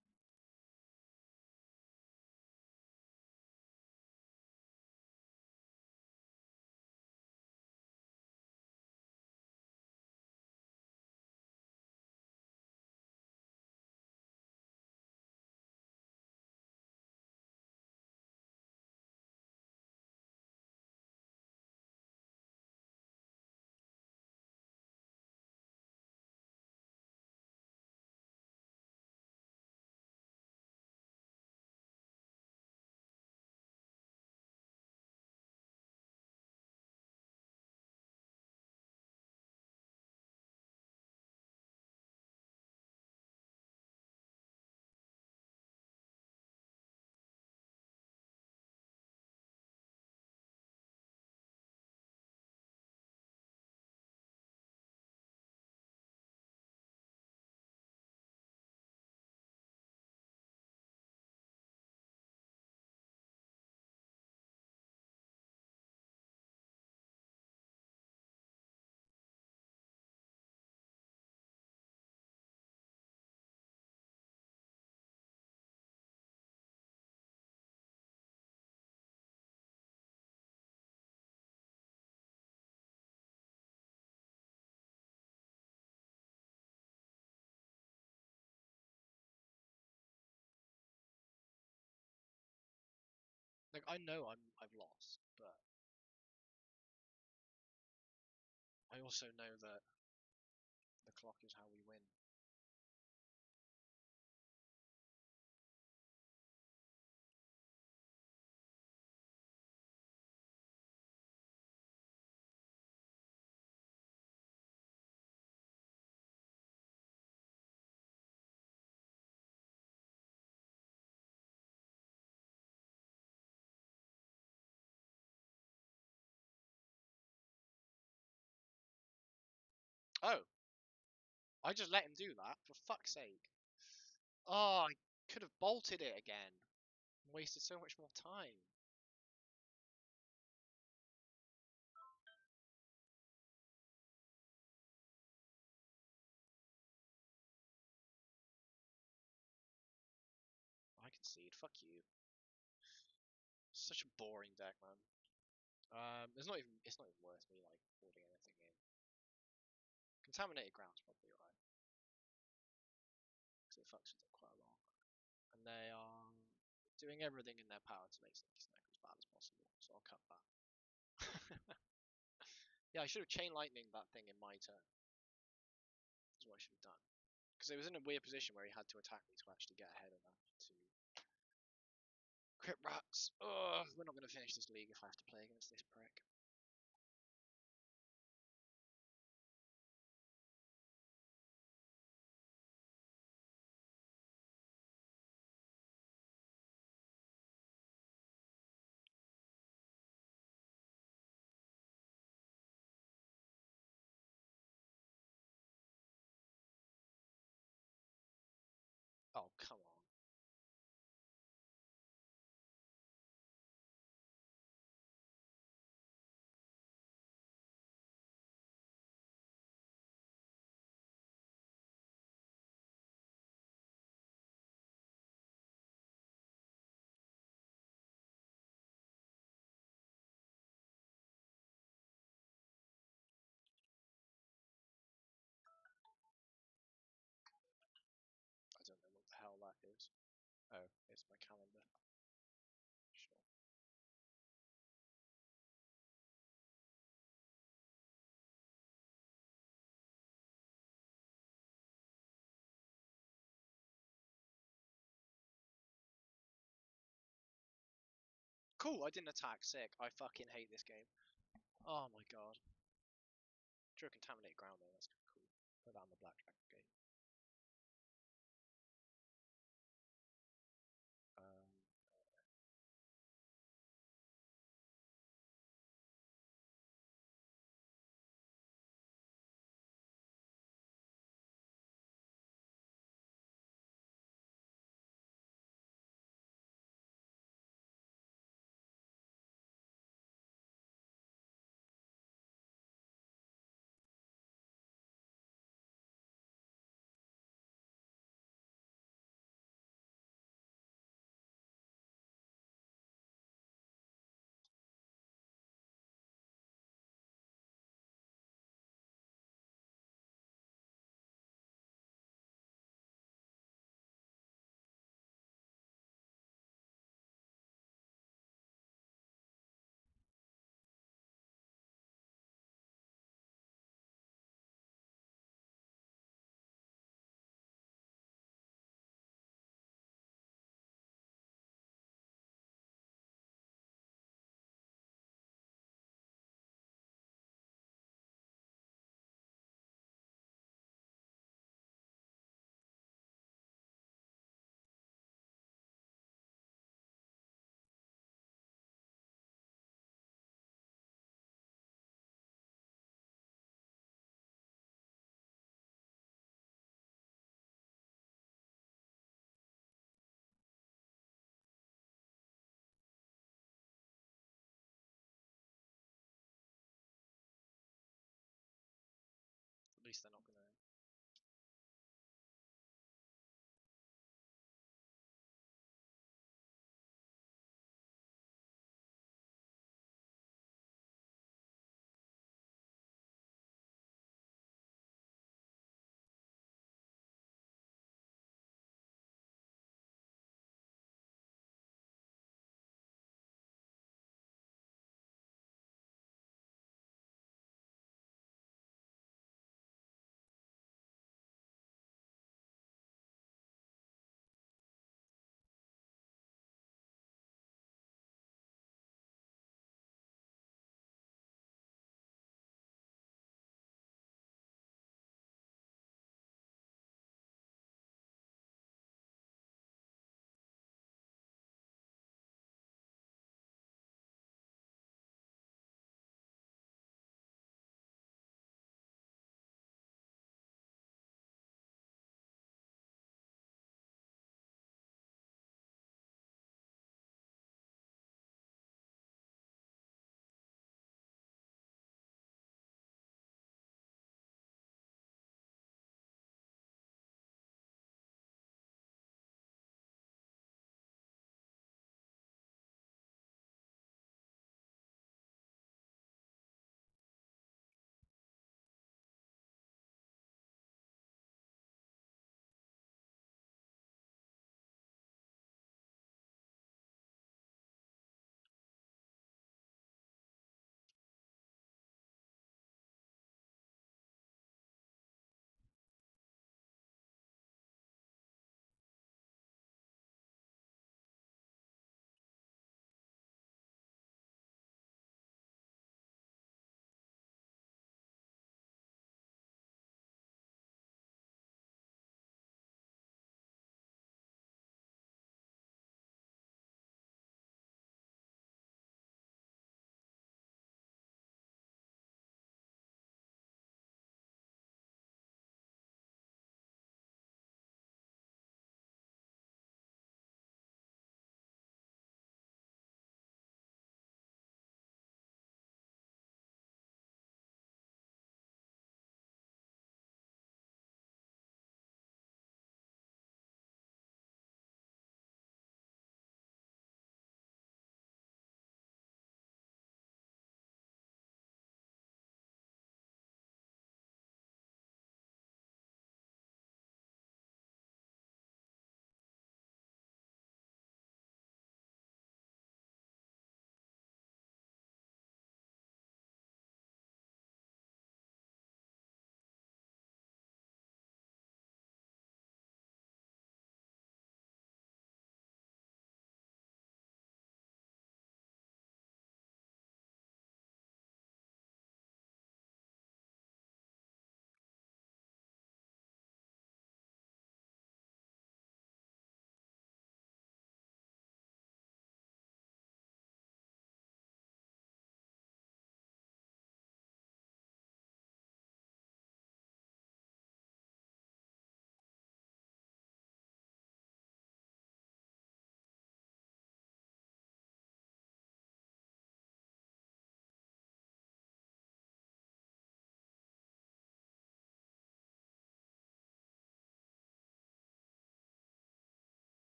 Like I know I've lost, but I also know that the clock is how we win. Oh, I just let him do that, for fuck's sake. Oh, I could have bolted it again. Wasted so much more time. I concede, fuck you. Such a boring deck, man. It's not even worth me like holding anything in. Contaminated Ground's probably alright. Because it fucks with it quite a lot. And they are doing everything in their power to make Sneaky Snack as bad as possible, so I'll cut that. Yeah, I should have Chain Lightning that thing in my turn. That's what I should have done. Because it was in a weird position where he had to attack me to actually get ahead enough to crit rats. Ugh, we're not going to finish this league if I have to play against this prick. Oh, come on. I don't know what the hell that is. Oh, it's my calendar. Sure. Cool, I didn't attack. Sick. I fucking hate this game. Oh my god. Drew a Contaminated Ground though, that's cool. Put that on the blackjack game. Um, at least they're not gonna.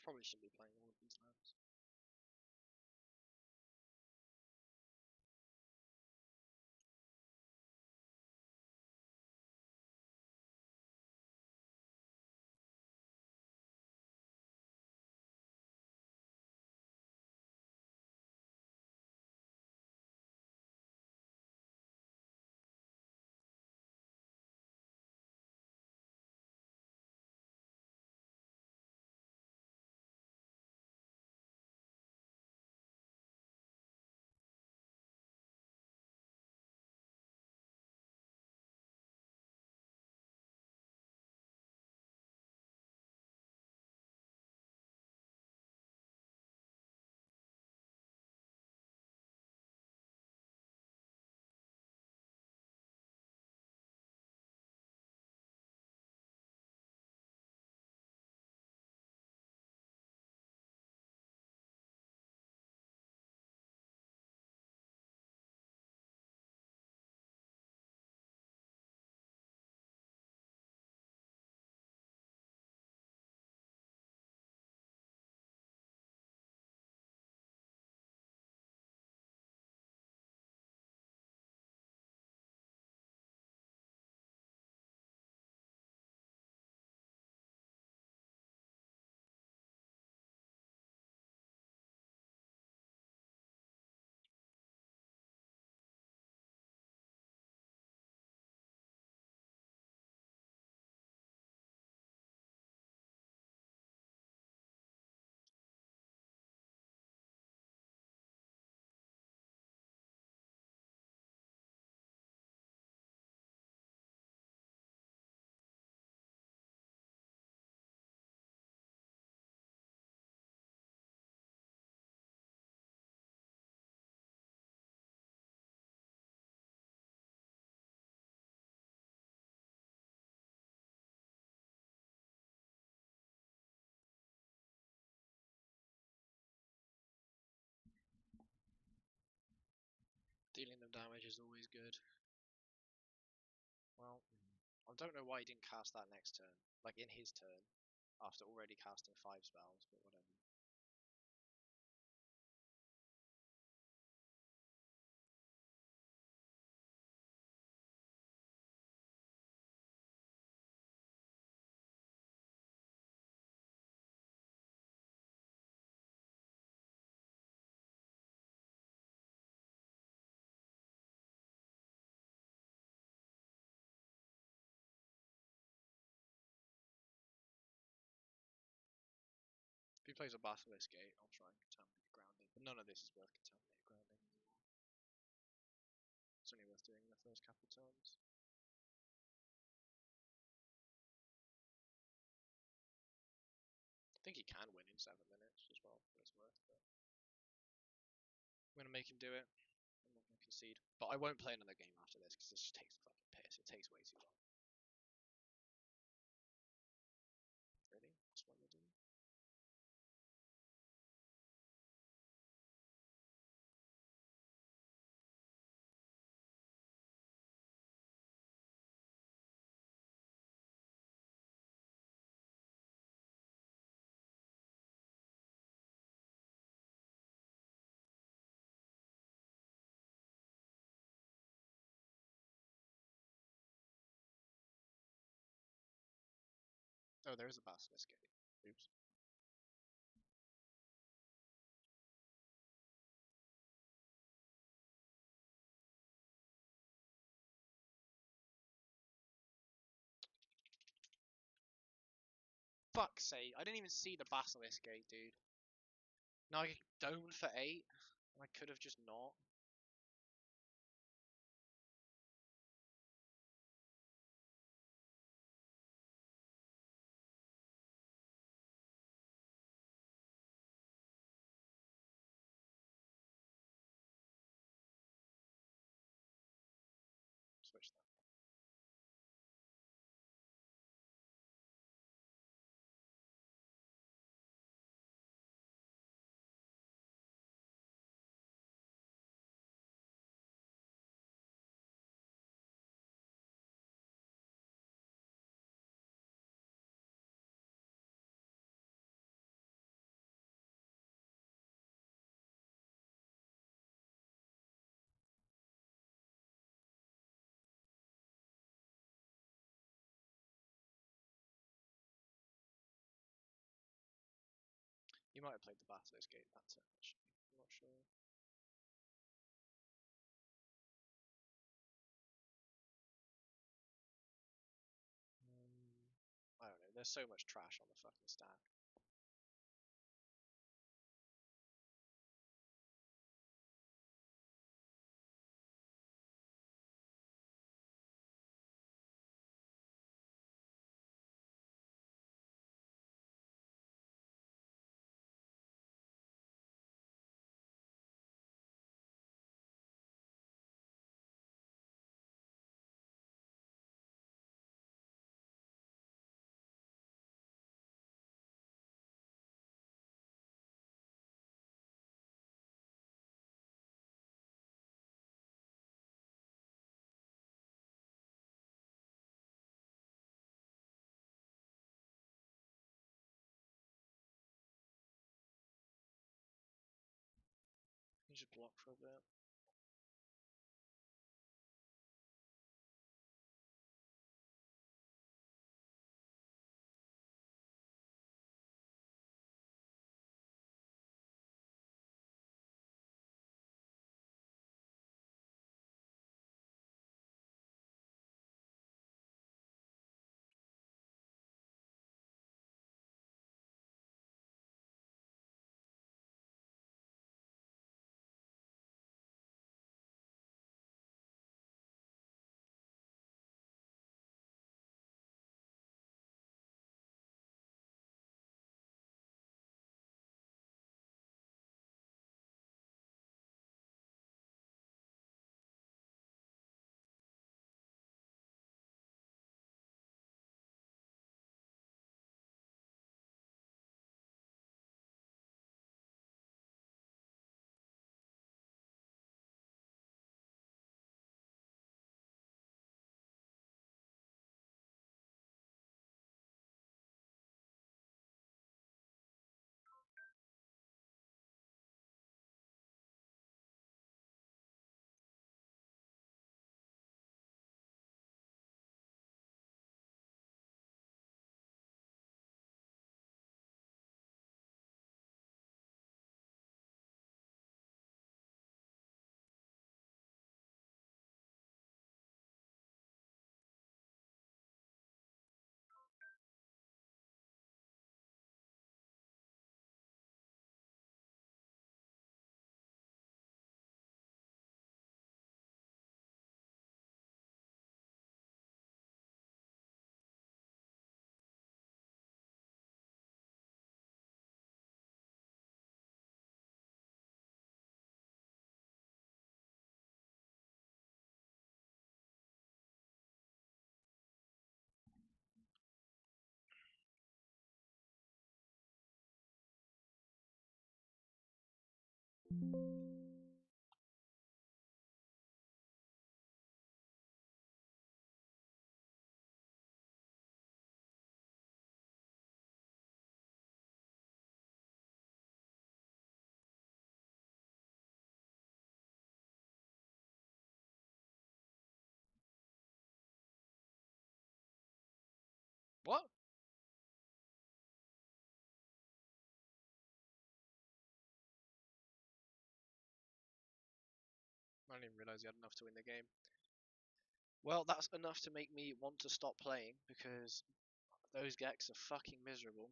Probably shouldn't be playing all of these lands. Dealing them damage is always good. Well, I don't know why he didn't cast that next turn. Like in his turn, after already casting 5 spells, but whatever. If he plays a Basilisk Gate, I'll try and Contaminated Grounding. But none of this is worth Contaminated Grounding anymore. It's only worth doing the first couple turns. I think he can win in 7 minutes as well, for what it's worth. But I'm going to make him do it. I'm not going to concede. But I won't play another game after this because this just takes the fucking piss. It takes way too long. Really? That's what we're doing? Oh, there is a Basilisk Gate. Oops. Fuck's sake, I didn't even see the Basilisk Gate, dude. Now I get domed for 8, and I could have just not. Switch that. might have played the Basilisk Gate that turn, actually. I'm not sure. I don't know. There's so much trash on the fucking stack. You just block for a bit. What? I didn't even realise he had enough to win the game. Well, that's enough to make me want to stop playing because those Geks are fucking miserable.